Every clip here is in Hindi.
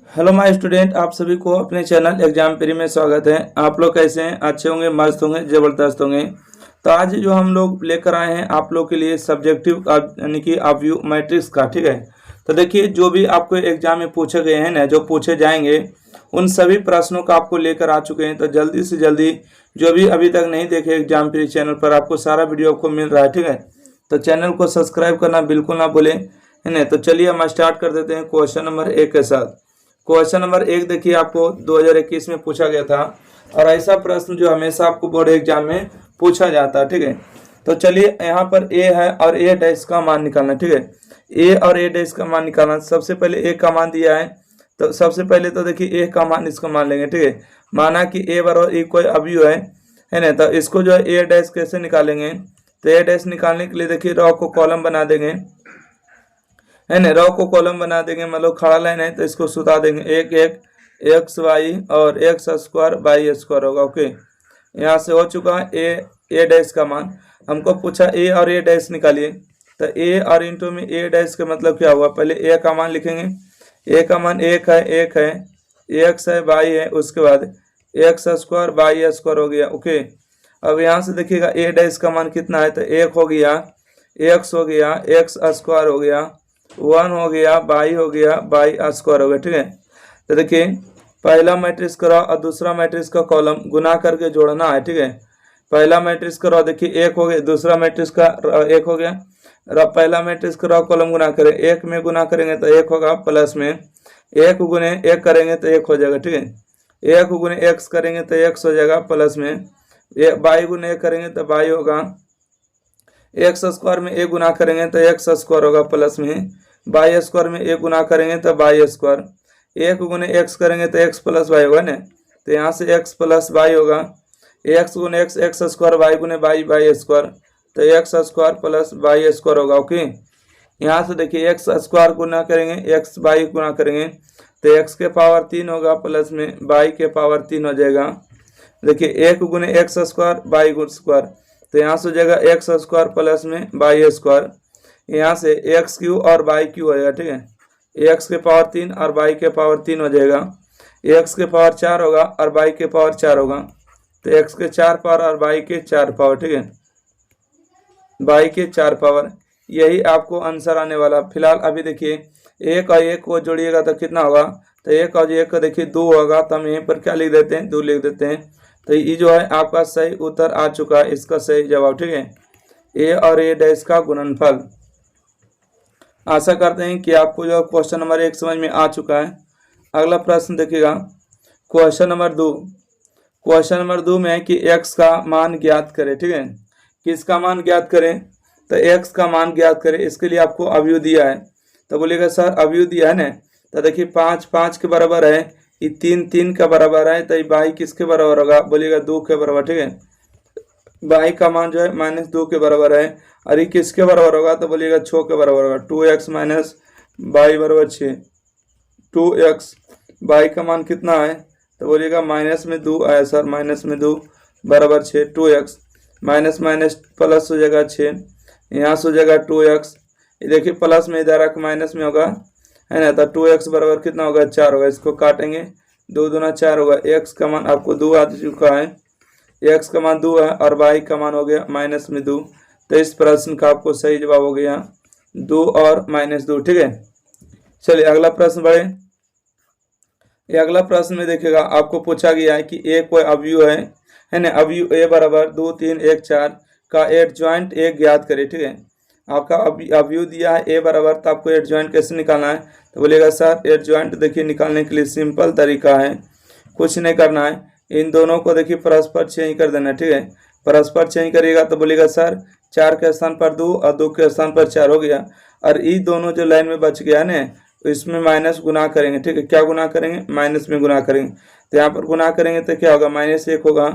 हेलो माय स्टूडेंट, आप सभी को अपने चैनल एग्जाम प्री में स्वागत है। आप लोग कैसे हैं? अच्छे होंगे, मस्त होंगे, ज़बरदस्त होंगे। तो आज जो हम लोग लेकर आए हैं आप लोग के लिए सब्जेक्टिव यानी कि अपव्यू मैट्रिक्स का, ठीक है। तो देखिए, जो भी आपको एग्जाम में पूछे गए हैं ना, जो पूछे जाएंगे उन सभी प्रश्नों का आपको लेकर आ चुके हैं। तो जल्दी से जल्दी जो भी अभी तक नहीं देखे एग्जाम प्री चैनल पर, आपको सारा वीडियो आपको मिल रहा है, ठीक है। तो चैनल को सब्सक्राइब करना बिल्कुल ना भूलें, है ना। तो चलिए हम स्टार्ट कर देते हैं क्वेश्चन नंबर 1 के साथ। क्वेश्चन नंबर 1 देखिए, आपको 2021 में पूछा गया था और ऐसा प्रश्न जो हमेशा आपको बोर्ड एग्जाम में पूछा जाता है, ठीक है। तो चलिए, यहाँ पर ए है और ए डैश का मान निकालना, ठीक है। ए और ए डैश का मान निकालना। सबसे पहले ए का मान दिया है, तो सबसे पहले तो देखिए ए का मान इसको मान लेंगे, ठीक है। माना कि ए बराबर ए कोई अवयव है ना। तो इसको जो है ए डैश कैसे निकालेंगे? तो ए डैश निकालने के लिए देखिए रो को कॉलम बना देंगे, है ना। रो को कॉलम बना देंगे, मतलब खड़ा लाइन है तो इसको सुता देंगे। एक एक एक्स वाई और एक्स स्क्वायर वाई स्क्वायर होगा। ओके, यहाँ से हो चुका है ए डैश का मान। हमको पूछा ए और ए डैश निकालिए। तो ए और इंटू में ए डैश का मतलब क्या हुआ? पहले ए का मान लिखेंगे। ए का मान एक है एक्स है वाई है, उसके बाद एक्स स्क्वायर वाई स्क्वायर हो गया। ओके, अब यहाँ से देखिएगा ए डैश का मान कितना है? तो एक हो गया, एक्स हो गया, एक्स स्क्वायर हो गया, 1 हो गया, बाई हो गया, बाई स्क्वायर हो गया, ठीक है। तो देखिए, पहला मैट्रिक्स करो और दूसरा मैट्रिक्स का कॉलम गुना करके जोड़ना है, ठीक है। पहला मैट्रिक्स करो, देखिए एक हो गया, दूसरा मैट्रिक्स का एक हो गया। पहला मैट्रिक्स करो, कॉलम गुना करें, एक में गुना करेंगे तो एक होगा, प्लस में एक गुने एक करेंगे तो एक हो जाएगा, ठीक है। एक गुने एक्स करेंगे तो एक्स हो जाएगा, प्लस में बाई गुने एक करेंगे तो बाई होगा। एक्स स्क्वायर में एक गुना करेंगे तो एक्स स्क्वायर होगा, प्लस में बाई स्क्वायर में एक गुना करेंगे तो बाई स्क्वायर। एक गुने एक्स करेंगे तो एक्स प्लस वाई होगा ना। तो यहाँ से एक्स प्लस वाई होगा, एक्स गुने एक्स एक्स स्क्वायर, वाई गुने बाई बाई स्क्वायर, तो x square plus by square होगा। ओके, यहाँ से देखिए एक्स स्क्वायर गुना करेंगे, एक्स बाई गुना करेंगे तो एक्स के पावर 3 होगा, प्लस में बाई के पावर 3 हो जाएगा। देखिए एक गुने एक्स स्क्वायर बाई स्क्वायर, तो यहाँ से हो जाएगा एक्स स्क्वायर प्लस में बाई स्क्वायर। यहाँ से एक्स क्यू और बाई क्यू हो जाएगा, ठीक है। एक्स के पावर 3 और बाई के पावर 3 हो जाएगा। एक्स के पावर 4 होगा और बाई के पावर 4 होगा, तो एक्स के 4 पावर और बाई के 4 पावर, ठीक है। बाई के 4 पावर, यही आपको आंसर आने वाला। फिलहाल अभी देखिए एक और एक को जोड़िएगा तो कितना होगा? तो एक और एक को देखिए 2 होगा, तो हम यहीं पर क्या लिख देते हैं? 2 लिख देते हैं। तो ये जो है आपका सही उत्तर आ चुका है, इसका सही जवाब, ठीक है। ए और ए डैश का गुणनफल। आशा करते हैं कि आपको जो क्वेश्चन नंबर 1 समझ में आ चुका है। अगला प्रश्न देखिएगा, क्वेश्चन नंबर 2। क्वेश्चन नंबर 2 में है कि एक्स का मान ज्ञात करें, ठीक है। किसका मान ज्ञात करें? तो एक्स का मान ज्ञात करें। इसके लिए आपको अवयव दिया है, तो बोलिएगा सर अवयव दिया है ना। तो देखिए 5 5 के बराबर है, ये 3 3 का बराबर है, तो ये बाई किसके बराबर होगा? बोलिएगा 2 के बराबर, ठीक है। बाई का मान जो है -2 के बराबर है, और ये किसके बराबर होगा? तो बोलिएगा 6 के बराबर होगा। 2x माइनस बाई बराबर 6। 2x, बाई का मान कितना है? तो बोलिएगा माइनस में 2 आया सर, माइनस में 2 बराबर 6। 2x माइनस माइनस प्लस हो जाएगा 6, यहाँ से हो जाएगा 2x। ये देखिए प्लस में इधर आकर माइनस में होगा, है ना। तो 2x बराबर कितना होगा? 4 होगा। इसको काटेंगे, 2 दूना 4 होगा। x का मान आपको 2 आ चुका है, x का मान 2 है और y का मान हो गया माइनस में 2। तो इस प्रश्न का आपको सही जवाब हो गया 2 और -2, ठीक है। चलिए अगला प्रश्न बढ़े। ये अगला प्रश्न में देखिएगा आपको पूछा गया है कि ए कोई अवयव है ना। अवयव ए बराबर 2 3 1 4 का एडजॉइंट ए ज्ञात करे, ठीक है। आपका अवयव दिया है ए बराबर, तो आपको एडजॉइंट कैसे निकालना है? तो बोलिएगा सर एडजॉइंट देखिए निकालने के लिए सिंपल तरीका है, कुछ नहीं करना है। इन दोनों को देखिए परस्पर चेंज कर देना, ठीक है। परस्पर चेंज करिएगा तो बोलिएगा सर 4 के स्थान पर 2 और 2 के स्थान पर 4 हो गया, और ये दोनों जो लाइन में बच गया ना, तो इसमें माइनस गुना करेंगे, ठीक है। क्या गुना करेंगे? माइनस में गुना करेंगे। तो यहाँ पर गुना करेंगे तो क्या होगा? -1 होगा,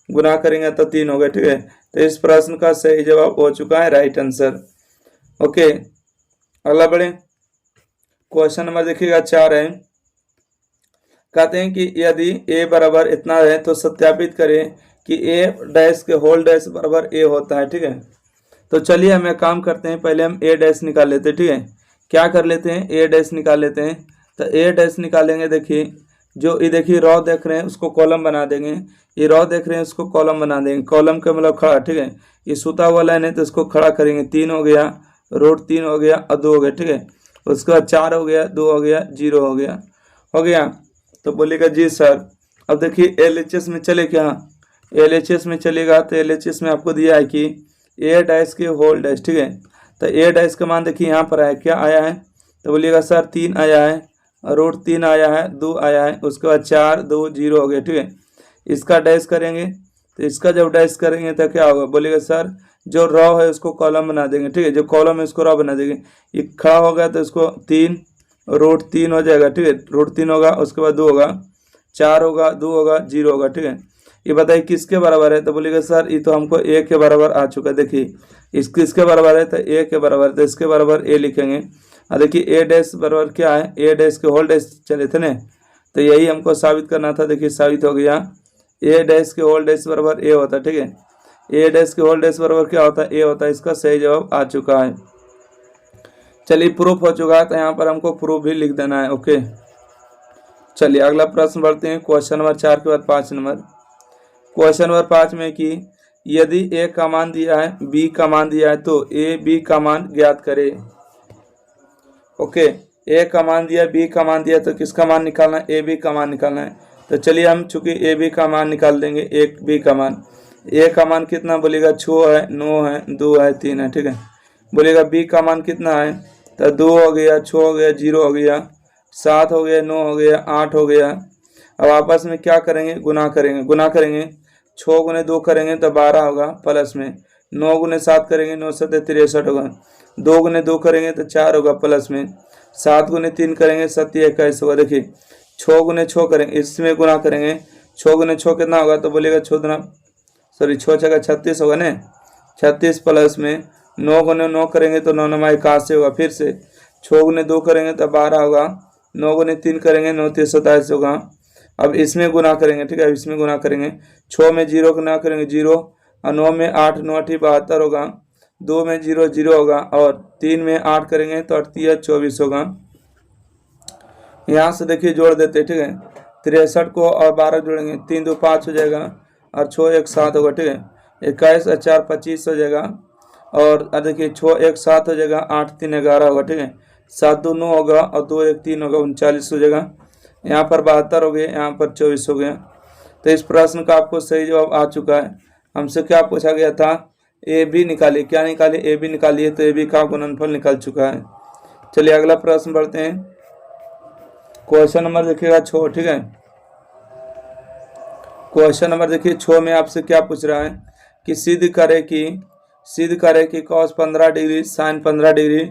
गुना करेंगे तो 3 होगा, ठीक है। तो इस प्रश्न का सही जवाब हो चुका है राइट आंसर। ओके, अगला बढ़े। क्वेश्चन नंबर देखिएगा 4 है। कहते हैं कि यदि ए बराबर इतना है तो सत्यापित करें कि ए डैश के होल डैश बराबर ए होता है, ठीक है। तो चलिए हम एक काम करते हैं, पहले हम ए डैश निकाल लेते हैं, ठीक है। क्या कर लेते हैं? ए डैश निकाल लेते हैं। तो ए डैश निकालेंगे। देखिए जो ये देखिए रॉ देख रहे हैं उसको कॉलम बना देंगे, ये रॉ देख रहे हैं उसको कॉलम बना देंगे। कॉलम का मतलब खड़ा, ठीक है। ये सूता हुआ लाइन है तो इसको खड़ा करेंगे। 3 हो गया, रूट 3 हो गया और 2 हो गया, ठीक है। उसके बाद 4 हो गया, 2 हो गया, 0 हो गया, हो गया। तो बोलेगा जी सर। अब देखिए LHS में चले क्या, LHS में चलेगा तो LHS में आपको दिया है कि ए डैश के होल डैश, ठीक है। तो ए डैश का मान देखिए यहाँ पर आया, क्या आया है, तो बोलिएगा सर 3 आया है, रूट 3 आया है, 2 आया है, उसके बाद 4, 2, 0 हो गया, ठीक है। इसका डैश करेंगे तो इसका जब डैश करेंगे तो क्या होगा, बोलिएगा सर जो रॉ है उसको कॉलम बना देंगे, ठीक है। जो कॉलम है उसको रॉ बना देंगे। ये खड़ा हो गया तो इसको 3 रूट 3 हो जाएगा, ठीक है। रूट 3 होगा, उसके बाद 2 होगा, 4 होगा, 2 होगा, 0 होगा, ठीक है। ये बताइए किसके बराबर है, तो बोलिएगा सर ये तो हमको ए के बराबर आ चुका है। देखिए इस किसके बराबर है, तो ए के बराबर, तो इसके बराबर ए लिखेंगे। और देखिए ए डैश बराबर क्या है, ए डैश के होल डैश चले थे ना, तो यही हमको साबित करना था। देखिए साबित हो गया, ए डैश के होल डैश बराबर ए होता है, ठीक है। ए डैश के होल डैश बराबर क्या होता है, ए होता है। इसका सही जवाब आ चुका है। चलिए प्रूफ हो चुका है, तो यहाँ पर हमको प्रूफ भी लिख देना है। ओके चलिए अगला प्रश्न बढ़ते हैं। क्वेश्चन नंबर 4 के बाद 5 नंबर। क्वेश्चन नंबर 5 में कि यदि ए का मान दिया है, बी का मान दिया है, तो ए बी का मान ज्ञात करे। ओके ए का मान दिया, बी का मान दिया, तो किसका मान निकालना है, ए बी का मान निकालना है। तो चलिए हम चूंकि ए बी का मान निकाल देंगे। एक बी का मान, ए का मान कितना बोलेगा, 6 है, 9 है, 2 है, 3 है, ठीक है। बोलेगा बी का मान कितना है, तो 2 हो गया, 6 हो गया, 0 हो गया, 7 हो गया, 9 हो गया, 8 हो गया। अब आपस में क्या करेंगे, गुना करेंगे। गुना करेंगे 6 गुने 2 करेंगे तो 12 होगा, प्लस में 9 गुने 7 करेंगे, 9 7 63 होगा। 2 गुने 2 करेंगे तो 4 होगा, प्लस में 7 गुने 3 करेंगे 7 21 होगा। देखिए 6 गुने 6 करेंगे, इसमें गुना करेंगे। 6 गुने 6 कितना होगा, तो बोलेगा 6 6 36 होगा ना, 36 प्लस में 9 गुने 9 करेंगे तो 9 9 81 होगा। फिर से 6 गुने 2 करेंगे तो 12 होगा, 9 गुने 3 करेंगे 9 3 27 होगा। अब इसमें गुना करेंगे, ठीक है। अब इसमें गुना करेंगे, 6 में 0 गुना करेंगे 0, और 9 में 8 9 8 72 होगा, 2 में 0 0 होगा, और 3 में 8 करेंगे तो 8 24 होगा। यहाँ से देखिए जोड़ देते, ठीक है। 63 को और 12 जोड़ेंगे, 3 2 5 हो जाएगा, और 6 1 7 होगा, ठीक है। 21 और 4 25 हो जाएगा, और देखिए 6 1 7 हो जाएगा, 8 3 11 होगा, ठीक है। 7 2 9 होगा, और 2 1 3 होगा, 39 हो जाएगा। यहाँ पर 72 हो गए, यहाँ पर 24 हो गया। तो इस प्रश्न का आपको सही जवाब आ चुका है। हमसे क्या पूछा गया था, ए बी निकालिए। क्या निकालिए, ए बी निकालिए, तो ए बी का गुणनफल निकल चुका है। चलिए अगला प्रश्न बढ़ते हैं। क्वेश्चन नंबर देखिएगा 6, ठीक है। क्वेश्चन नंबर देखिए 6 में आपसे क्या पूछ रहा है कि सिद्ध करे कि cos 15 degree sin 15 degree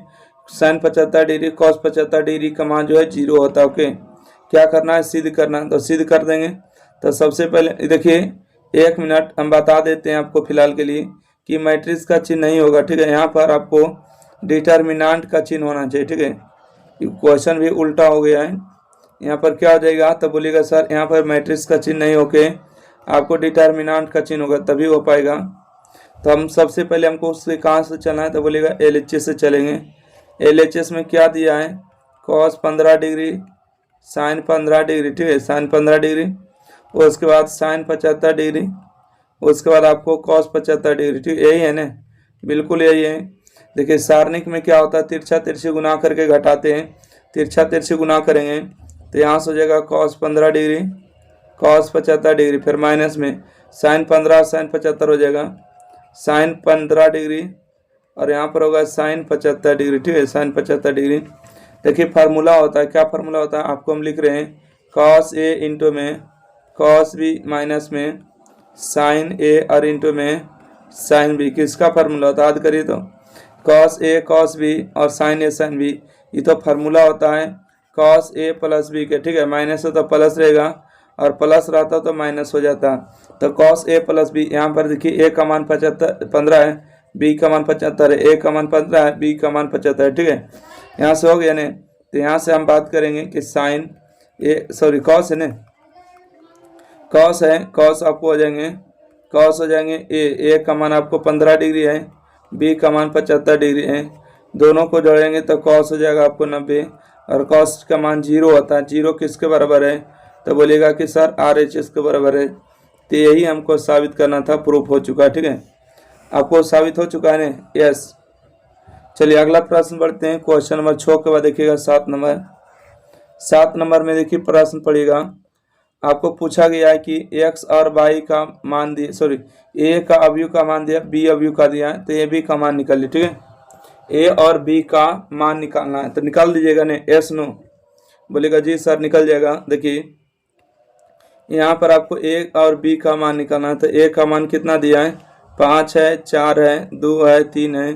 sin 75 degree cos 75 degree का मान जो है 0 होता है। ओके क्या करना है, सिद्ध करना है। तो सिद्ध कर देंगे। तो सबसे पहले देखिए 1 मिनट हम बता देते हैं आपको फिलहाल के लिए कि मैट्रिक्स का चिन्ह नहीं होगा, ठीक है। यहाँ पर आपको डिटर्मिनेंट का चिन्ह होना चाहिए, ठीक है। क्वेश्चन भी उल्टा हो गया है। यहाँ पर क्या हो जाएगा, तो बोलिएगा सर यहाँ पर मैट्रिक्स का चिन्ह नहीं होके आपको डिटर्मिनेंट का चिन्ह होगा, तभी हो पाएगा। तो हम सबसे पहले हमको उससे कहाँ से चलना है, तो बोलिएगा LHS से चलेंगे। LHS में क्या दिया है, cos 15 डिग्री sin 15 डिग्री, ठीक है, sin 15 डिग्री, उसके बाद sin 75 डिग्री, उसके बाद आपको cos 75 डिग्री, ठीक यही है ना, बिल्कुल यही है। देखिए सारणिक में क्या होता है, तिरछा तिरछी गुना करके घटाते हैं। तिरछा तिरछी गुना करेंगे तो यहाँ से हो जाएगा cos 15 डिग्री cos 75 डिग्री, फिर माइनस में sin 15 sin 75 हो जाएगा sin 15 डिग्री, और यहाँ पर होगा sin 75 डिग्री, ठीक है, sin 75 डिग्री। देखिए फार्मूला होता है, क्या फार्मूला होता है, आपको हम लिख रहे हैं cos A इंटू में cos B माइनस में sin A और इंटू में sin B। किसका फार्मूला होता है, याद करिए तो cos A cos B और sin A sin B, ये तो फार्मूला होता है cos A प्लस B के, ठीक है। माइनस हो तो प्लस रहेगा, और प्लस रहता तो माइनस हो जाता। तो cos A प्लस B, यहाँ पर देखिए A का मान 15 है, B का मान 75 है, A का मान 15 है, B का मान 75 है, ठीक है। यहाँ से हो गया ना। तो यहाँ से हम बात करेंगे कि sin A cos है ना, cos है, cos आपको हो जाएंगे, cos हो जाएंगे A का मान आपको 15 डिग्री है, B का मान 75 डिग्री है, दोनों को जोड़ेंगे तो cos हो जाएगा आपको 90, और कॉस का मान 0 होता है, 0 किसके बराबर है, तो बोलेगा कि सर RHS के बराबर है। तो यही हमको साबित करना था, प्रूफ हो चुका है। ठीक है, आपको साबित हो चुका है ना, यस। चलिए अगला प्रश्न बढ़ते हैं, क्वेश्चन नंबर 6 के बाद देखिएगा 7 नंबर। 7 नंबर में देखिए प्रश्न पड़ेगा, आपको पूछा गया है कि x और y का मान दिया, सॉरी a का अवयव का मान दिया, b अवयव का दिया है, तो a b का मान निकाल ली। ठीक है, a और b का मान निकालना है, तो निकाल दीजिएगा ने, एस नो बोलेगा जी सर निकल जाएगा। देखिए यहाँ पर आपको a और b का मान निकालना है, तो a का मान कितना दिया है, 5 है, 4 है, 2 है, 3 है।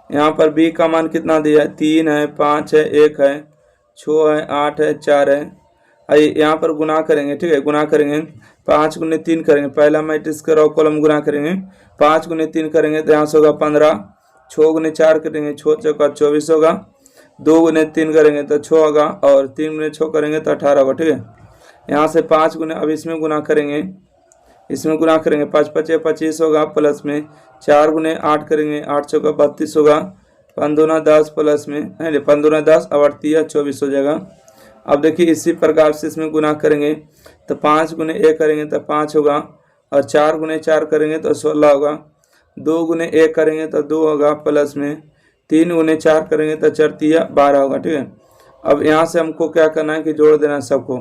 यहाँ पर b का मान कितना दिया है, 3 है, 5 है, 1 है, 6 है, 8 है, 4 है। आइए यहाँ पर गुना करेंगे। ठीक है, गुना करेंगे, 5 गुने 3 करेंगे, पहला मैट्रिक्स का रो कॉलम गुना करेंगे, 5 गुने 3 करेंगे तो यहाँ से होगा 15, 6 गुने 4 करेंगे, 6 चौका 24 होगा, 2 गुने 3 करेंगे तो 6 होगा, और 3 गुने 6 करेंगे तो 18 होगा। ठीक है, यहाँ से 5 गुने, अब इसमें गुना करेंगे, इसमें गुना करेंगे, 5 5 25 होगा, प्लस में 4 गुने 8 करेंगे, 8 चौका 32 होगा, 5 दूना 10 प्लस में 5 दूना 10 और 38 24 हो जाएगा। अब देखिए इसी प्रकार से इसमें गुना करेंगे, तो 5 गुने 1 करेंगे तो 5 होगा, और 4 गुने 4 करेंगे तो 16 होगा, 2 गुने 1 करेंगे तो 2 होगा, प्लस में 3 गुने 4 करेंगे तो 4 तिया 12 होगा। ठीक है, अब यहाँ से हमको क्या करना है कि जोड़ देना है सबको,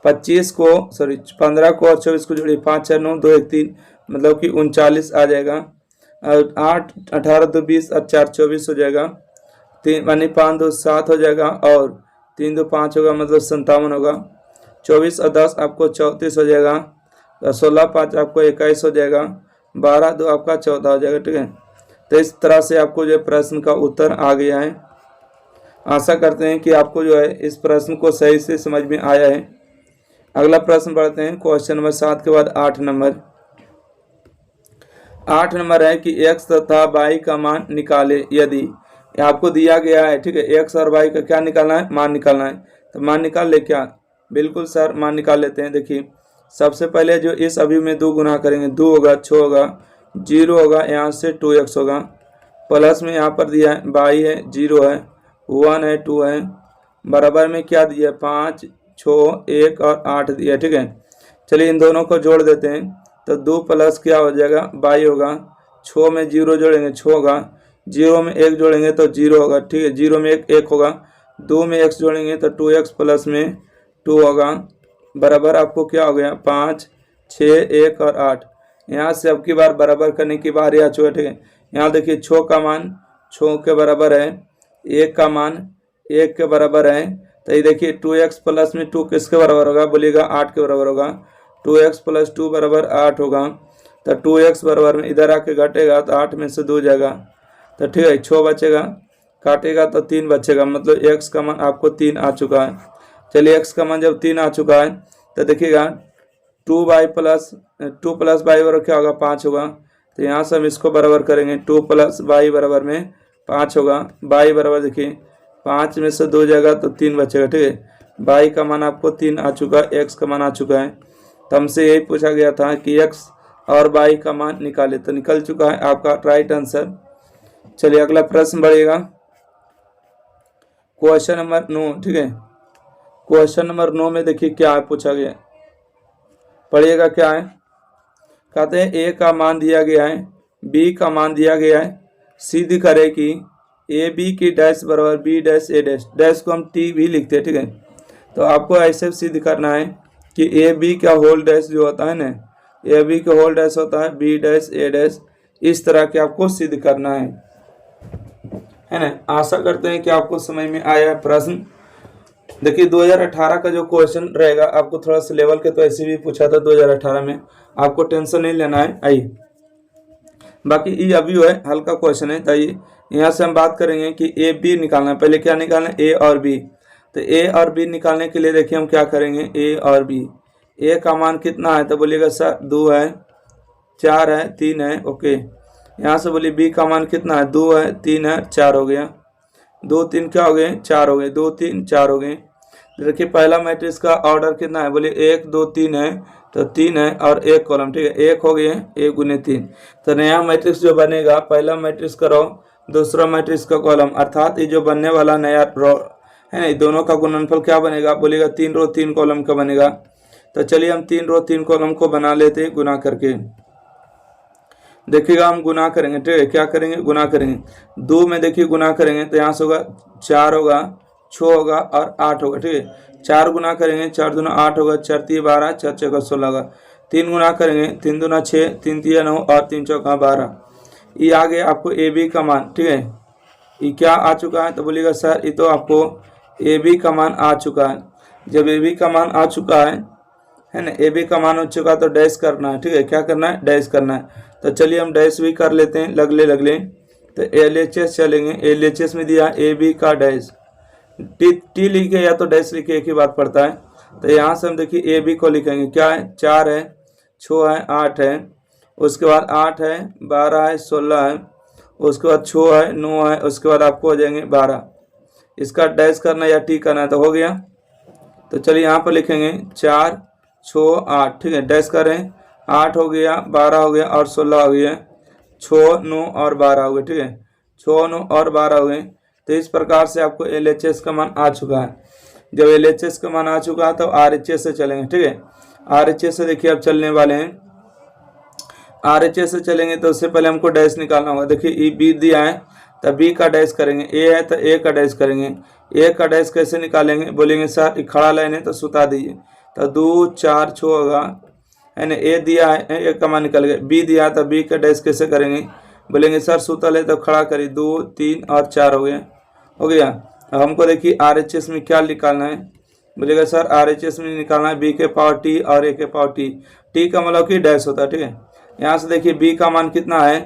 25 को, सॉरी 15 को और 24 को जोड़िए, 5 4 9 2 1 3, मतलब कि 39 आ जाएगा, और 8 18 2 20 और 4 24 हो जाएगा, 3 मानी 5 2 7 हो जाएगा, और 3 2 5 होगा, मतलब 57 होगा, 24 और 10 आपको 34 हो जाएगा, और 16 5 आपको 21 हो जाएगा, 12 2 आपका 14 हो जाएगा। ठीक है, तो इस तरह से आपको जो प्रश्न का उत्तर आ गया है। आशा करते हैं कि आपको जो है इस प्रश्न को सही से समझ में आया है। अगला प्रश्न पढ़ते हैं, क्वेश्चन नंबर 7 के बाद 8 नंबर। 8 नंबर है कि x तथा y का मान निकाले यदि, आपको दिया गया है। ठीक है, x और y का क्या निकालना है, मान निकालना है, तो मान निकाल ले क्या, बिल्कुल सर मान निकाल लेते हैं। देखिए सबसे पहले जो इस अवयव में 2 गुना करेंगे, 2 होगा, 6 होगा, 0 होगा, यहाँ से 2x होगा, प्लस में यहाँ पर दिया है y है, 0 है, 1 है, 2 है, बराबर में क्या दिया है, 5 6 1 और 8 दिया। ठीक है, चलिए इन दोनों को जोड़ देते हैं, तो 2 प्लस क्या हो जाएगा, 22 होगा, 6 में 0 जोड़ेंगे 6 होगा, 0 में 1 जोड़ेंगे तो 0 होगा। ठीक है, 0 में 1 होगा, 2 में x जोड़ेंगे तो 2x प्लस में 2 होगा, बराबर आपको क्या हो गया, 5 6 1 और 8। यहाँ से अब की बार बराबर करने की बारी आ चुका है। ठीक है, यहाँ देखिए 6 का मान 6 के बराबर है, 1 का मान 1 के बराबर है, तो ये देखिए 2x प्लस में 2 किसके बराबर होगा, बोलिएगा 8 के बराबर होगा, 2x प्लस 2 बराबर 8 होगा, तो 2x बराबर में इधर आके घटेगा तो 8 में से 2 जाएगा, तो ठीक है 6 बचेगा, काटेगा तो 3 बचेगा, मतलब x का मान आपको 3 आ चुका है। चलिए x का मान जब 3 आ चुका है तो देखिएगा 2 प्लस y बराबर क्या होगा, 5 होगा, तो यहाँ से हम इसको बराबर करेंगे, 2 प्लस y बराबर में 5 होगा, y बराबर देखिए 5 में से 2 जाएगा तो 3 बचेगा। ठीक है, y का मान आपको 3 आ चुका है, x का मान आ चुका है, तो हमसे यही पूछा गया था कि x और y का मान निकाले, तो निकल चुका है आपका राइट आंसर। चलिए अगला प्रश्न बढ़ेगा, क्वेश्चन नंबर 9। ठीक है, क्वेश्चन नंबर 9 में देखिए क्या है पूछा गया, पढ़िएगा क्या है, कहते हैं a का मान दिया गया है, b का मान दिया गया है, सिद्ध करे कि ए बी की डैश बराबर बी डैश ए डैश, डैश को हम टी भी लिखते हैं। ठीक है, तो आपको ऐसे सिद्ध करना है कि ए बी का होल डैश जो होता है ना, ए बी का होल डैश होता है बी डैश ए डैश, इस तरह के आपको सिद्ध करना है ना। आशा करते हैं कि आपको समझ में आया है प्रश्न। देखिए 2018 का जो क्वेश्चन रहेगा, आपको थोड़ा सा लेवल के तो ऐसे भी पूछा था 2018 में, आपको टेंशन नहीं लेना है। आइए बाकी ये अभी है हल्का क्वेश्चन है, ताइए यहाँ से हम बात करेंगे कि ए बी निकालना है। पहले क्या निकालना है, ए और बी, तो ए और बी निकालने के लिए देखिए हम क्या करेंगे, ए और बी, ए का मान कितना है, तो बोलिएगा सर 2 है, 4 है, 3 है, ओके। यहाँ से बोलिए बी का मान कितना है, 2 है, 3 है, 4 हो गया, 2 3 क्या हो गए, 4 हो गए, 2 3 4 हो गए। देखिए पहला मैट्रिक्स का ऑर्डर कितना है, बोलिए 1 2 3 है, तो 3 है और 1 कॉलम, ठीक है 1 हो गए, 1 गुने 3, तो नया मैट्रिक्स जो बनेगा, पहला मैट्रिक्स का रो, दूसरा मैट्रिक्स का कॉलम, अर्थात ये जो बनने वाला नया रो है ना, दोनों का गुणनफल क्या बनेगा, बोलेगा 3 रो 3 कॉलम का बनेगा। तो चलिए हम 3 रो 3 कॉलम को बना लेते हैं गुना करके। देखिएगा हम गुना करेंगे, ठीक है, क्या करेंगे, गुना करेंगे। 2 में देखिए गुना करेंगे तो यहाँ से होगा 4 होगा, 6 होगा और 8 होगा, ठीक है। 4 गुना करेंगे, 4 दूना 8 होगा, 4 3 12, 4 चौका 16 होगा। 3 गुना करेंगे, 3 दूना 6, 3 3 9 और 3 चौका 12। ये आ गया आपको ए बी का मान, ठीक है। ये क्या आ चुका है, तो बोलिएगा सर ये तो आपको ए बी का मान आ चुका है। जब ए बी का मान आ चुका है ना, ए बी का मान हो चुका तो डैश करना है, ठीक है। क्या करना है, डैश करना है। तो चलिए हम डैश भी कर लेते हैं, लगले। तो LHS चलेंगे, LHS में दिया ए बी का डैश, टी लिखे या तो डैश लिखे, एक ही बात पड़ता है। तो यहाँ से हम देखिए ए बी को लिखेंगे, क्या है, 4 है, 6 है, 8 है, उसके बाद 8 है, 12 है, 16 है, उसके बाद 6 है, 9 है, उसके बाद आपको हो जाएंगे 12। इसका डैश करना या टी करना है तो हो गया। तो चलिए यहाँ पर लिखेंगे 4 6 8, ठीक है, डैश करें, 8 हो गया, 12 हो गया और 16 हो गया, 6 9 और 12 हो गए, ठीक है, 6 9 और 12 हो गए। तो इस प्रकार से आपको LHS का मान आ चुका है। जब LHS का मान आ चुका है तो RHS से चलेंगे, ठीक है। RHS से देखिए अब चलने वाले हैं, RHS से चलेंगे तो उससे पहले हमको डैश निकालना होगा। देखिए ई बी दिया है तो बी का डैश करेंगे, ए है तो ए का डैश करेंगे। ए का डैश कैसे निकालेंगे, बोलेंगे सर खड़ा लाइन है तो सुता दीजिए, तो 2 4 6 होगा, है ना। ए दिया है, ए का मान निकल गया। बी दिया तो बी का डैश कैसे करेंगे, बोलेंगे सर सुतल है तो खड़ा करिए, 2 3 और 4 हो गया। अब हमको देखिए RHS में क्या निकालना है, बोलेगा सर RHS में निकालना है बी के पावर टी और ए के पावर टी। टी का मतलब कि डैश होता है, ठीक है। यहाँ से देखिए बी का मान कितना है,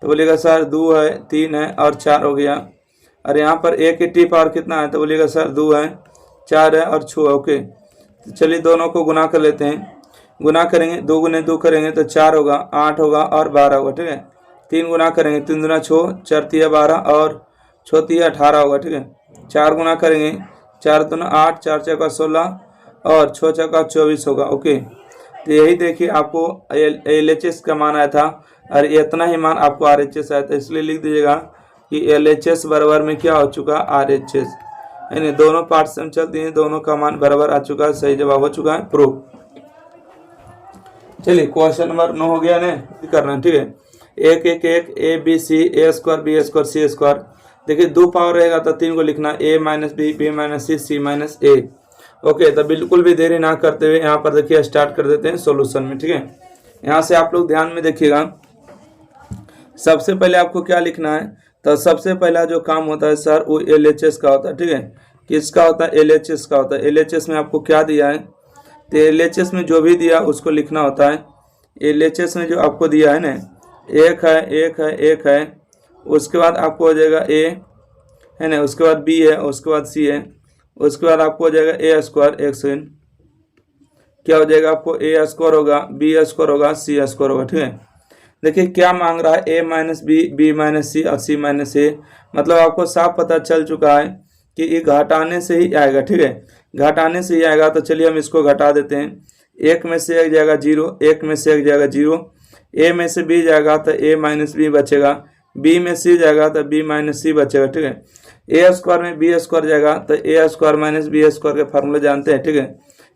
तो बोलेगा सर 2 है, 3 है और 4 हो गया। और यहाँ पर ए के टी पावर कितना है, तो बोलेगा सर 2 है, 4 है और 6 है, ओके। तो चलिए दोनों को गुना कर लेते हैं। गुना करेंगे, 2 गुने 2 करेंगे तो 4 होगा, 8 होगा और 12 होगा, ठीक है। 3 गुना करेंगे, 3 दूना 6, 4 3 12 और 6 3 18 होगा, ठीक है। 4 गुना करेंगे, 4 दूना 8, 4 चौका 16 और 6 चौका 24 होगा, ओके। तो यही देखिए आपको LHS का मान आया था और इतना ही मान आपको RHS आया था, इसलिए लिख दीजिएगा कि LHS बराबर में क्या हो चुका, RHS, यानी दोनों पार्ट से हम चलते हैं, दोनों का मान बराबर आ चुका है, सही जवाब हो चुका है, प्रूफ। चलिए क्वेश्चन नंबर 9 हो गया ना, करना है, ठीक है। 1 1 1 A B C A square B square C square. देखिए 2 पावर रहेगा तो 3 को लिखना, A minus B, B minus C, C minus A, okay. तो बिल्कुल भी देरी ना करते हुए यहाँ पर देखिए स्टार्ट कर देते हैं सॉल्यूशन में, ठीक है। यहाँ से आप लोग ध्यान में देखिएगा, सबसे पहले आपको क्या लिखना है, तो सबसे पहला जो काम होता है सर वो LHS का होता है, ठीक है। किसका होता है, LHS का होता है। LHS में आपको क्या दिया है, तो LHS में जो भी दिया उसको लिखना होता है। LHS में जो आपको दिया है ना, 1 है 1 है 1 है, उसके बाद आपको हो जाएगा A, है ना, उसके बाद B है, उसके बाद C है, उसके बाद आपको हो जाएगा A स्क्वायर, एक सेकेंड, क्या हो जाएगा आपको, A स्क्वायर होगा, B स्क्वायर होगा, C स्क्वायर होगा, ठीक है। देखिए क्या मांग रहा है, A minus B, B minus C और C माइनस A, मतलब आपको साफ पता चल चुका है कि ये घटाने से ही आएगा, ठीक है, घटाने से ही आएगा। तो चलिए हम इसको घटा देते हैं, 1 में से 1 जाएगा 0, 1 में से 1 जाएगा 0, A में से B जाएगा तो A माइनस बी बचेगा, B में C जाएगा तो B माइनस C बचेगा, ठीक है। A स्क्वायर में B स्क्वायर जाएगा तो A square minus B square के फार्मूले जानते हैं, ठीक है।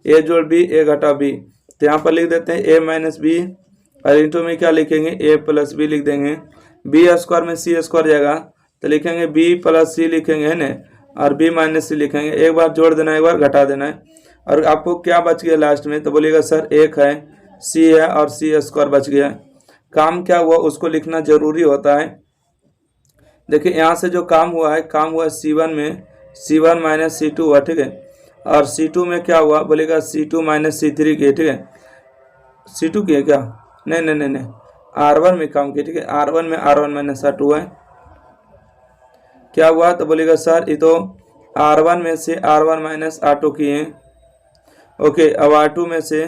A जोड़ B, A घटा B, तो यहाँ पर लिख देते हैं A माइनस बी और इंटू में क्या लिखेंगे, A प्लस B लिख देंगे। B स्क्वायर में C स्क्वायर जाएगा तो लिखेंगे B प्लस C लिखेंगे, है ना, और B माइनस C लिखेंगे। एक बार जोड़ देना, एक बार घटा देना है, और आपको क्या बच गया लास्ट में, तो बोलिएगा सर 1 है, C है और C स्क्वायर बच गया। काम क्या हुआ उसको लिखना जरूरी होता है। देखिए यहाँ से जो काम हुआ है, काम हुआ C1 में C1 माइनस C2 हुआ, ठीक है, और C2 में क्या हुआ, बोलेगा C2 माइनस C3 की, ठीक है। C2 की है क्या, नहीं, R1 में काम किया, ठीक है। R1 में R1 माइनस R2 है, क्या हुआ, तो बोलेगा सर ये तो R1 में से R1 माइनस R2 की है, ओके। अब R2 में से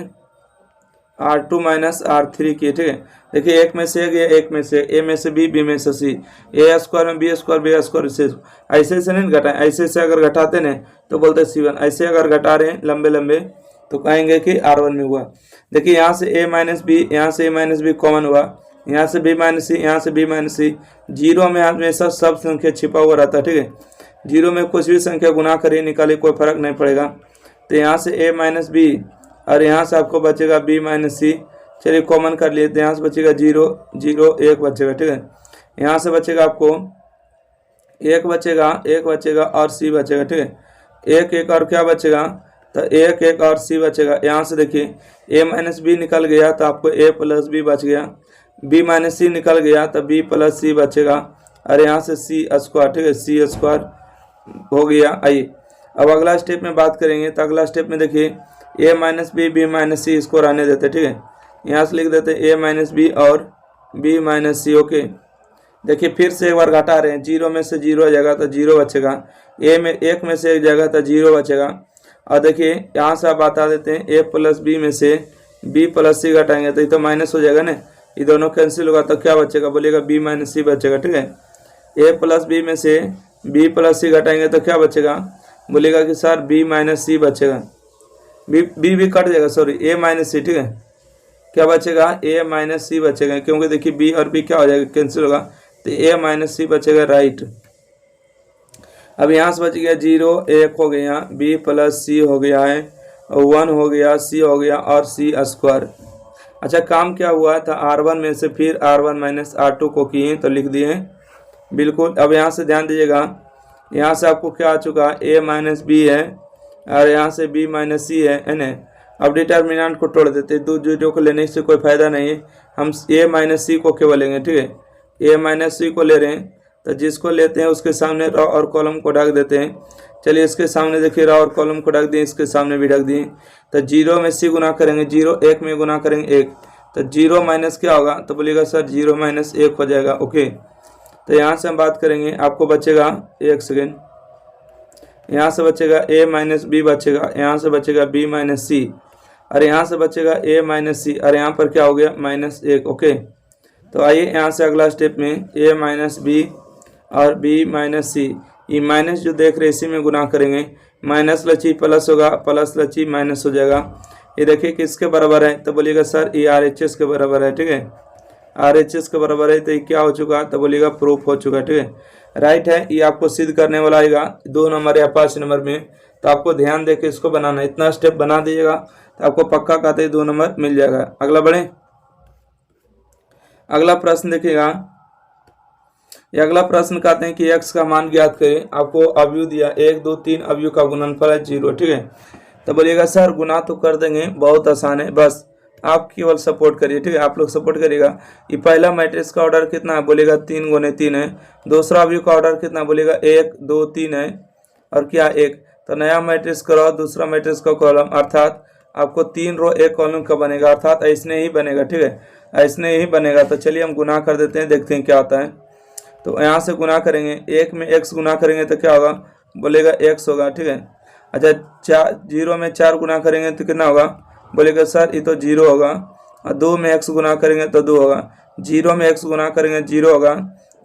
R2 माइनस R3 की, ठीक है। देखिए 1 में से 1 या 1 में से A में से B, B में से C, A स्क्वायर में B स्क्वायर, B स्क्वायर से, ऐसे नहीं घटाएं, ऐसे अगर घटाते ना तो बोलते C1, ऐसे अगर घटा रहे हैं लंबे लंबे तो कहेंगे कि R1 में हुआ। देखिए यहाँ से A माइनस बी, यहाँ से A माइनस बी कॉमन हुआ, यहाँ से B माइनस C, यहाँ से B माइनस C, 0 में हमेशा सब संख्या छिपा हुआ रहता है, ठीक है। जीरो में कुछ भी संख्या गुना करिए निकालिए, कोई फर्क नहीं पड़ेगा। तो यहाँ से a माइनस बी और यहाँ से आपको बचेगा b माइनस सी। चलिए कॉमन कर लिए, तो यहाँ से बचेगा 0 0 1 बचेगा, ठीक है। यहाँ से बचेगा आपको 1 बचेगा और c बचेगा, ठीक है। 1 1 और क्या बचेगा, तो 1 1 और c बचेगा। यहाँ से देखिए a माइनस बी निकल गया तो आपको a प्लस बी बच गया, b माइनस सी निकल गया तो b प्लस सी बचेगा, और यहाँ से सी स्क्वायर, ठीक है, सी स्क्वायर हो गया। आइए अब अगला स्टेप में बात करेंगे। तो अगला स्टेप में देखिए a minus b b minus c इसको रहने देते, ठीक है। यहाँ से लिख देते a माइनस बी और b माइनस सी। ओके, देखिए फिर से एक बार घटा रहे हैं, 0 में से 0 हो जाएगा तो 0 बचेगा, a में 1 में से 1 जाएगा तो 0 बचेगा। और देखिए यहाँ से आप बता देते हैं a प्लस बी में से b प्लस सी घटाएंगे तो ये तो माइनस हो जाएगा ना, ये दोनों कैंसिल होगा तो क्या बचेगा, बोलिएगा b माइनस सी बचेगा, ठीक है। a प्लस बी में से b प्लस सी घटाएंगे तो क्या बचेगा, बोलेगा कि सर b माइनस सी बचेगा, b भी कट जाएगा, सॉरी a माइनस सी, ठीक है। क्या बचेगा, a माइनस सी बचेगा, क्योंकि देखिए b और b क्या हो जाएगा, कैंसिल होगा, तो a माइनस सी बचेगा, राइट। अब यहाँ से बच गया 0 1 हो गया, b प्लस सी हो गया है, 1 हो गया, c हो गया और c स्क्वायर। अच्छा काम क्या हुआ था, r1 में से फिर r1 माइनस r2 को किए तो लिख दिए बिल्कुल। अब यहाँ से ध्यान दीजिएगा, यहाँ से आपको क्या आ चुका, a माइनस बी है और यहाँ से b माइनस सी है ना। अब डिटर्मिनेंट को तोड़ देते, दो जीरो को लेने से कोई फायदा नहीं है, हम a माइनस सी को केवल लेंगे, ठीक है। a माइनस सी को ले रहे हैं तो जिसको लेते हैं उसके सामने रो और कॉलम को ढक देते हैं। चलिए इसके सामने देखिए रो और कॉलम को ढक दिए, इसके सामने भी ढक दिए। तो 0 में c गुना करेंगे, 0 1 में गुना करेंगे 1, तो 0 माइनस क्या होगा, तो बोलिएगा सर 0 माइनस 1 हो जाएगा। ओके, तो यहाँ से हम बात करेंगे, आपको बचेगा 1 सेकेंड, यहाँ से बचेगा a माइनस बी बचेगा, यहाँ से बचेगा b माइनस सी और यहाँ से बचेगा a माइनस सी और यहाँ पर क्या हो गया -1। ओके, तो आइए यहाँ से अगला स्टेप में a माइनस बी और b माइनस सी, ये माइनस जो देख रहे इसी में गुना करेंगे, माइनस लची प्लस होगा, प्लस लची माइनस हो जाएगा। ये देखिए किसके बराबर है, तो बोलिएगा सर ये RHS के बराबर है, ठीक है। RHS के बराबर है तो ये क्या हो चुका, तो बोलिएगा प्रूफ हो चुका, ठीक है, राइट है। ये आपको सिद्ध करने वाला आएगा 2 नंबर या 5 नंबर में, तो आपको ध्यान देके इसको बनाना, इतना स्टेप बना दीजिएगा तो आपको पक्का कहते 2 नंबर मिल जाएगा। अगला बढ़े, अगला प्रश्न देखिएगा। ये अगला प्रश्न कहते हैं कि x का मान ज्ञात करें। आपको अवयव दिया 1 2 3, अवयव का गुणनफल है 0, ठीक है। तो बोलिएगा सर गुना तो कर देंगे, बहुत आसान है, बस आप केवल सपोर्ट करिए, ठीक है, आप लोग सपोर्ट करिएगा। ये पहला मैट्रिक्स का ऑर्डर कितना है, बोलेगा 3 गुने 3 है। दूसरा अवयव का ऑर्डर कितना, बोलेगा 1 2 3 है और क्या 1। तो नया मैट्रिक्स करो, दूसरा मैट्रिक्स का कॉलम, अर्थात आपको 3 रो 1 कॉलम का बनेगा, अर्थात ऐसने ही बनेगा, ठीक है, ऐसने ही बनेगा। तो चलिए हम गुना कर देते हैं, देखते हैं क्या होता है। तो यहाँ से गुना करेंगे, 1 में x गुना करेंगे तो क्या होगा, बोलेगा x होगा, ठीक है। अच्छा 0 में 4 गुना करेंगे तो कितना होगा, बोलेगा सर ये तो 0 होगा। और 2 में x गुना करेंगे तो 2 होगा, 0 में x गुना करेंगे 0 होगा,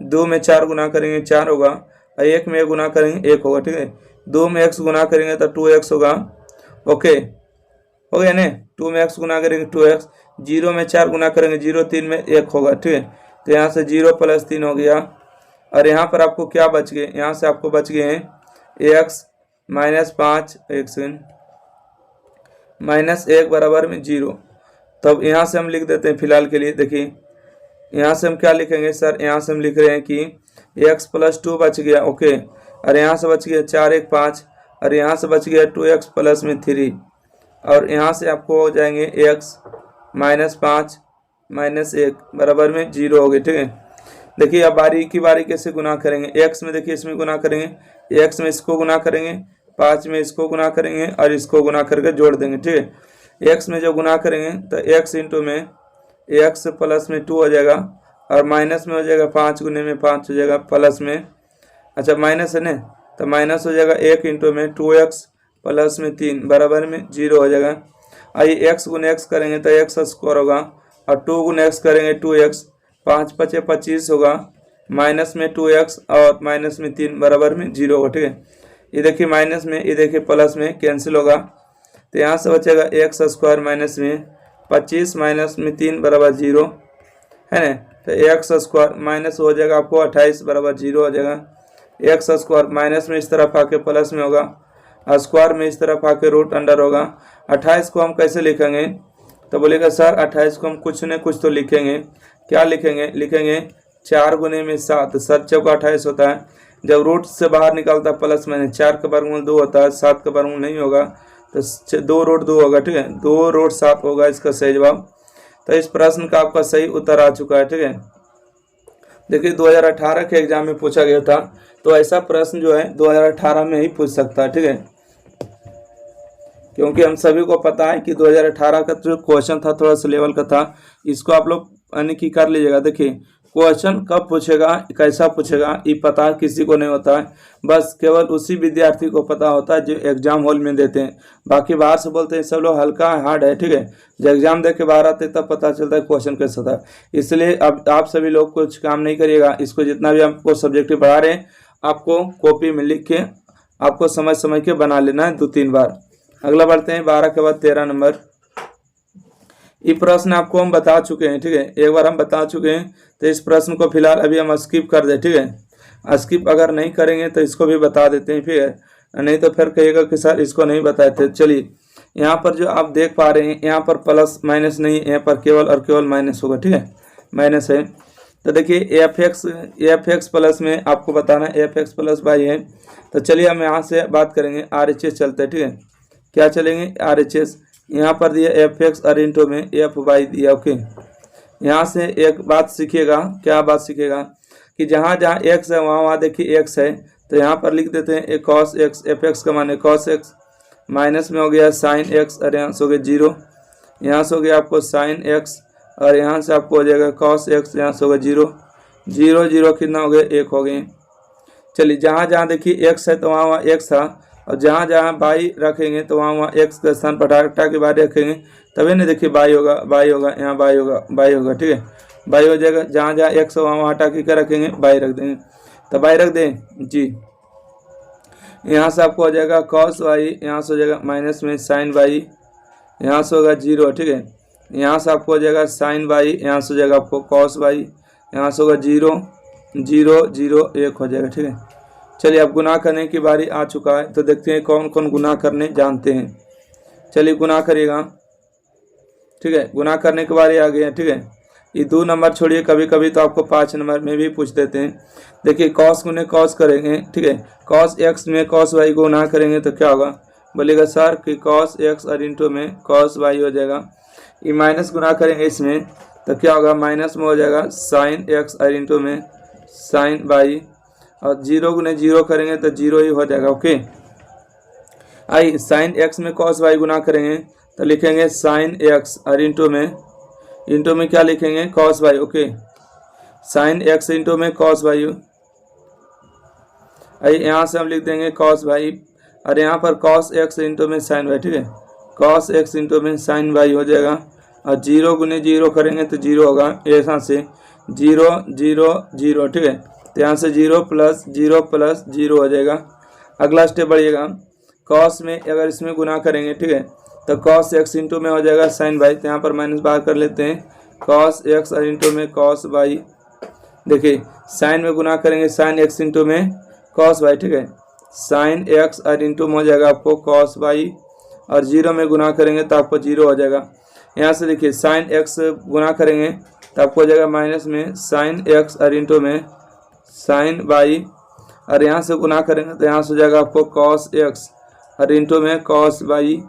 2 में 4 गुना करेंगे 4 होगा, और 1 में गुना करेंगे 1 होगा, ठीक है। 2 में x गुना करेंगे तो 2x होगा। ओके हो गया ना, 2 में x गुना करेंगे 2x, 0 में 4 गुना करेंगे 0, 3 में 1 होगा, ठीक है। तो यहाँ से 0 प्लस 3 हो गया और यहाँ पर आपको क्या बच गए, यहाँ से आपको बच गए हैं x माइनस 5, 1 सेकेंड, -1 बराबर में 0। तब यहाँ से हम लिख देते हैं फिलहाल के लिए। देखिए यहाँ से हम क्या लिखेंगे सर, यहाँ से हम लिख रहे हैं कि x प्लस 2 बच गया, ओके, और यहाँ से बच गया 4 1 5 और यहाँ से बच गया 2x प्लस में 3 और यहाँ से आपको हो जाएंगे x माइनस 5 -1 बराबर में 0 हो गए, ठीक है। देखिए अब बारी की बारी कैसे गुना करेंगे, x में देखिए इसमें गुना करेंगे, x में इसको गुना करेंगे, 5 में इसको गुना करेंगे और इसको गुना करके जोड़ देंगे, ठीक है। x में जो गुना करेंगे तो x इंटू में x प्लस में 2 हो जाएगा और माइनस में हो जाएगा 5 गुने में 5 हो जाएगा प्लस में, अच्छा माइनस है ना, तो माइनस हो जाएगा 1 इंटू में 2x प्लस में 3 बराबर में 0 हो जाएगा। आइए x गुने x करेंगे तो x स्क्वायर होगा और 2 गुने x करेंगे 2x, 5 5 25 होगा, माइनस में 2x और माइनस में 3 बराबर में 0 होगा, ठीक है। ये देखिए माइनस में, ये देखिए प्लस में कैंसिल होगा, तो यहाँ से बचेगा x स्क्वायर माइनस में 25 माइनस में 3 बराबर 0 है ना। तो x स्क्वायर माइनस हो जाएगा आपको 28 बराबर 0 हो जाएगा। एक्स स्क्वायर माइनस में इस तरफ आके प्लस में होगा, स्क्वायर में इस तरफ आके रूट अंडर होगा। 28 को हम कैसे लिखेंगे, तो बोलेगा सर 28 को हम कुछ न कुछ तो लिखेंगे। क्या लिखेंगे, लिखेंगे 4 गुने में 7, 7 चौका 28 होता है। जब रूट से बाहर निकलता है प्लस में 4 का वर्गमूल 2 होता है, 7 का वर्गमूल नहीं होगा, तो 2 रूट 2 होगा, ठीक है, 2 रूट 7 होगा इसका सही जवाब। तो इस प्रश्न का आपका सही उत्तर आ चुका है, ठीक है। देखिए 2018 के एग्जाम में पूछा गया था, तो ऐसा प्रश्न जो है 2018 में ही पूछ सकता है, ठीक है, क्योंकि हम सभी को पता है कि 2018 का जो क्वेश्चन था थोड़ा सा लेवल का था। इसको आप लोग यानी कि कर लीजिएगा। देखिए क्वेश्चन कब पूछेगा, कैसा पूछेगा, ये पता किसी को नहीं होता है, बस केवल उसी विद्यार्थी को पता होता है जो एग्जाम हॉल में देते हैं। बाकी बाहर से बोलते हैं सब लोग हल्का हार्ड है, ठीक है, जब एग्जाम दे के बाहर आते तब पता चलता है क्वेश्चन कैसा था। इसलिए अब आप सभी लोग कुछ काम नहीं करिएगा, इसको जितना भी आपको सब्जेक्टिव पढ़ा रहे हैं आपको कॉपी में लिख के आपको समझ के बना लेना है 2-3 बार। अगला बढ़ते हैं 12 के बाद 13 नंबर। ये प्रश्न आपको हम बता चुके हैं, ठीक है, एक बार हम बता चुके हैं, तो इस प्रश्न को फिलहाल अभी हम स्किप कर दें, ठीक है। स्किप अगर नहीं करेंगे तो इसको भी बता देते हैं, फिर नहीं तो फिर कहिएगा कि सर इसको नहीं बताए थे। चलिए यहाँ पर जो आप देख पा रहे हैं यहाँ पर प्लस माइनस नहीं, यहाँ पर केवल और केवल माइनस होगा, ठीक है, माइनस है। तो देखिए एफ एक्स प्लस में आपको बताना एफ एक्स प्लस वाई है। तो चलिए हम यहाँ से बात करेंगे RHS चलते हैं, ठीक है, क्या चलेंगे RHS। यहाँ पर दिया एफ एक्स और इंटू में एफ वाई दिया, ओके। यहाँ से एक बात सीखिएगा, क्या बात सीखिएगा कि जहाँ जहाँ एक्स है वहाँ देखिए एक्स है, तो यहाँ पर लिख देते हैं कॉस एक्स, एफ एक्स का माने कॉस एक्स, माइनस में हो गया साइन एक्स और यहाँ से हो गया 0, यहाँ से हो गया आपको साइन एक्स और यहाँ से आपको हो जाएगा कॉस एक्स, यहाँ से होगा 0, 0 0 कितना हो गया 1 हो गए। चलिए जहाँ जहाँ देखिए एक्स है तो वहाँ एक्स था, और जहाँ जहाँ बाई रखेंगे तो वहाँ एक्स का स्थान पर हटा के बाई रखेंगे, तभी नहीं देखिए बाई होगा, यहाँ बाई होगा, ठीक है, बाई हो जाएगा। जहाँ जहाँ एक्स हो वहाँ हटा के क्या रखेंगे, बाई रख देंगे, तो बाई रख दें जी। यहाँ से आपको हो जाएगा कॉस वाई, यहाँ से हो जाएगा माइनस में साइन वाई, यहाँ से होगा 0, ठीक है, यहाँ से आपको हो जाएगा साइन वाई, यहाँ से हो जाएगा आपको कॉस वाई, यहाँ से होगा 0 0 0 1 हो जाएगा, ठीक है। चलिए अब गुना करने की बारी आ चुका है, तो देखते हैं कौन कौन गुना करने जानते हैं। चलिए गुना करिएगा, ठीक है, गुना करने की बारी आ गई है, ठीक है। ये 2 नंबर छोड़िए, कभी कभी तो आपको 5 नंबर में भी पूछ देते हैं। देखिए कॉस गुने कॉस करेंगे, ठीक है, कॉस एक्स में कॉस वाई को गुना करेंगे तो क्या होगा, बोलेगा सर कि कॉस एक्स और इंटू में कॉस वाई हो जाएगा। ये माइनस गुना करेंगे इसमें तो क्या होगा, माइनस में हो जाएगा साइन एक्स और इंटू में साइन वाई, और 0 गुने 0 करेंगे तो 0 ही हो जाएगा, ओके। आई साइन एक्स में कॉस वाई गुना करेंगे तो लिखेंगे साइन एक्स और इंटू में क्या लिखेंगे, cos Y, okay, sine X into में कॉस वाई। आई यहाँ से हम लिख देंगे कॉस वाई, और यहाँ पर कॉस एक्स इंटू में साइन वाई, ठीक है, कॉस एक्स इंटू में साइन वाई हो जाएगा, और 0 गुने 0 करेंगे तो 0 होगा, ऐसा से 0 0 0, ठीक है, तो यहाँ से 0 प्लस 0 हो जाएगा। अगला स्टेप बढ़िएगा, कॉस में अगर इसमें गुना करेंगे, ठीक है, तो कॉस एक्स इंटू में हो जाएगा साइन वाई, तो यहाँ पर माइनस बाहर कर लेते हैं, कॉस एक्स और इंटू में कॉस वाई। देखिए साइन में गुना करेंगे साइन एक्स इंटू में कॉस वाई, ठीक है, साइन एक्स और इंटू में हो जाएगा आपको कॉस वाई, और 0 में गुना करेंगे तो आपको 0 हो जाएगा। यहाँ से देखिए साइन एक्स गुना करेंगे तो आपको हो जाएगा माइनस में साइन एक्स और इंटू में साइन वाई, और यहाँ से गुना करेंगे तो यहाँ से हो जाएगा आपको कॉस एक्स और इंटू में कॉस वाई,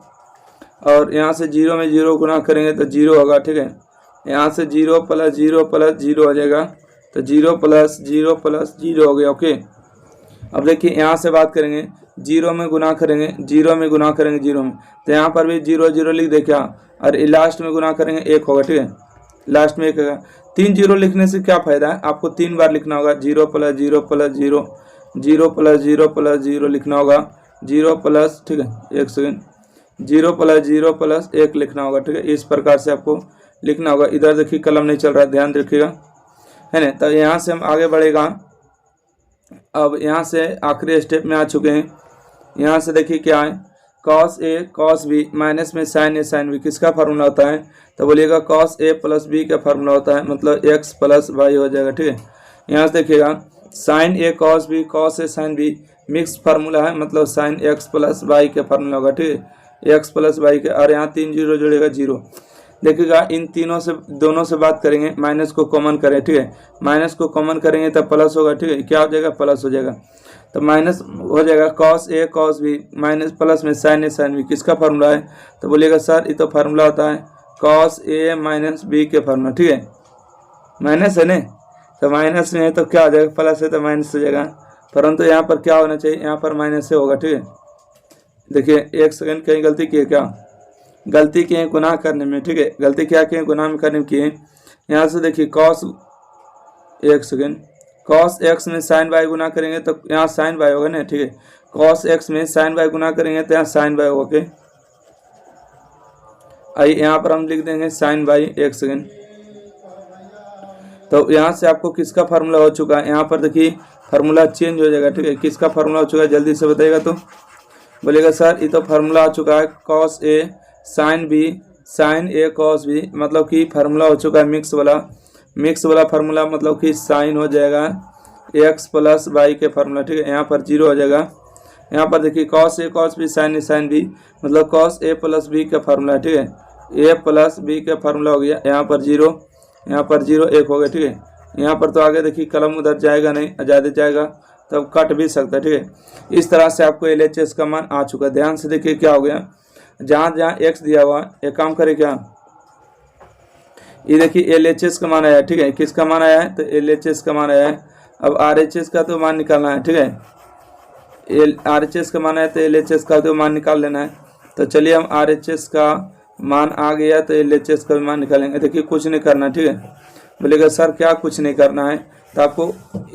और यहाँ से 0 में 0 गुना करेंगे तो 0 होगा, ठीक है, यहाँ से 0 प्लस 0 हो जाएगा, तो 0 प्लस 0 हो गया, ओके। अब देखिए यहाँ से बात करेंगे 0 में गुना करेंगे 0 में, तो यहाँ पर भी 0 0 लिख दे क्या, और लास्ट में गुना करेंगे 1 होगा, ठीक है, लास्ट में 1 होगा। 3 0 लिखने से क्या फ़ायदा है, आपको 3 बार लिखना होगा, 0 प्लस 0 प्लस 0, 0 प्लस 0 प्लस 0 लिखना होगा, 0 प्लस, ठीक है, 1 सेकेंड, 0 प्लस 0 प्लस 1 लिखना होगा, ठीक है, इस प्रकार से आपको लिखना होगा। इधर देखिए कलम नहीं चल रहा है, ध्यान रखिएगा, है ना। तो यहाँ से हम आगे बढ़ेगा, अब यहाँ से आखिरी स्टेप में आ चुके हैं। यहाँ से देखिए क्या है, cos A cos B minus में साइन ए साइन बी, किसका फार्मूला होता है, तो बोलिएगा कॉस ए प्लस बी का फार्मूला होता है, मतलब एक्स प्लस वाई हो जाएगा, ठीक है। यहाँ से देखिएगा sign A cos B, cos A sine B mix formula है, मतलब साइन एक्स प्लस वाई के फार्मूला होगा, ठीक है, एक्स प्लस वाई के, और यहाँ 3 जीरो जुड़ेगा 0। देखिएगा इन तीनों से दोनों से बात करेंगे, माइनस को कॉमन करें, ठीक है, माइनस को कॉमन करेंगे तब प्लस होगा, ठीक है, क्या हो जाएगा प्लस हो जाएगा, तो माइनस हो जाएगा cos A cos B minus plus में साइन ए साइन बी, किसका फार्मूला है, तो बोलिएगा सर ये तो फार्मूला होता है कॉस ए माइनस बी के फार्मूला, ठीक है, माइनस है ना, तो माइनस में है तो क्या हो जाएगा, प्लस है तो माइनस हो जाएगा, परंतु यहाँ पर क्या होना चाहिए, यहाँ पर माइनस से होगा, ठीक है। देखिए एक सेकंड, कहीं गलती की है क्या, गलती किए गुनाह करने में, ठीक है, गलती क्या किए गुनाह में करने में किए। यहाँ से देखिए कॉस, एक सेकंड, कॉस एक्स में साइन वाई गुना करेंगे तो यहाँ साइन वाई होगा ना, ठीक है, कॉस एक्स में साइन वाई गुना करेंगे तो यहाँ साइन वाई होगा, ओके। आइए यहाँ पर हम लिख देंगे साइन वाई, एक सेकंड, तो यहाँ से आपको किसका फार्मूला हो चुका है, यहाँ पर देखिए फार्मूला चेंज हो जाएगा, ठीक है, किसका फार्मूला हो चुका है जल्दी से बताइएगा, तो बोलेगा सर ये तो फार्मूला आ चुका है cos A sine B sign A cos B, मतलब कि फार्मूला हो चुका है मिक्स वाला फार्मूला, मतलब कि साइन हो जाएगा एक्स प्लस वाई के फार्मूला, ठीक है, यहाँ पर 0 हो जाएगा। यहाँ पर देखिए cos A cos B sine B, मतलब कॉस ए प्लस बी का फार्मूला, ठीक है, ए प्लस बी का फार्मूला हो गया, यहाँ पर 0, यहाँ पर 0 1 हो गया, ठीक है। यहाँ पर तो आगे देखिए कलम उधर जाएगा नहीं, ज़्यादा जाएगा तब कट भी सकता है, ठीक है। इस तरह से आपको LHS का मान आ चुका है। ध्यान से देखिए क्या हो गया, जहाँ जहाँ x दिया हुआ, एक काम करे क्या, ये देखिए LHS का मान आया, ठीक है, किसका मान आया है, तो LHS का मान आया है। अब RHS का तो मान निकालना है, ठीक है, RHS का मान आया तो LHS का तो मान निकाल लेना है। तो चलिए हम RHS का मान आ गया तो LHS का भी मान निकालेंगे। देखिए कुछ नहीं करना, ठीक है, बोलेगा सर क्या कुछ नहीं करना है, तो आपको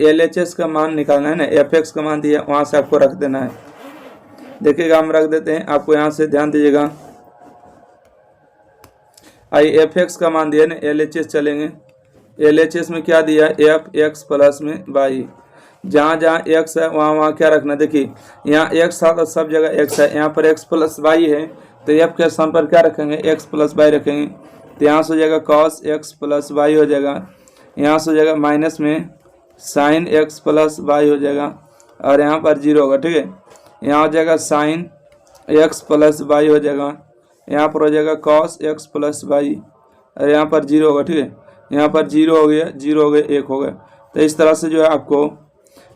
LHS का मान निकालना है ना, FX का मान दिया वहाँ से आपको रख देना है। देखिएगा हम रख देते हैं, आपको यहाँ से ध्यान दीजिएगा, आइए FX का मान दिया ना, LHS चलेंगे, LHS में क्या दिया है, FX प्लस में वाई, जहाँ जहाँ x है वहाँ वहाँ क्या रखना, देखिए यहाँ x था तो सब जगह x है, यहाँ पर x प्लस वाई है तो f के स्थान पर क्या रखेंगे, x प्लस वाई रखेंगे, तो यहाँ से हो जाएगा कॉस x प्लस वाई हो जाएगा, यहाँ से हो जाएगा माइनस में साइन x प्लस वाई हो जाएगा, और यहाँ पर 0 होगा, ठीक है, यहाँ हो जाएगा साइन x प्लस वाई हो जाएगा, यहाँ पर हो जाएगा कॉस x प्लस वाई, और यहाँ पर 0 होगा, ठीक है, यहाँ पर 0 हो गया 0 हो गया 1 हो गया। तो इस तरह से जो है आपको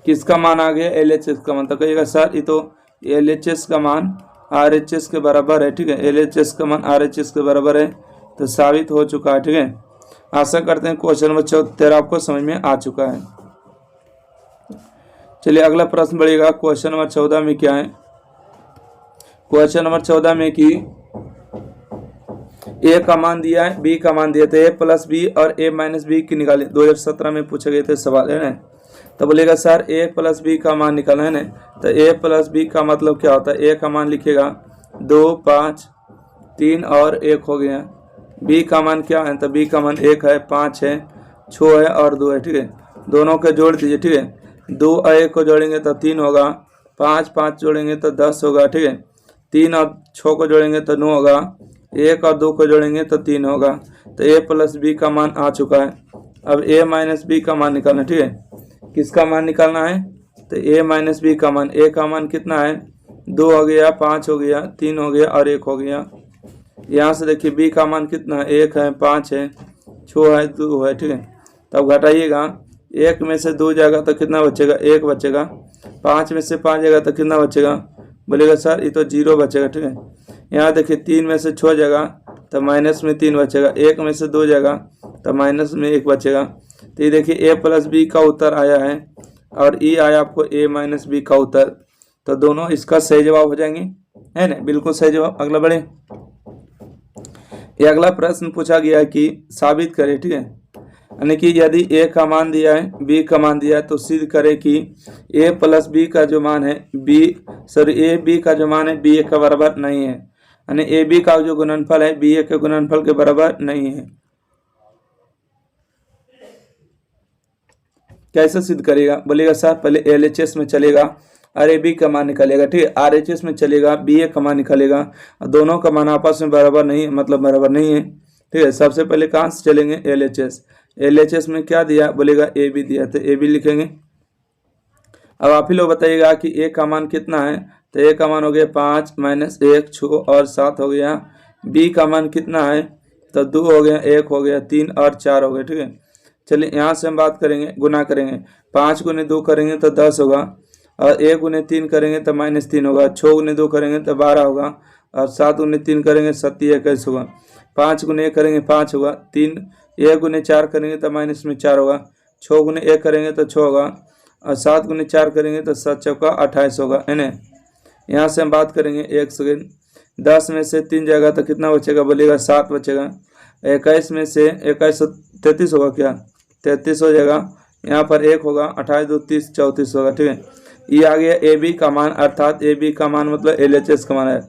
किसका मान आ गया, LHS का मान। तो कहिएगा सर ये तो LHS का मान RHS के बराबर है, ठीक है, LHS का मान RHS के बराबर है, तो साबित हो चुका है, ठीक है। आशा करते हैं क्वेश्चन नंबर 13 आपको समझ में आ चुका है। चलिए अगला प्रश्न बढ़ेगा, क्वेश्चन नंबर 14 में क्या है, क्वेश्चन नंबर 14 में कि A का मान दिया है, B का मान दिया था, A प्लस बी और A माइनस बी की निकाले, 2017 में पूछे गए थे सवाल, है ना। तो बोलेगा सर A प्लस बी का मान निकालना है ना, तो A प्लस बी का मतलब क्या होता है, A का मान लिखिएगा 2 5 3 और 1 हो गया, B का मान क्या है, तो B का मान 1 है 5 है 6 है और 2 है, ठीक है, दोनों के जोड़ दीजिए, ठीक है, 2 और 1 को जोड़ेंगे तो 3 होगा, 5 5 जोड़ेंगे तो 10 होगा, ठीक है, 3 और 6 को जोड़ेंगे तो 9 होगा, 1 और 2 को जोड़ेंगे तो 3 होगा। तो A प्लस बी का मान आ चुका है। अब A माइनस बी का मान निकालना, ठीक है, किसका मान निकालना है, तो A माइनस बी का मान, A का मान कितना है, 2 हो गया 5 हो गया 3 हो गया और 1 हो गया। यहाँ से देखिए B का मान कितना है, 1 है 5 है 6 है 2 है, ठीक है, तब घटाइएगा, 1 में से 2 जाएगा तो कितना बचेगा, 1 बचेगा, 5 में से 5 जाएगा तो कितना बचेगा, बोलेगा सर ये तो 0 बचेगा, ठीक है। यहाँ देखिए 3 में से 6 जाएगा तो माइनस में 3 बचेगा, 1 में से 2 जाएगा तो माइनस में 1 बचेगा। तो ये देखिए A प्लस बी का उत्तर आया है और E आया आपको A माइनस बी का उत्तर, तो दोनों इसका सही जवाब हो जाएंगे, है ना, बिल्कुल सही जवाब। अगला बढ़े, ये अगला प्रश्न पूछा गया है कि साबित करें, ठीक है, यानी कि यदि A का मान दिया है B का मान दिया है तो सिद्ध करें कि A प्लस बी का जो मान है A B का जो मान है B A का बराबर नहीं है, यानी A B का जो गुणनफल है B A के गुणनफल के बराबर नहीं है। कैसे सिद्ध करेगा, बोलेगा सर पहले LHS में चलेगा और A B का मान निकालेगा, ठीक है, RHS में चलेगा B A का मान निकालेगा, दोनों का मान आपस में बराबर नहीं है, मतलब बराबर नहीं है, ठीक है। सबसे पहले कहाँ से चलेंगे, LHS में क्या दिया, बोलेगा A B दिया, तो A B लिखेंगे, अब आप ही लोग बताइएगा कि ए का मान कितना है। तो ए का मान हो गया 5 माइनस 1 6 और 7 हो गया। बी का मान कितना है, तो 2 हो गया, 1 हो गया, 3 और 4 हो गया। ठीक है, चलिए यहाँ से हम बात करेंगे, गुना करेंगे। 5 गुने 2 करेंगे तो 10 होगा, और 1 गुने 3 करेंगे तो -3 होगा। 6 गुने 2 करेंगे तो 12 होगा, और 7 गुने 3 करेंगे 21 होगा। 5 गुने 1 करेंगे 5 होगा। 1 गुने 4 करेंगे तो माइनस में 4 होगा। 6 गुने 1 करेंगे तो 6 होगा, और 7 गुने 4 करेंगे तो 7 चौका 28 होगा, है ना। यहाँ से हम बात करेंगे 1 सेकेंड। 10 में से 3 जाएगा तो कितना बचेगा, बोलिएगा 7 बचेगा। 21 में से 21 33 होगा, क्या 33 हो जाएगा। यहाँ पर 1 होगा, 28 2 30 34 होगा। ठीक है, ये आ गया ए बी का मान, अर्थात ए बी का मान मतलब LHS का मान है।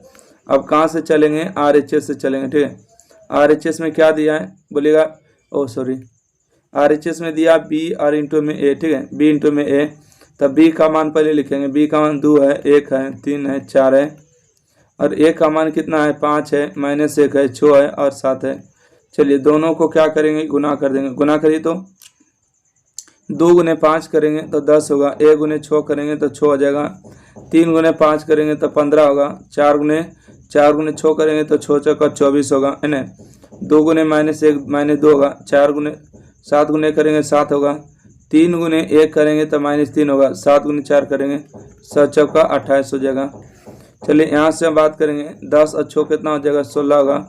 अब कहाँ से चलेंगे, RHS से चलेंगे। ठीक है, RHS में क्या दिया है, बोलिएगा, RHS में दिया बी और इंटू में ए। ठीक है, बी इंटू में ए, तब बी का मान पहले लिखेंगे। बी का मान 2 है, 1 है, 3 है, 4 है, और ए का मान कितना है, 5 है, -1 है, 6 है और 7 है। चलिए दोनों को क्या करेंगे, गुना कर देंगे। गुना करिए तो 2 गुने 5 करेंगे तो 10 होगा। 1 गुने 6 करेंगे तो 6 हो जाएगा। 3 गुने 5 करेंगे तो 15 होगा। 4 गुने 6 करेंगे तो 6 चौका 24 होगा, है ना। 2 गुने -1 -2 होगा। 7 गुने करेंगे 7 होगा। 3 गुने 1 करेंगे तो -3 होगा। 7 गुने 4 करेंगे 7 चौका 28 हो जाएगा। चलिए यहाँ से हम बात करेंगे 10 और 6 कितना हो जाएगा, 16 होगा।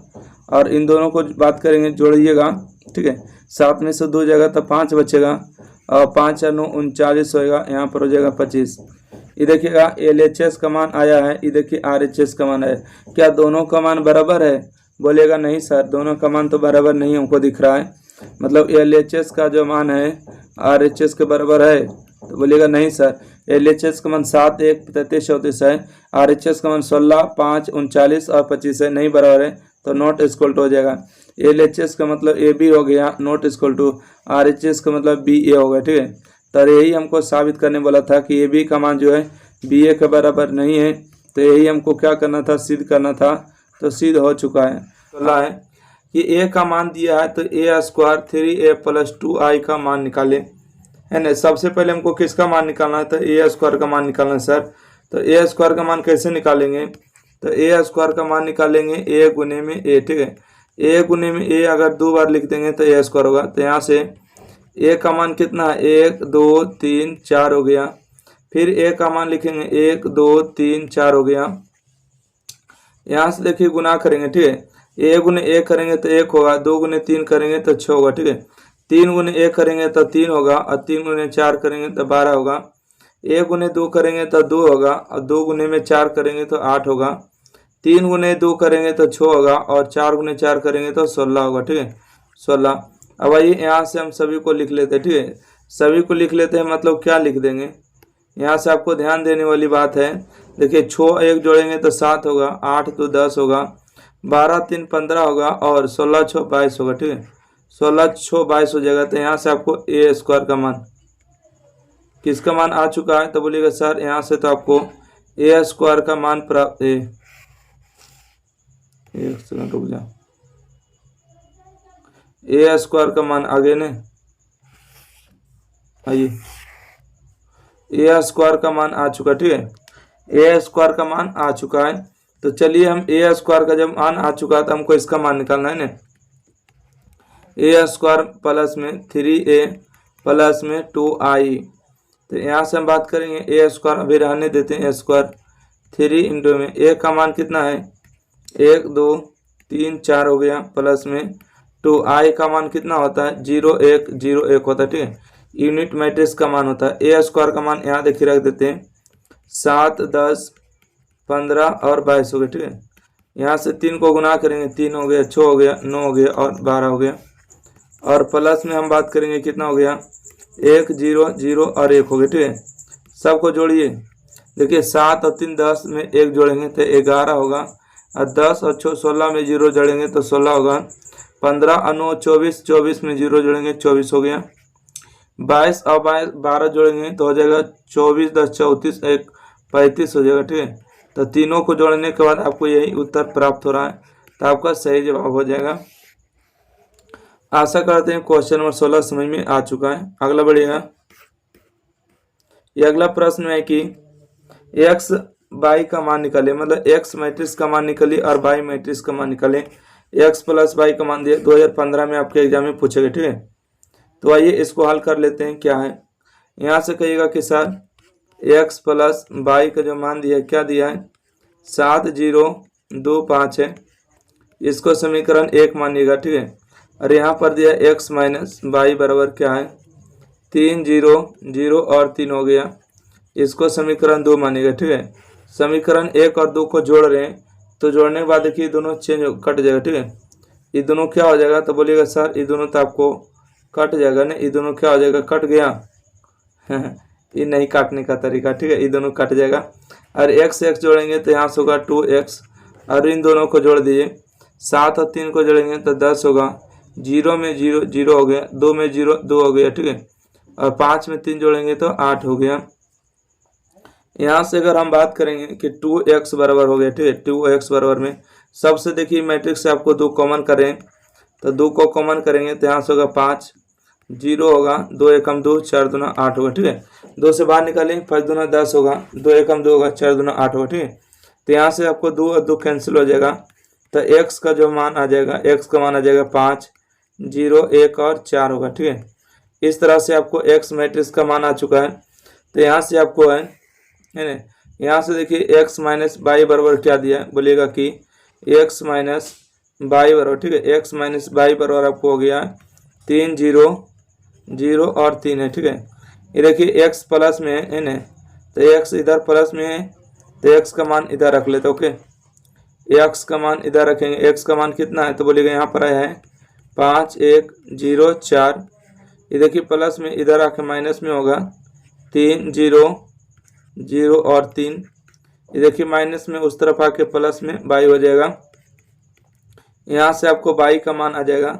और इन दोनों को बात करेंगे, जोड़िएगा। ठीक है, 7 में से 2 जाएगा तो 5 बचेगा, और 5 और 9 39 होएगा। यहाँ पर हो जाएगा 25। ये देखिएगा LHS का मान आया है, ये देखिए RHS का मान है। क्या दोनों का मान बराबर है, बोलेगा नहीं सर, दोनों का मान तो बराबर नहीं हमको दिख रहा है। मतलब LHS का जो मान है RHS के बराबर है, तो बोलेगा नहीं सर। LHS का मान 7 1 33 34 है, RHS का मान 16 5 39 और 25 है, नहीं बराबर है, तो नॉट इक्वल टू हो जाएगा। LHS का मतलब AB हो गया, नॉट इक्वल टू RHS का मतलब BA होगा। ठीक है, तो यही हमको साबित करने वाला था कि AB का मान जो है BA के बराबर नहीं है। तो यही हमको क्या करना था, सिद्ध करना था, तो सिद्ध हो चुका है। बोला है कि A का मान दिया है, तो A² 3A + 2I का मान निकाले, है ना। सबसे पहले हमको किसका मान निकालना है, तो A² का मान निकालना है सर। तो A² का मान कैसे निकालेंगे, तो A² का मान निकालेंगे A गुने में A। ठीक है, A गुने में A अगर 2 बार लिख देंगे तो A² होगा। तो यहाँ से A का मान कितना है, 1 2 3 4 हो गया। फिर A का मान लिखेंगे 1 2 3 4 हो गया। यहाँ से देखिए गुना करेंगे। ठीक है, A गुने 1 करेंगे तो 1 होगा। 2 गुने 3 करेंगे तो 6 होगा। ठीक है, 3 गुने 1 करेंगे तो 3 होगा, और 3 गुने 4 करेंगे तो 12 होगा। 1 गुने 2 करेंगे तो 2 होगा, और 2 गुने में 4 करेंगे तो 8 होगा। 3 गुने 2 करेंगे तो 6 होगा, और 4 गुने 4 करेंगे तो 16 होगा। ठीक है, 16। अब आइए यहाँ से हम सभी को लिख लेते हैं। ठीक है, सभी को लिख लेते हैं, मतलब क्या लिख देंगे, यहाँ से आपको ध्यान देने वाली बात है। देखिए 6 1 जोड़ेंगे तो 7 होगा, 8 2 10 होगा, 12 3 15 होगा, और 16 6 22 होगा। ठीक है, 16 6 22 हो जाएगा। तो यहाँ से आपको A² का मान, किसका मान आ चुका है, तो बोलिएगा सर यहाँ से तो आपको A² का मान प्राप्त है। एक सेकंड रुक जाओ, A² का मान आगे ने आइए, A² का मान आ चुका। ठीक है, A² का मान आ चुका है। तो चलिए हम A² का जब मान आ चुका है तो हमको इसका मान निकालना है ना। A² प्लस में 3A प्लस में 2I। तो यहाँ से हम बात करेंगे A² अभी रहने देते हैं। A² 3 इंटू में A का मान कितना है, 1 2 3 4 हो गया, प्लस में 2I का मान कितना होता है, 0 1 0 1 होता है। ठीक है, यूनिट मैट्रिक्स का मान होता है। A² का मान यहाँ देखिए रख देते हैं, 7 10 15 और 22 हो गया। ठीक है, यहाँ से 3 को गुना करेंगे, 3 हो गया, 6 हो गया, 9 हो गया और 12 हो गया। और प्लस में हम बात करेंगे कितना हो गया, 1 0 0 और 1 हो गया। ठीक है, सबको जोड़िए। देखिए 7 और 3 10 में 1 जोड़ेंगे तो 11 होगा, और 10 और 6 16 में 0 जोड़ेंगे तो 16 होगा। 15 और 9 24, 24 में 0 जोड़ेंगे 24 हो गया। 22 और 12 जोड़ेंगे तो हो जाएगा 24 10 34 1 35 हो जाएगा। ठीक है, तो तीनों को जोड़ने के बाद आपको यही उत्तर प्राप्त हो रहा है, तो आपका सही जवाब हो जाएगा। आशा करते हैं क्वेश्चन नंबर 16 समझ में आ चुका है। अगला बढ़िएगा, ये अगला प्रश्न है कि एक्स वाई का मान निकाले, मतलब एक्स मैट्रिक्स का मान निकाले और वाई मैट्रिक्स का मान निकाले। एक्स प्लस वाई का मान दिया 2015 में आपके एग्जाम में पूछे गए, ठीक है। तो आइए इसको हल कर लेते हैं। क्या है, यहाँ से कहिएगा कि सर एक्स प्लस वाई का जो मान दिया है, क्या दिया है, 7025 है। इसको समीकरण 1 मानिएगा, ठीक है। और यहाँ पर दिया एक्स माइनस वाई बराबर क्या है, 3 0 0 और 3 हो गया। इसको समीकरण 2 मानिएगा, ठीक है। समीकरण 1 और 2 को जोड़ रहे हैं, तो जोड़ने के बाद देखिए दोनों कट जाएगा, ठीक है। ये दोनों क्या हो जाएगा, तो बोलिएगा सर ये दोनों तो आपको कट जाएगा ना, ये दोनों क्या हो जाएगा, कट गया। ये नहीं काटने का तरीका, ठीक है, ये दोनों कट जाएगा। और एक्स एक्स जोड़ेंगे तो यहाँ से होगा 2x, और इन दोनों को जोड़ दीजिए, 7 और 3 को जोड़ेंगे तो 10 होगा। 0 में 0 0 हो गया, 2 में 0 2 हो गया, ठीक है। और 5 में 3 जोड़ेंगे तो 8 हो गया। यहाँ से अगर हम बात करेंगे कि 2x बराबर हो गया, ठीक है। 2x बराबर में सबसे देखिए मैट्रिक्स से आपको 2 कॉमन करें, तो 2 को कॉमन करेंगे तो यहाँ से होगा 5, 0 होगा, 2 एकम 2, 4 दूना 8 होगा, ठीक है। 2 से बाहर निकालें, 5 दूना 10 होगा, 2 एकम 2 होगा, 4 दूना 8 होगा, ठीक है। तो यहाँ से आपको 2 और 2 कैंसिल हो जाएगा, तो x का जो मान आ जाएगा, x का मान आ जाएगा 5, 0 1 और 4 होगा, ठीक है। इस तरह से आपको x मैट्रिक्स का मान आ चुका है। तो यहाँ से आपको है ना, यहाँ से देखिए x माइनस वाई बराबर क्या दिया है, बोलिएगा कि x माइनस वाई बराबर, ठीक है, x माइनस वाई बराबर आपको हो गया 3 0 0 और 3 है, ठीक है। ये देखिए x प्लस में है ना, तो x इधर प्लस में है, तो x का मान इधर रख लेते, ओके। x का मान इधर रखेंगे, x का मान कितना है, तो बोलिएगा यहाँ पर आया है 5 1 0 4। ये देखिए प्लस में इधर आके माइनस में होगा 3 0 0 और 3। ये देखिए माइनस में उस तरफ आके प्लस में बाई हो जाएगा। यहाँ से आपको बाई का मान आ जाएगा,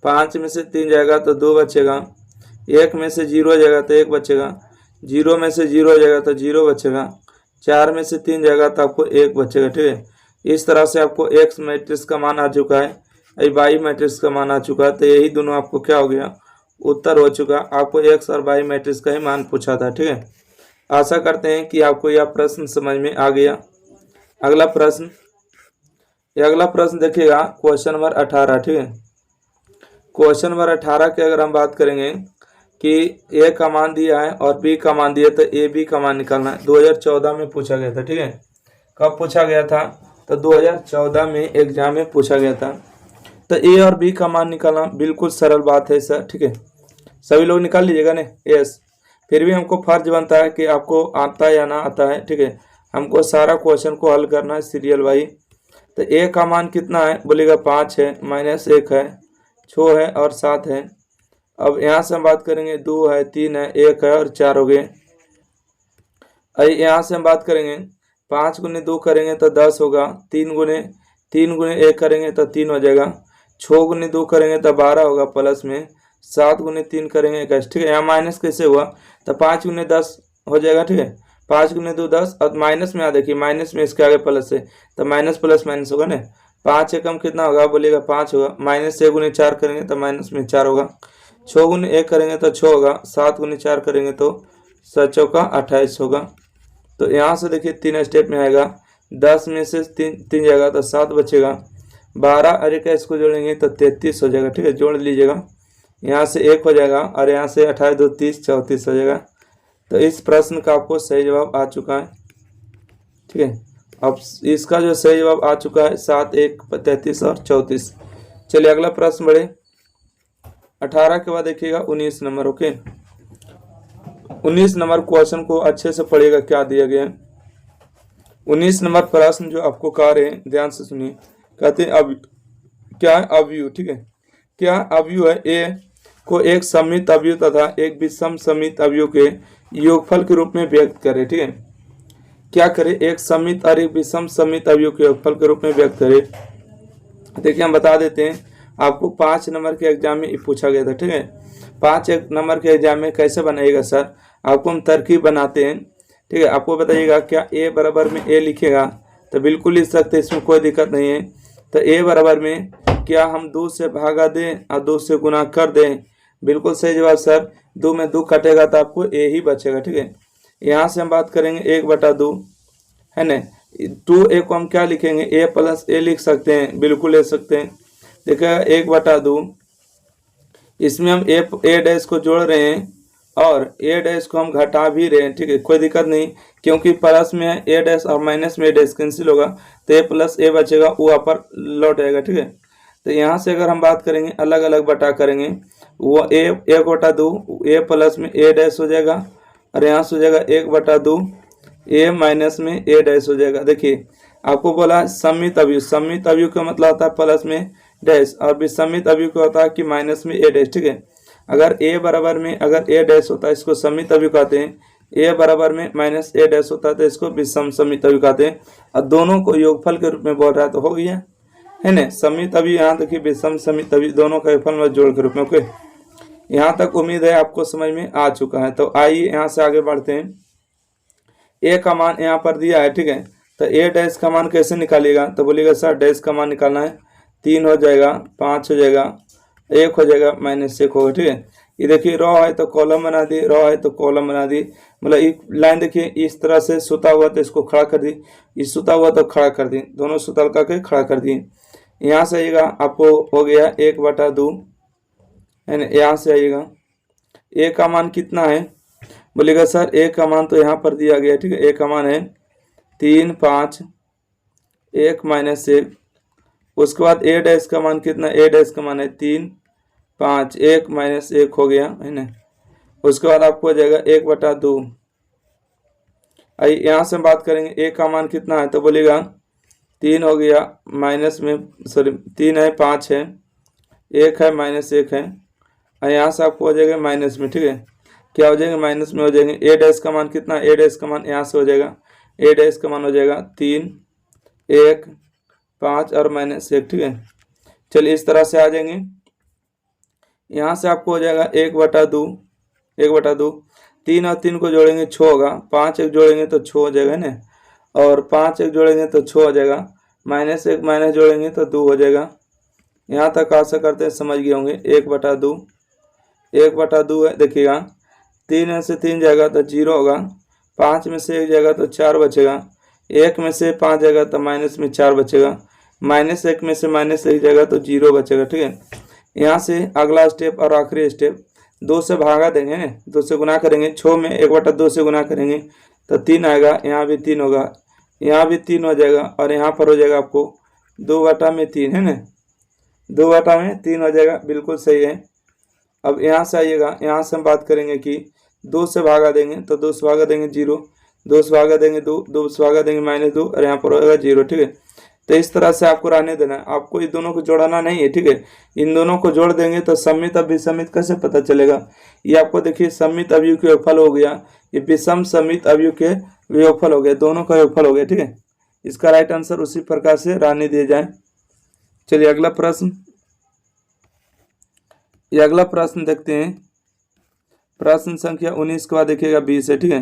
5 में से 3 जाएगा तो 2 बचेगा, 1 में से 0 जाएगा तो 1 बचेगा, 0 में से 0 जाएगा तो 0 बचेगा, 4 में से 3 जाएगा तो आपको 1 बचेगा, ठीक है। इस तरह से आपको एक्स मैट्रिक्स का मान आ चुका है, वाई मैट्रिक्स का मान आ चुका है। तो यही दोनों आपको क्या हो गया, उत्तर हो चुका। आपको एक्स और वाई मैट्रिक्स का ही मान पूछा था, ठीक है। आशा करते हैं कि आपको यह प्रश्न समझ में आ गया। अगला प्रश्न, ये अगला प्रश्न देखिएगा, क्वेश्चन नंबर 18, ठीक है। क्वेश्चन नंबर 18 की अगर हम बात करेंगे कि ए का मान दिया है और बी का मान दिया, तो ए बी का मान निकालना है। 2014 में पूछा गया था, ठीक है। कब पूछा गया था, तो 2014 में एग्जाम में पूछा गया था। तो ए और बी का मान निकालना बिल्कुल सरल बात है सर, ठीक है। सभी लोग निकाल लीजिएगा ना, यस। फिर भी हमको फर्ज बनता है कि आपको आता है या ना आता है, ठीक है। हमको सारा क्वेश्चन को हल करना है सीरियल वाइज। तो ए का मान कितना है, बोलेगा 5 है, माइनस 1 है, 6 है और 7 है। अब यहाँ से हम बात करेंगे 2 है, 3 है, 1 है और 4 हो गए। यहाँ से हम बात करेंगे 5 गुने 2 करेंगे तो 10 होगा, 3 गुने 1 करेंगे तो 3 हो जाएगा, 6 गुने 2 करेंगे तो 12 होगा प्लस में, 7 गुने 3 करेंगे 21, ठीक है। यहाँ माइनस कैसे हुआ, तो 5 गुने 10 हो जाएगा, ठीक है। 5 गुने 2 10 और माइनस में आ देखिए, माइनस में इसके आगे प्लस है तो माइनस प्लस माइनस होगा ना। 5 एकम कितना होगा, बोलिएगा 5 होगा। माइनस 6 गुने 4 करेंगे तो माइनस में 4 होगा, 6 गुने 1 करेंगे तो 6 होगा, 7 गुने 4 करेंगे तो 7 चौका 28 होगा। तो यहाँ से देखिए 3 स्टेप में आएगा, 10 में से 3 जाएगा तो 7 बचेगा, 12 और 21 को जोड़ेंगे तो 33 हो जाएगा, ठीक है। जोड़ लीजिएगा, यहाँ से 1 हो जाएगा और यहाँ से 28 2 30 34 हो जाएगा। तो इस प्रश्न का आपको सही जवाब आ चुका है, ठीक है। अब इसका जो सही जवाब आ चुका है 7 1 33 और 34। चलिए अगला प्रश्न बढ़े। 18 के बाद देखिएगा 19 नंबर, ओके। 19 नंबर क्वेश्चन को अच्छे से पढ़िएगा, क्या दिया गया है। 19 नंबर प्रश्न जो आपको कार्य है, ध्यान से सुनिए। कहते हैं अब क्या है, अवयव, ठीक है। क्या अवयव है, ए को एक सममित अवयव तथा एक विषम सममित अवयव के योगफल के रूप में व्यक्त करे, ठीक है। क्या करे, एक सममित और एक विषम सममित अवयव के योगफल के रूप में व्यक्त करे। देखिए हम बता देते हैं, आपको 5 नंबर के एग्जाम में पूछा गया था, ठीक है। 5 नंबर के एग्जाम में कैसे बनाइएगा सर, आपको हम तरकीब बनाते हैं, ठीक है। आपको बताइएगा क्या ए बराबर में ए लिखेगा, तो बिल्कुल लिख सकते, इसमें कोई दिक्कत नहीं है। तो ए बराबर में क्या हम 2 से भागा दें और 2 से गुना कर दें, बिल्कुल सही जवाब सर। 2 में 2 कटेगा तो आपको ए ही बचेगा, ठीक है। यहाँ से हम बात करेंगे 1/2 है ना। 2a को हम क्या लिखेंगे, a प्लस a लिख सकते हैं, बिल्कुल ले सकते हैं। देखिएगा 1/2, इसमें हम a डैश को जोड़ रहे हैं और a डैश को हम घटा भी रहे हैं, ठीक है, कोई दिक्कत नहीं, क्योंकि प्लस में है a डैश और माइनस में a डैश कैंसिल होगा तो a प्लस a बचेगा, वो ऊपर लौट आएगा, ठीक है। तो यहाँ से अगर हम बात करेंगे अलग अलग बटा करेंगे, वो a 1/2 a प्लस में a डैश हो जाएगा और यहाँ से हो जाएगा 1/2 a माइनस में a डैश हो जाएगा। देखिए आपको बोला सममित अवयव, सममित अवयव का मतलब होता है प्लस में डैश और विसम्मित अवयव का होता है कि माइनस में a डैश, ठीक है। अगर a बराबर में अगर a डैश होता है इसको सममित अवयव कहते हैं, a बराबर में माइनस a डैश होता है तो इसको विषम सममित अवयव कहते हैं। और दोनों को योगफल के रूप में बोल रहा है तो हो गया है ना। सममित अवयव यहाँ देखिए विषम सममित अवयव दोनों का योगफल में जोड़ के रूप में। ओके, यहाँ तक उम्मीद है आपको समझ में आ चुका है। तो आइए यहाँ से आगे बढ़ते हैं। a का मान यहाँ पर दिया है, ठीक है, तो a डैश का मान कैसे निकालिएगा, तो बोलिएगा सर डैश का मान निकालना है, 3 हो जाएगा, 5 हो जाएगा, 1 हो जाएगा, -1 होगा, ठीक है। ये देखिए रो है तो कॉलम बना दी, रो है तो कॉलम बना दी, मतलब एक लाइन देखिए इस तरह से सुता हुआ तो इसको खड़ा कर दी, इस सुता हुआ तो खड़ा कर दी, दोनों सुतल करके खड़ा कर दिए। यहाँ से आइएगा आपको हो गया 1/2 है ना। यहाँ से आइएगा a का मान कितना है, बोलेगा सर a का मान तो यहाँ पर दिया गया, ठीक है, a का मान है 3, 5, 1 - 1। उसके बाद a डैश का मान कितना, a डैश का मान है 3, 5, 1 - 1 हो गया है ना। उसके बाद आपको हो जाएगा 1/2। आइए यहाँ से हम बात करेंगे a का मान कितना है, तो बोलेगा 3 हो गया, माइनस में सॉरी 3 है, 5 है, 1 है, -1 है, और यहाँ से आपको हो जाएगा माइनस में, ठीक है, क्या हो जाएगा माइनस में हो जाएंगे। a डैश का मान कितना, a डैश का मान यहाँ से हो जाएगा, a डैश का मान हो जाएगा 3, 1, 5 और -1, ठीक है। चलिए इस तरह से आ जाएंगे। यहाँ से आपको हो जाएगा 1/2, 1/2, 3 और 3 को जोड़ेंगे 6 होगा, 5 1 जोड़ेंगे तो 6 हो जाएगा ना, और 5 1 जोड़ेंगे तो 6 हो जाएगा, -1 माइनस जोड़ेंगे तो 2 हो जाएगा। यहाँ तक आशा करते हैं समझ गए होंगे। 1/2, 1/2 है, देखिएगा 3 में से 3 जाएगा तो 0 होगा, 5 में से 1 जाएगा तो 4 बचेगा, 1 में से 5 जाएगा तो माइनस में 4 बचेगा, -1 में से -1 जाएगा तो 0 बचेगा, ठीक है। यहाँ से अगला स्टेप और आखिरी स्टेप 2 से भागा देंगे, 2 से गुना करेंगे, 6 में 1/2 से गुना करेंगे तो 3 आएगा, यहाँ भी 3 होगा, यहाँ भी 3 हो जाएगा, और यहाँ पर हो जाएगा आपको 2/3 है ना, 2/3 हो जाएगा, बिल्कुल सही है। अब यहाँ से आइएगा, यहाँ से हम बात करेंगे कि 2 से भागा देंगे तो 2 से भागा देंगे 0, 2 से भागा देंगे 2, 2 से भागा देंगे -2, और यहाँ पर होगा 0, ठीक है। तो इस तरह से आपको रहने देना है, आपको इन दोनों को जोड़ना नहीं है, ठीक है। इन दोनों को जोड़ देंगे तो सम्मित और विसम्मित कैसे पता चलेगा, ये आपको देखिए सम्मित अवयव के योगफल हो गया, ये विषम सम्मित अवयव के योगफल हो गया, दोनों का योगफल हो गया, ठीक है। इसका राइट आंसर उसी प्रकार से रहने दिए जाए। चलिए अगला प्रश्न, ये अगला प्रश्न देखते हैं। प्रश्न संख्या 19 के बाद देखिएगा 20 है, ठीक है।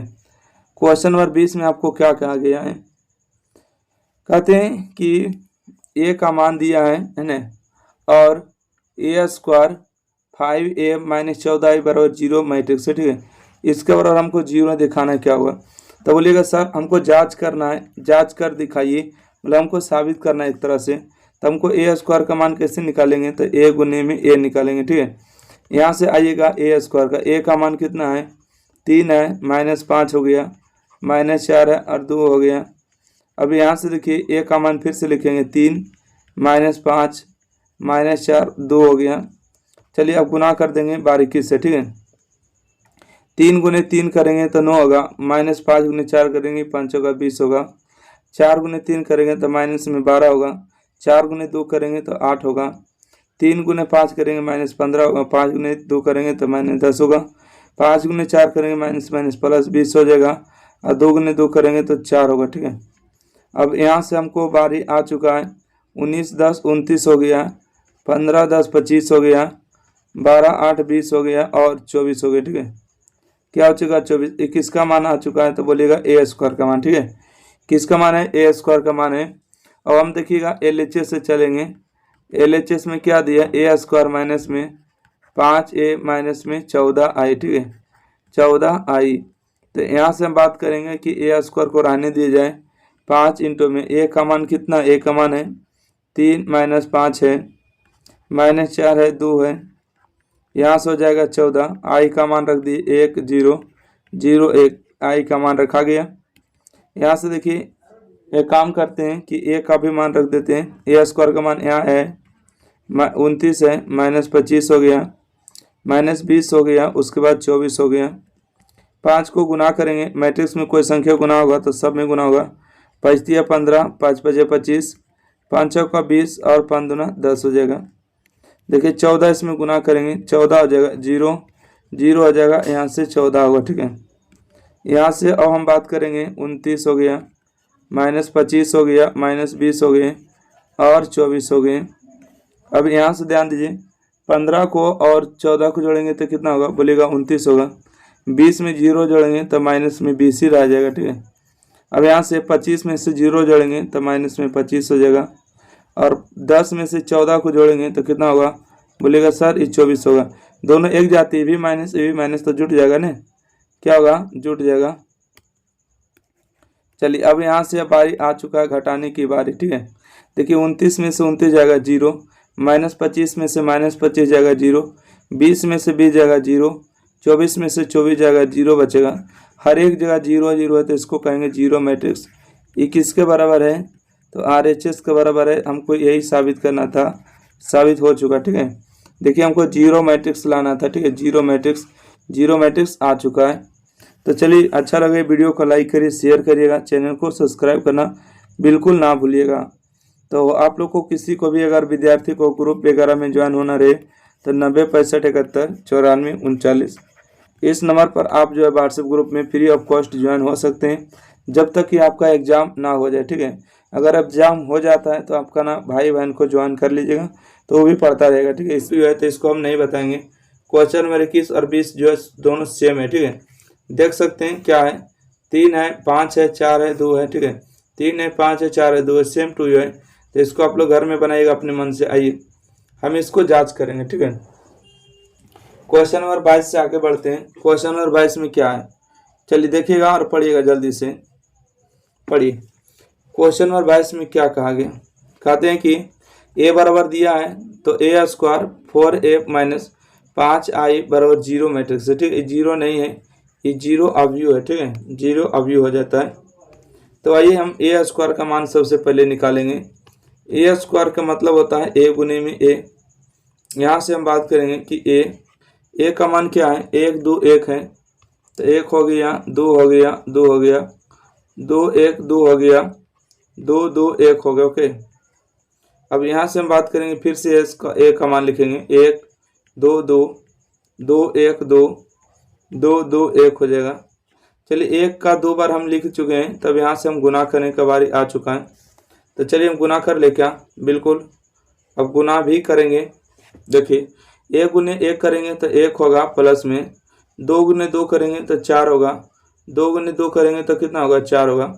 क्वेश्चन नंबर 20 में आपको क्या कहा गया है, कहते हैं कि a का मान दिया है ना, और a² 5a - 14 बराबर 0 मैट्रिक्स है, ठीक है। इसके बराबर हमको 0 दिखाना है, क्या होगा, तो बोलिएगा सर हमको जांच करना है, जांच कर दिखाइए, मतलब हमको साबित करना है एक तरह से। तो हमको a² का मान कैसे निकालेंगे, तो a गुने में a निकालेंगे, ठीक है। यहाँ से आइएगा a² का, a का मान कितना है 3 है, -5 हो गया, -4 है और 2 हो गया। अब यहाँ से देखिए a का मान फिर से लिखेंगे 3, -5, -4, 2 हो गया। चलिए अब गुना कर देंगे बारीकी से, ठीक है। 3 गुने 3 करेंगे तो 9 होगा, -5 गुने 4 करेंगे 5 होगा, 20 होगा, 4 गुने 3 करेंगे तो माइनस में 12 होगा, 4 गुने 2 करेंगे तो 8 होगा, 3 गुने 5 करेंगे -15 होगा, 5 गुने 2 करेंगे तो -10 होगा, 5 गुने 4 करेंगे माइनस प्लस 20 हो जाएगा, और 2 गुने 2 करेंगे तो 4 होगा, ठीक है। अब यहाँ से हमको बारी आ चुका है, 19 10 29 हो गया, 15 10 25 हो गया, 12 8 20 हो गया, और 24 हो गया, ठीक है। क्या हो चुका 24, किसका मान आ चुका है, तो बोलिएगा a² का मान, ठीक है। किसका मान है, a² का मान है। अब हम देखिएगा LHS से चलेंगे, LHS में क्या दिया, a² माइनस में 5a माइनस में 14i, ठीक है, 14i। तो यहाँ से हम बात करेंगे कि ए स्क्वायर को रहने दिया जाए 5 इंटू में ए का मान कितना, ए का मान है 3 माइनस 5 है माइनस 4 है 2 है, यहाँ से हो जाएगा 14। आई का मान रख दिए 1 0 0 1, आई का मान रखा गया। यहाँ से देखिए एक काम करते हैं कि ए का भी मान रख देते हैं। ए स्क्वायर का मान यहाँ है 29 है, माइनस 25 हो गया, माइनस 20 हो गया, उसके बाद 24 हो गया। 5 को गुना करेंगे, मैट्रिक्स में कोई संख्या गुना होगा तो सब में गुना होगा। 5 दिया 15, 5 5 25, 5 चौका 20 और 5 दूना 10 हो जाएगा। देखिए 14 इसमें गुना करेंगे, 14 हो जाएगा, 0 0 हो जाएगा, यहाँ से 14 होगा। ठीक है, यहाँ से अब हम बात करेंगे 29 हो गया, माइनस 25 हो गया, माइनस 20 हो गए और 24 हो गए। अब यहाँ से ध्यान दीजिए 15 को और 14 को जोड़ेंगे तो कितना होगा, बोलेगा 29 होगा। 20 में 0 जोड़ेंगे तो माइनस में 20 ही रह जाएगा। ठीक है, अब यहाँ से 25 में से 0 जोड़ेंगे तो माइनस में 25 हो जाएगा, और 10 में से 14 को जोड़ेंगे तो कितना होगा, बोलेगा सर ये 24 होगा। दोनों एक जाती है, ये भी माइनस तो जुट जाएगा ना, क्या होगा, जुट जाएगा। चलिए अब यहाँ से बारी आ चुका है घटाने की बारी। ठीक है, देखिए 29 में से 29 जाएगा 0, माइनस 25 में से माइनस 25 जाएगा 0, 20 में से 20 जाएगा 0, 24 में से 24 जाएगा 0 बचेगा। हर एक जगह 0 0 है तो इसको कहेंगे जीरो मैट्रिक्स। ये किसके बराबर है, तो RHS के बराबर है। हमको यही साबित करना था, साबित हो चुका। ठीक है, देखिए हमको जीरो मैट्रिक्स लाना था। ठीक है, जीरो मैट्रिक्स आ चुका है। तो चलिए, अच्छा लगे वीडियो को लाइक करिए, शेयर करिएगा, चैनल को सब्सक्राइब करना बिल्कुल ना भूलिएगा। तो आप लोग को किसी को भी अगर विद्यार्थी को ग्रुप वगैरह में ज्वाइन होना रहे तो 90 65 71 94 39 इस नंबर पर आप जो है व्हाट्सएप ग्रुप में फ्री ऑफ कॉस्ट ज्वाइन हो सकते हैं, जब तक कि आपका एग्ज़ाम ना हो जाए। ठीक है, अगर एग्ज़ाम हो जाता है तो आपका ना भाई बहन को ज्वाइन कर लीजिएगा, तो वो भी पढ़ता रहेगा। ठीक है, इसलिए है तो इसको हम नहीं बताएंगे। क्वेश्चन नंबर 21 और 20 जो है दोनों सेम है। ठीक है, देख सकते हैं क्या है, 3 है 5 है 4 है 2 है। ठीक है, 3 है 5 है 4 है 2 है, सेम टू यू है। तो इसको आप लोग घर में बनाइएगा अपने मन से। आइए हम इसको जांच करेंगे। ठीक है, क्वेश्चन नंबर 22 से आगे बढ़ते हैं। क्वेश्चन नंबर 22 में क्या है, चलिए देखिएगा और पढ़िएगा, जल्दी से पढ़िए। क्वेश्चन नंबर 22 में क्या कहा गया, कहते हैं कि ए बराबर दिया है तो ए स्क्वायर 4a माइनस 5i बराबर जीरो मैट्रिक्स है। ठीक है, जीरो नहीं है, ये जीरो अवयव है। ठीक है, जीरो अवयव हो जाता है। तो आइए हम ए स्क्वायर का मान सबसे पहले निकालेंगे। ए स्क्वायर का मतलब होता है ए गुने में ए। यहाँ से हम बात करेंगे कि ए का मान क्या है, 1 2 1 है, तो 1 हो गया, 2 हो गया, 2 हो गया, 2 1 2 हो गया, 2 2 1 हो गया। ओके, अब यहाँ से हम बात करेंगे, फिर से ए का मान लिखेंगे, 1 2 2 2 1 2 2 2 1 हो जाएगा। चलिए 1 का 2 बार हम लिख चुके हैं, तब यहाँ से हम गुना करने का बारी आ चुका है। तो चलिए हम गुना कर ले क्या, बिल्कुल अब गुना भी करेंगे। देखिए 1 गुने 1 करेंगे तो 1 होगा प्लस में, 2 गुने 2 करेंगे तो 4 होगा, 2 गुने 2 करेंगे तो कितना होगा, 4 होगा,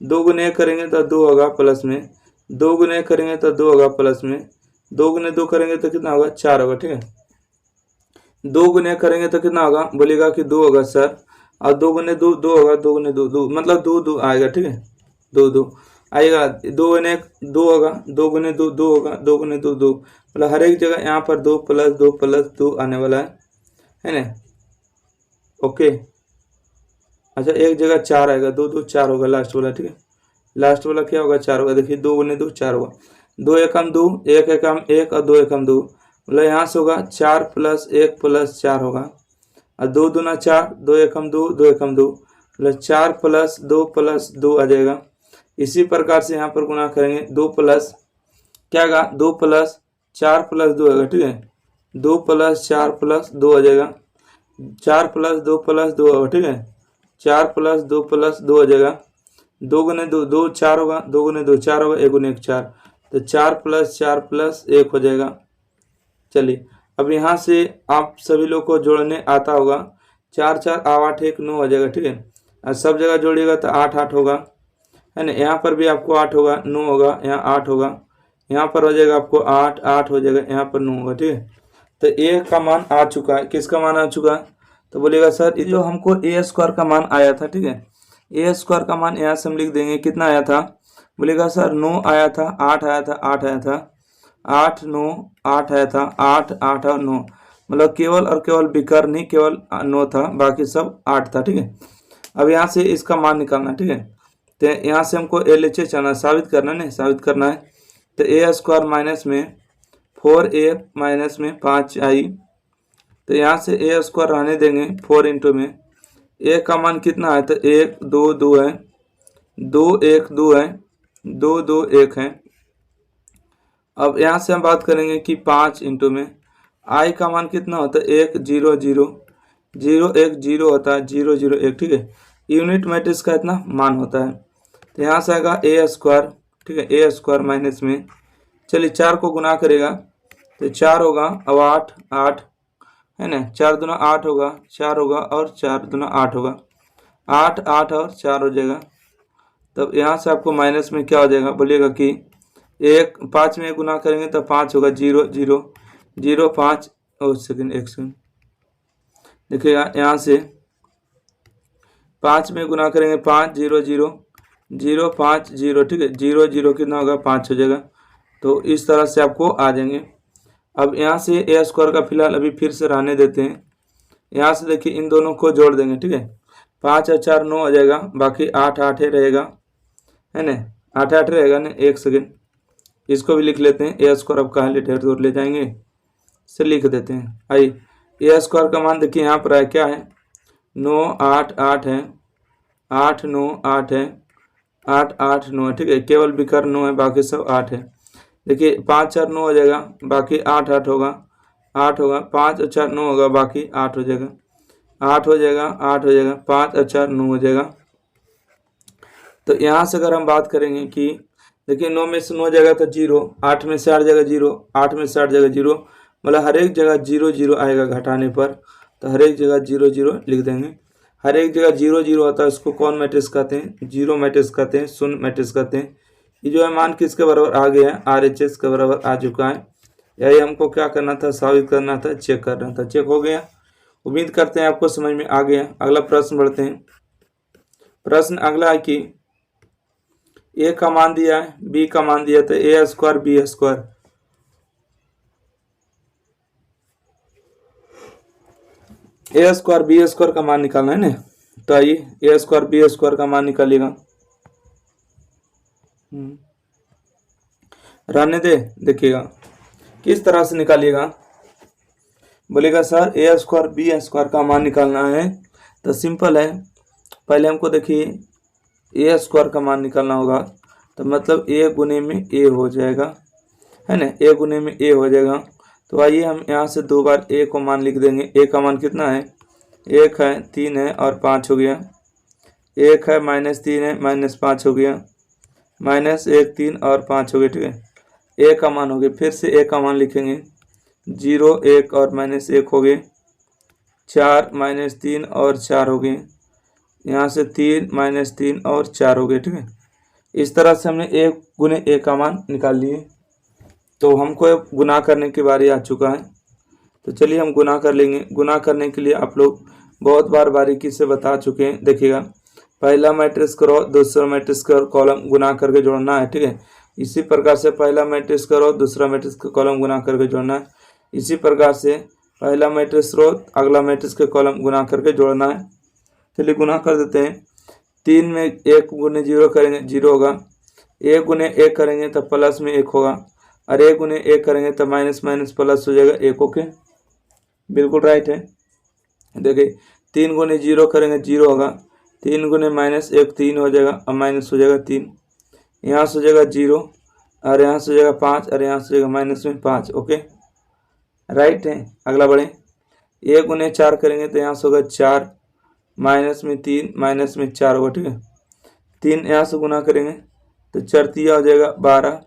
2 गुने 1 करेंगे तो 2 होगा प्लस में, 2 गुने 1 करेंगे तो 2 होगा प्लस में, 2 गुने 2 करेंगे तो कितना होगा, 4 होगा। ठीक है, 2 गुने 1 करेंगे तो कितना होगा, बोलेगा कि 2 होगा सर, और 2 गुने 2 2 होगा, 2 गुने 2 2 मतलब 2 2 आएगा। ठीक है, 2 2 आएगा, 2 गुने 1 2 होगा, 2 गुने 2 2 होगा, 2 गुने 2 2, मतलब हर एक जगह यहाँ पर 2 प्लस 2 आने वाला है ना। ओके, अच्छा एक जगह 4 आएगा, 2 2 4 होगा लास्ट वाला। ठीक है, लास्ट वाला क्या होगा, 4 होगा। देखिए 2 गुने 2 4 होगा, 2 एकम 2, 1 एकम 1 और 2 एकम 2, मतलब यहाँ से होगा 4 प्लस 1 प्लस 4 होगा, और 2 दूना 4, 2 एकम 2 2 एकम 2, मतलब 4 प्लस 2 आ जाएगा। इसी प्रकार से यहाँ पर गुना करेंगे, 2 प्लस क्या आएगा, 2 प्लस 4 प्लस 2 आएगा। ठीक है, 2 प्लस 4 प्लस 2 आ जाएगा, 4 प्लस 2 प्लस 2 होगा। ठीक है, 4 प्लस 2 प्लस 2 आ जाएगा, 2 गुने 2 2 4 होगा, 2 गुने 2 4 होगा, 1 गुने 1 4, तो 4 प्लस 4 प्लस 1 हो जाएगा। चलिए अब यहाँ से आप सभी लोग को जोड़ने आता होगा, 4 4 8 1 9 हो जाएगा। ठीक है, और सब जगह जोड़िएगा तो 8 8 होगा, है ना। यहाँ पर भी आपको 8 होगा, 9 होगा, यहाँ 8 होगा, यहाँ पर हो जाएगा आपको 8 8 हो जाएगा, यहाँ पर 9 होगा। ठीक है, तो ए का मान आ चुका है, किसका मान आ चुका है, तो बोलेगा सर ये जो हमको ए स्क्वायर का मान आया था, ठीक है, ए स्क्वायर का मान यहाँ से हम लिख देंगे, कितना आया था, बोलेगा सर 9 आया था, 8 आया था, 8 आया था, 8 9 8 आया था, 8 8 और 9, मतलब केवल और केवल विकर्ण नहीं केवल 9 था, बाकी सब 8 था, ठीक है। अब यहाँ से इसका मान निकालना, ठीक है, तो यहाँ से हमको LHS आना, साबित करना नहीं, साबित करना है। तो ए स्क्वायर माइनस में 4a माइनस में 5i, तो यहाँ से ए स्क्वायर रहने देंगे 4 इंटू में ए का मान कितना है, तो 1 2 2 है, 2 1 2 है, 2 2 1 है। अब यहाँ से हम बात करेंगे कि 5 इंटू में आई का मान कितना होता है, 1 0 0 0 1 0 होता है, 0 0 1, ठीक है, यूनिट मैट्रिक्स का इतना मान होता है। तो यहाँ से आएगा ए स्क्वायर, ठीक है, ए स्क्वायर माइनस में, चलिए 4 को गुना करेगा तो 4 होगा, अब 8 8 है ना, 4 दूना 8 होगा, 4 होगा और 4 दूना 8 होगा, 8 8 और 4 हो जाएगा। तब यहाँ से आपको माइनस में क्या हो जाएगा, बोलिएगा कि 5 में गुना करेंगे तो 5 होगा, 0 0 0 5 और सेकेंड 1 सेकेंड, देखिएगा यहाँ से 5 में गुना करेंगे 5 0 0 0 5 0, ठीक है, 0 0 कितना होगा, 5 हो जाएगा। तो इस तरह से आपको आ जाएंगे। अब यहाँ से ए स्क्वायर का फिलहाल अभी फिर से रहने देते हैं। यहाँ से देखिए इन दोनों को जोड़ देंगे, ठीक है, 5 और 4 9 हो जाएगा, बाकी 8 8 रहेगा, है ना, 8 8 रहेगा ना। 1 सेकेंड, इसको भी लिख लेते हैं, ए स्क्वायर अब कहाँ ले ढेर दूर ले जाएंगे, से लिख देते हैं। आइए ए स्क्वायर का मान देखिए यहाँ पर है, क्या है, 9 8 8 है, 8 9 8 है, 8 8 9 है, ठीक है, केवल विकर्ण 9 है, बाकी सब 8 है। देखिए 5 4 9 हो जाएगा, बाकी 8 8 होगा, 8 होगा, 5 और 4 9 होगा, बाकी 8 हो जाएगा, 8 हो जाएगा, 8 हो जाएगा, 5 और 4 9 हो जाएगा। तो यहाँ से अगर हम बात करेंगे कि देखिए 9 में से 9 जाएगा तो 0, 8 में से 8 जाएगा 0, 8 में से 8 जाएगा 0, मतलब हर एक जगह 0 0 आएगा घटाने पर, तो हर एक जगह 0 0 लिख देंगे। हर एक जगह 0 0 होता है, उसको कौन मैट्रिक्स कहते हैं, जीरो मैट्रिक्स कहते हैं, शून्य मैट्रिक्स कहते हैं। ये जो है मान किसके बराबर आ गया है, RHS के बराबर आ चुका है। यही हमको क्या करना था, साबित करना था, चेक करना था, चेक हो गया। उम्मीद करते हैं आपको समझ में आ गया। अगला प्रश्न बढ़ते हैं। प्रश्न अगला है कि ए का मान दिया है, बी का मान दिया, तो ए स्क्वायर बी स्क्वायर, ए स्क्वायर बी स्क्वायर का मान निकालना है ना। तो आइए ए स्क्वायर बी स्क्वायर का मान निकालिएगा, रहने दे, देखिएगा किस तरह से निकालिएगा। बोलेगा सर ए स्क्वायर बी स्क्वायर का मान निकालना है, तो सिंपल है, पहले हमको देखिए ए स्क्वायर का मान निकालना होगा, तो मतलब ए गुने में ए हो जाएगा, है ना, ए गुने में ए हो जाएगा। तो आइए हम यहाँ से 2 बार ए को मान लिख देंगे। ए का मान कितना है, 1 है, 3 है और 5 हो गया, 1 है -3 है -5 हो गया, -1 3 और 5 हो गया, ठीक है, ए का मान हो गया। फिर से ए का मान लिखेंगे, 0 1 और -1 हो गए, 4 -3 और 4 हो गए, यहाँ से 3 -3 और 4 हो गए, ठीक है। इस तरह से हमने ए गुने ए का मान निकाल लिए। तो हमको गुना करने की बारी आ चुका है, तो चलिए हम गुना कर लेंगे। गुना करने के लिए आप लोग बहुत बार बारीकी से बता चुके हैं। देखिएगा पहला मैट्रिक्स करो, दूसरा मैट्रिक्स का कॉलम गुना करके जोड़ना है, ठीक है। इसी प्रकार से पहला मैट्रिक्स करो, दूसरा मैट्रिक्स का कॉलम गुना करके जोड़ना है। इसी प्रकार से पहला मैट्रिक्स रो, अगला मैट्रिक्स के कॉलम गुना करके जोड़ना है। चलिए गुना कर देते हैं। 3 में 1 गुने 0 करेंगे 0 होगा, 1 गुने 1 करेंगे तो प्लस में 1 होगा, और 1 गुने 1 करेंगे तो माइनस माइनस प्लस हो जाएगा 1। ओके, बिल्कुल राइट है। देखिए 3 गुने 0 करेंगे 0 होगा, 3 गुने -1 3 हो जाएगा, और माइनस हो जाएगा 3, यहाँ से हो जाएगा 0, और यहाँ से हो जाएगा 5, और यहाँ से हो जाएगा -5। ओके राइट है। अगला बढ़े। 1 गुने 4 करेंगे तो यहाँ से होगा 4, -3 -4 होगा, ठीक है। 3 यहाँ से गुना करेंगे तो 4 तिया हो जाएगा 12,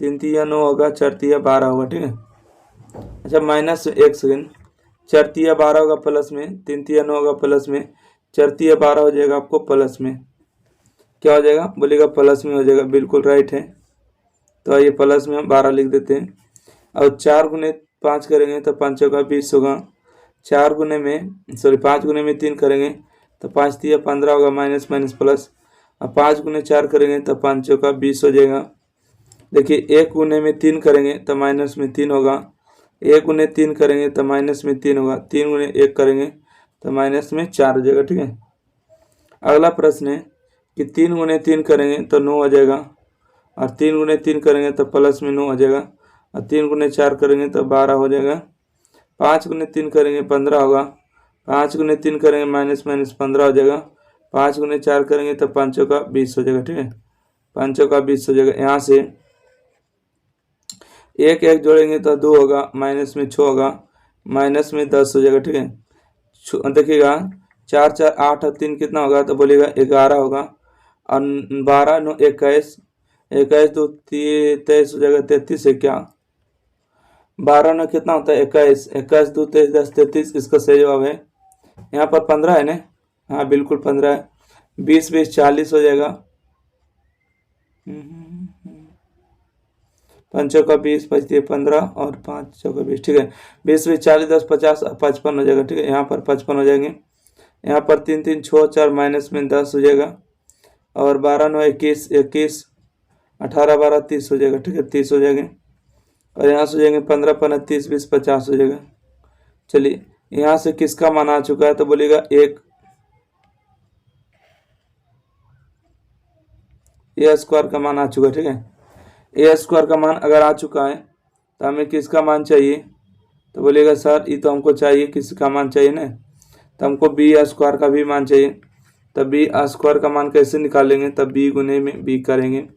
3 तिया 9 होगा, 4 तिया 12 होगा, ठीक है। अच्छा -1 सेकेंड, 4 तिया 12 होगा प्लस में, 3 तिया 9 होगा प्लस में, 4 तिया 12 हो जाएगा आपको प्लस में, क्या हो जाएगा, बोलेगा प्लस में हो जाएगा। बिल्कुल राइट है। तो ये प्लस में हम 12 लिख देते हैं। और 4 गुने 5 करेंगे तो 5 होगा 20 होगा, 4 गुने में 5 गुने में 3 करेंगे तो 5 तिया 15 होगा, माइनस माइनस प्लस। अब 5 गुने 4 करेंगे तो 5 चौका 20 हो जाएगा। देखिए 1 गुने में 3 करेंगे तो माइनस में 3 होगा, 1 गुने 3 करेंगे तो माइनस में 3 होगा, 3 गुने 1 करेंगे तो माइनस में 4 हो जाएगा। ठीक है, अगला प्रश्न है कि 3 गुने 3 करेंगे तो 9 हो जाएगा, और 3 गुने 3 करेंगे तो प्लस में 9 हो जाएगा, और 3 गुने 4 करेंगे तो 12 हो जाएगा। 5 गुने 3 करेंगे 15 होगा, 5 गुने 3 करेंगे माइनस माइनस 15 हो जाएगा, 5 गुने 4 करेंगे तो 5 चौका 20 हो जाएगा। ठीक है, 5 चौका 20 हो जाएगा। यहाँ से 1 1 जोड़ेंगे तो 2 होगा, माइनस में 6 होगा, माइनस में 10 हो जाएगा। ठीक है, देखिएगा 4 4 8 और 3 कितना होगा तो बोलिएगा 11 होगा, और 12 9 21, 21 2 23 हो जाएगा, 33 है क्या, 12 9 कितना होता है 21, 21 2 23 10 33, इसका सही जवाब है यहाँ पर 15 है ना। हाँ बिल्कुल 15 है। 20 20 40 हो जाएगा, 5 चौका 20 25 15 और 5 चौका 20। ठीक है, 20 20 40 10 50 55 हो जाएगा। ठीक है, यहाँ पर 55 हो जाएंगे। यहाँ पर 3 3 6 4 माइनस में 10 हो जाएगा, और 12 9 21 21, 18 12 30 हो जाएगा। ठीक है, 30 हो जाएंगे, और यहाँ से हो जाएंगे 15 15 30 20 50 हो जाएगा। चलिए यहाँ से किसका मान आ चुका है तो बोलिएगा एक ए स्क्वायर का मान आ चुका है। ठीक है, ए स्क्वायर का मान अगर आ चुका है तो हमें किसका मान चाहिए तो बोलिएगा सर ये तो हमको चाहिए, किसका मान चाहिए ना, तो हमको बी स्क्वायर का भी मान चाहिए। तो बी स्क्वायर का मान कैसे निकालेंगे, तब बी गुने में बी करेंगे।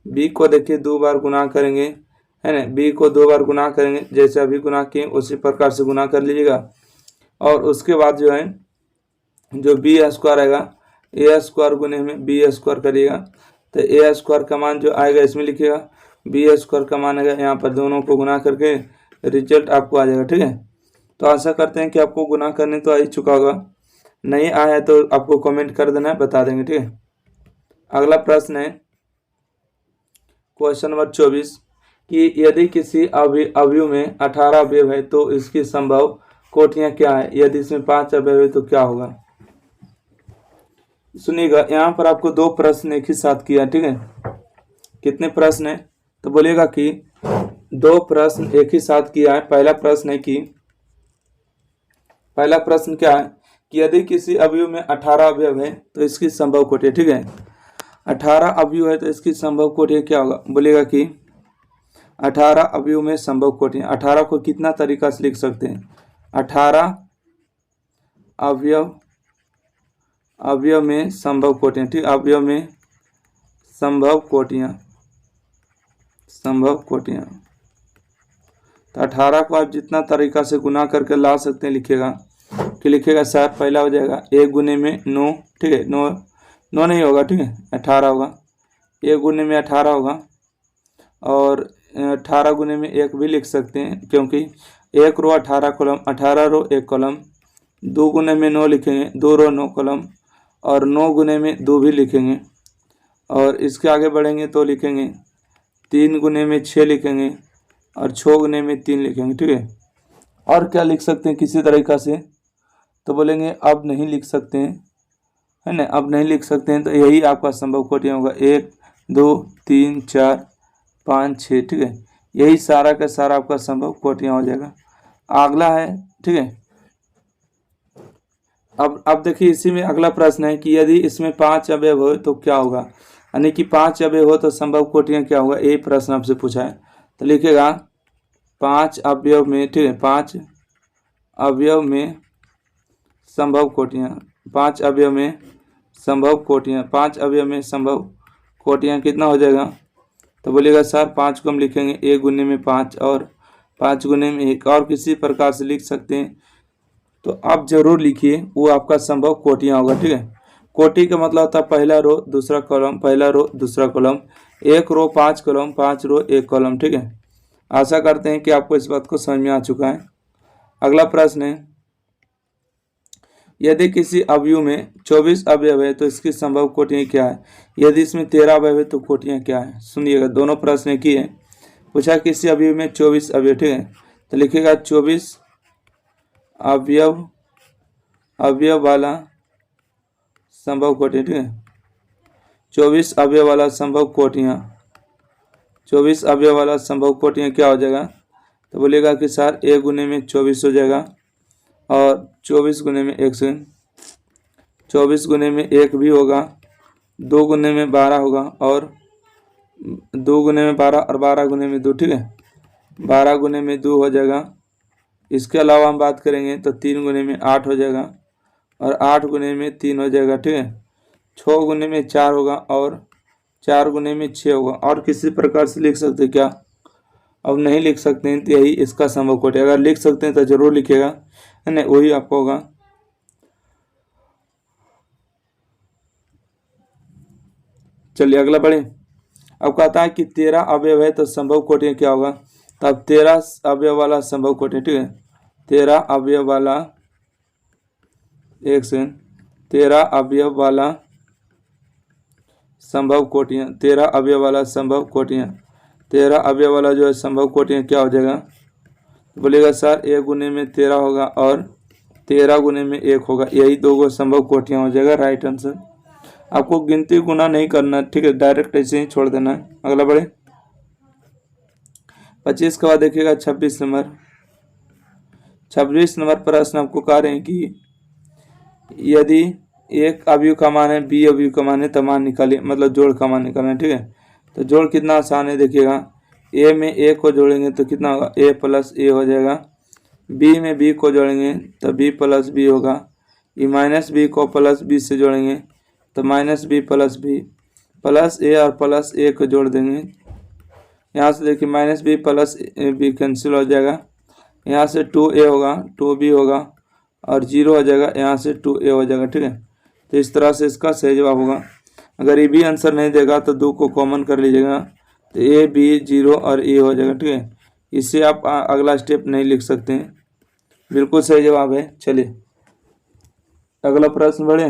बी को देखिए 2 बार गुना करेंगे, है ना, बी को 2 बार गुना करेंगे, जैसे अभी गुना किए उसी प्रकार से गुना कर लीजिएगा। और उसके बाद जो है जो बी स्क्वायर आएगा, ए स्क्वायर गुने में बी स्क्वायर करिएगा, तो ए स्क्वायर का मान जो आएगा इसमें लिखिएगा, बी स्क्वायर का मान आएगा, यहाँ पर दोनों को गुना करके रिजल्ट आपको आ जाएगा। ठीक है, तो आशा करते हैं कि आपको गुना करने तो आ ही चुका होगा, नहीं आया है तो आपको कमेंट कर देना है, बता देंगे। ठीक है, अगला प्रश्न है क्वेश्चन नंबर 24 कि यदि किसी अवयव में 18 अवयव है तो इसकी संभव कोटियां क्या है, यदि इसमें 5 अवयव है तो क्या होगा। सुनिएगा, यहाँ पर आपको 2 प्रश्न एक ही साथ किया। ठीक है, कितने प्रश्न है तो बोलिएगा कि 2 प्रश्न एक ही साथ किया है। पहला प्रश्न है कि पहला प्रश्न क्या है कि यदि किसी अवयव में 18 अवयव है तो इसकी संभव कोटियां। ठीक है, 18 अवयव है तो इसकी संभव कोटियां क्या होगा, बोलेगा कि 18 अवयव में संभव कोटियां। 18 को कितना तरीका से लिख सकते हैं, 18 अवयव में संभव कोटियां। ठीक, अवयव में संभव कोटियां तो 18 को आप जितना तरीका से गुना करके ला सकते हैं लिखिएगा कि लिखिएगा सर पहला हो जाएगा 1 गुने में 9। ठीक है, 9 नहीं होगा, ठीक है 18 होगा, 1 गुने में 18 होगा, और 18 गुने में 1 भी लिख सकते हैं क्योंकि 1 रो 18 कॉलम, 18 रो 1 कॉलम। 2 गुने में 9 लिखेंगे, 2 रो 9 कॉलम, और 9 गुने में 2 भी लिखेंगे, और इसके आगे बढ़ेंगे तो लिखेंगे 3 गुने में 6 लिखेंगे, और 6 गुने में 3 लिखेंगे। ठीक है, और क्या लिख सकते हैं किसी तरीका से तो बोलेंगे अब नहीं लिख सकते हैं, है ना, अब नहीं लिख सकते हैं, तो यही आपका संभव कोटियां होगा 1 2 3 4 5 6। ठीक है, यही सारा का सारा आपका संभव कोटियां हो जाएगा। अगला है, ठीक है, अब देखिए इसी में अगला प्रश्न है कि यदि इसमें 5 अवयव हो तो क्या होगा, यानी कि 5 अवयव हो तो संभव कोटियां क्या होगा, यही प्रश्न आपसे पूछा है। तो लिखिएगा 5 अवयव में, ठीक है, 5 अवयव में संभव कोटियां, 5 अवयव में संभव कोटियां, 5 अवयव में संभव कोटियां कितना हो जाएगा तो बोलिएगा सर 5 को हम लिखेंगे 1 गुने में 5 और 5 गुने में 1, और किसी प्रकार से लिख सकते हैं तो आप जरूर लिखिए, वो आपका संभव कोटियां होगा। ठीक है, कोटि का मतलब होता है पहला रो दूसरा कॉलम, पहला रो दूसरा कॉलम, 1 रो 5 कॉलम, 5 रो 1 कॉलम। ठीक है, आशा करते हैं कि आपको इस बात को समझ में आ चुका है। अगला प्रश्न है यदि किसी अवयव में 24 अवयव है तो इसकी संभव कोटियां क्या है, यदि इसमें 13 अवयव है तो कोटियां क्या है। सुनिएगा, दोनों प्रश्न की है, पूछा किसी अवयव में 24 अवयव। ठीक है, तो लिखिएगा 24 अवयव अवयव वाला संभव कोटि, ठीक है। 24 अवयव वाला संभव कोटियाँ, 24 अवयव वाला संभव कोटियाँ क्या हो जाएगा, तो बोलेगा कि सर a गुने में 24 हो जाएगा और 24 गुने में 1 से 24 गुने में 1 भी होगा, 2 गुने में 12 होगा और 2 गुने में 12 और 12 गुने में 2, ठीक है। 12 गुने में 2 हो जाएगा। इसके अलावा हम बात करेंगे तो 3 गुने में 8 हो जाएगा और 8 गुने में 3 हो जाएगा, ठीक है। 6 गुने में 4 होगा और 4 गुने में 6 होगा। और किसी प्रकार से लिख सकते क्या, अब नहीं लिख सकते हैं तो यही इसका संभव कोटि। अगर लिख सकते हैं तो जरूर लिखेगा, है ना, वही आपको होगा। चलिए अगला पढ़े। अब कहता है कि 13 अवयव है तो संभव कोटि क्या होगा, तो अब 13 अवयव वाला संभव कोटि, ठीक है। 13 अवयव वाला, 1 सेकंड, 13 अवयव वाला संभव कोटियाँ, 13 अवयव वाला संभव कोटियाँ, 13 अवयव वाला जो है संभव कोटियाँ क्या हो जाएगा, तो बोलेगा सर 1 गुने में 13 होगा और 13 गुने में 1 होगा, यही दो गो संभव कोटियाँ हो जाएगा। Right answer. आपको गिनती गुना नहीं करना, ठीक है, डायरेक्ट ऐसे ही छोड़ देना है। अगला बढ़े। 25 के बाद देखिएगा 26 नंबर। 26 नंबर प्रश्न आपको कह रहे हैं कि यदि एक अवयव का मान है, बी अवयव का मान है, तो मान निकालिए, मतलब जोड़ का मान निकालना है, ठीक है। तो जोड़ कितना आसान है, देखिएगा ए में ए को जोड़ेंगे तो कितना होगा, ए प्लस ए हो जाएगा। बी में बी को जोड़ेंगे तो बी प्लस बी होगा। ई माइनस बी को प्लस बी से जोड़ेंगे तो minus b plus b, plus a और प्लस ए को जोड़ देंगे। यहाँ से देखिए minus b plus b cancel हो जाएगा। यहाँ से 2a होगा, 2b होगा और 0 हो जाएगा, यहाँ से 2a हो जाएगा, ठीक है। तो इस तरह से इसका सही जवाब होगा। अगर ये भी आंसर नहीं देगा तो 2 को कॉमन कर लीजिएगा तो a b 0 और a हो जाएगा, ठीक है। इससे आप अगला स्टेप नहीं लिख सकते हैं, बिल्कुल सही जवाब है। चलिए अगला प्रश्न बढ़े।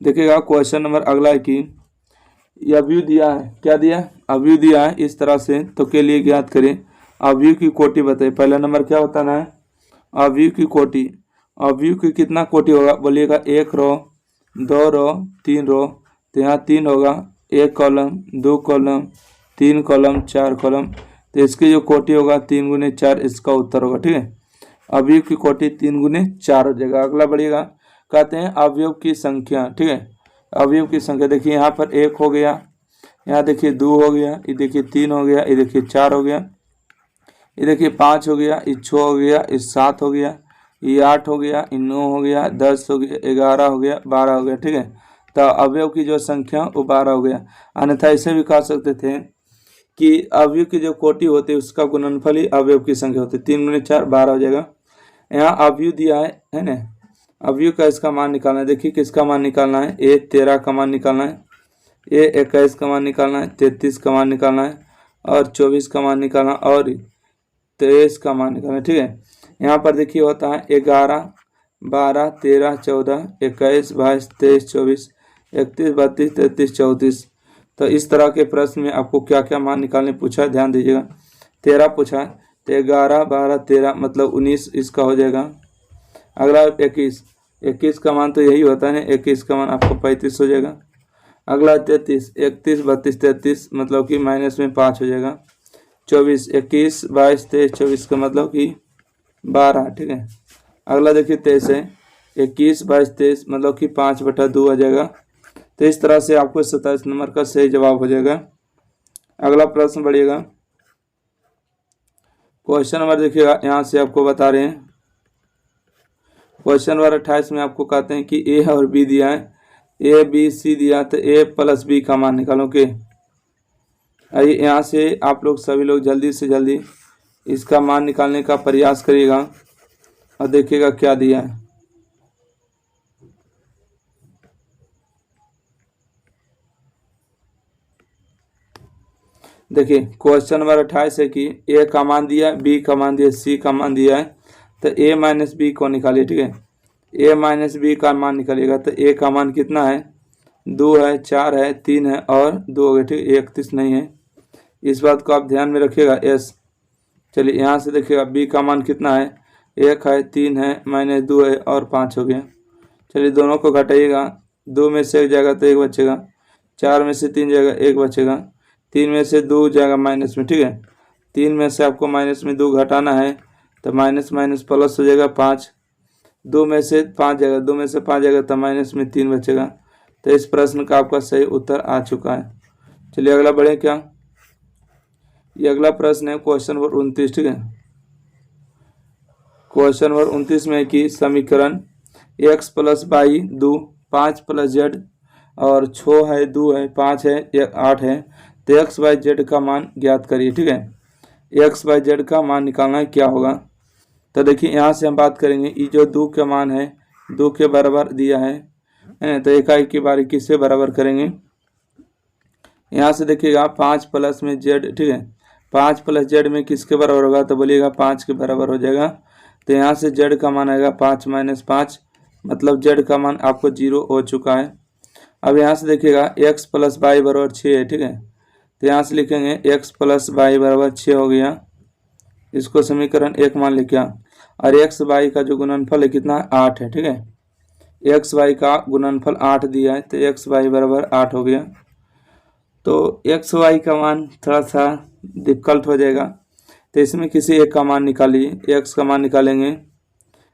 देखिएगा क्वेश्चन नंबर अगला है कि अवयव दिया है, क्या दिया है, अवयव दिया है इस तरह से, तो के लिए ज्ञात करें अवयव की कोटि बताइए। पहला नंबर क्या बताना है, अवयव की कोटि। अवयव की कितना कोटि होगा, बोलिएगा 1 रो, 2 रो, 3 रो, तो यहाँ 3 होगा, 1 कॉलम, 2 कॉलम, 3 कॉलम, 4 कॉलम, तो इसकी जो कोटि होगा 3 गुने 4 इसका उत्तर होगा, ठीक है। अवयव की कोटि 3 गुने 4 हो जाएगा। अगला बढ़िएगा, कहते हैं अवयव की संख्या, ठीक है। अवयव की संख्या देखिए यहाँ पर 1 हो गया, यहाँ देखिए 2 हो गया, ये देखिए 3 हो गया, ये देखिए 4 हो गया, ये देखिए 5 हो गया, ये 6 हो गया, ये 7 हो गया, ये 8 हो गया, ये 9 हो गया, 10 हो गया, 11 हो गया, 12 हो गया, ठीक है। तो अवयव की जो संख्या वो 12 हो गया। अन्यथा ऐसे भी कह सकते थे कि अवयव की जो कोटि होती है उसका गुणनफल ही अवयव की संख्या होती है। 3 गुने 4 12 हो जाएगा। यहाँ अवयव दिया है ना, अवयव का इसका मान निकालना है। देखिए किसका मान निकालना है, ए 13 का मान निकालना है, ए 21 का मान निकालना है, 33 का मान निकालना है और 24 का मान निकालना और 23 का मान निकालना है, ठीक है। यहाँ पर देखिए होता है 11 12 13 14 21 22 23 24 31 32 33 34। तो इस तरह के प्रश्न में आपको क्या क्या मान निकालने पूछा है, ध्यान दीजिएगा। 13 पूछा है तो 11 12 13 मतलब 19 इसका हो जाएगा। अगला 21 का मान तो यही होता है ना, 21 का मान आपको 35 हो जाएगा। अगला 33 31 32 33 मतलब कि माइनस में 5 हो जाएगा। 24 21 22 23 24 का मतलब कि 12, ठीक है। अगला देखिए 23 है, 21 22 23 मतलब कि 5/2 हो जाएगा। तो इस तरह से आपको 27 नंबर का सही जवाब हो जाएगा। अगला प्रश्न बढ़िएगा, क्वेश्चन नंबर देखिएगा, यहाँ से आपको बता रहे हैं क्वेश्चन नंबर 28 में आपको कहते हैं कि ए और बी दिया है, ए बी सी दिया, तो ए प्लस बी का मान निकालो के। आइए यहाँ से आप लोग सभी लोग जल्दी से जल्दी इसका मान निकालने का प्रयास करिएगा और देखिएगा क्या दिया है। देखिए क्वेश्चन नंबर 28 है कि ए का मान दिया, बी का मान दिया, सी का मान दिया है, तो ए माइनस बी को निकालिए, ठीक है। ए माइनस बी का मान निकालिएगा तो ए का मान कितना है, 2 है, 4 है, 3 है और 2 हो गया, ठीक है। 31 नहीं है, इस बात को आप ध्यान में रखिएगा एस। चलिए यहाँ से देखिएगा बी का मान कितना है, 1 है, 3 है, -2 है और 5 हो गया। चलिए दोनों को घटाइएगा, 2 में से 1 जाएगा तो 1 बचेगा, 4 में से 3 जाएगा 1 बचेगा, 3 में से 2 जाएगा माइनस में, ठीक है। 3 में से आपको माइनस में 2 घटाना है तो माइनस माइनस प्लस हो जाएगा 5, 2 में से 5 जाएगा, 2 में से 5 जाएगा तो माइनस में 3 बचेगा। तो इस प्रश्न का आपका सही उत्तर आ चुका है। चलिए अगला बढ़े क्या, ये अगला प्रश्न है क्वेश्चन नंबर 29, ठीक है। क्वेश्चन नंबर 29 में कि समीकरण x + y 2 5 + z और 6 है, 2 है, 5 है, 8 है, तो x y z का मान ज्ञात करिए, ठीक है। x y z का मान निकालना है, क्या होगा। तो देखिए यहाँ से हम बात करेंगे, ये जो 2 का मान है 2 के बराबर दिया है, तो इकाई की बारीकी से बराबर करेंगे। यहाँ से देखिएगा 5 प्लस में z, ठीक है, 5 + z में किसके बराबर होगा, तो बोलिएगा 5 के बराबर हो जाएगा। तो यहाँ से z का मान आएगा 5 - 5, मतलब z का मान आपको 0 हो चुका है। अब यहाँ से देखिएगा x + y = 6 है, ठीक है। तो यहाँ से लिखेंगे x + y = 6 हो गया, इसको समीकरण 1 मान लिखा। और x y का जो गुणनफल है कितना है, 8 है, ठीक है। x y का गुणनफल 8 दिया है तो x y = 8 हो गया। तो x y का मान थोड़ा सा डिफिकल्ट हो जाएगा, तो इसमें किसी एक का मान निकालिए। x का मान निकालेंगे,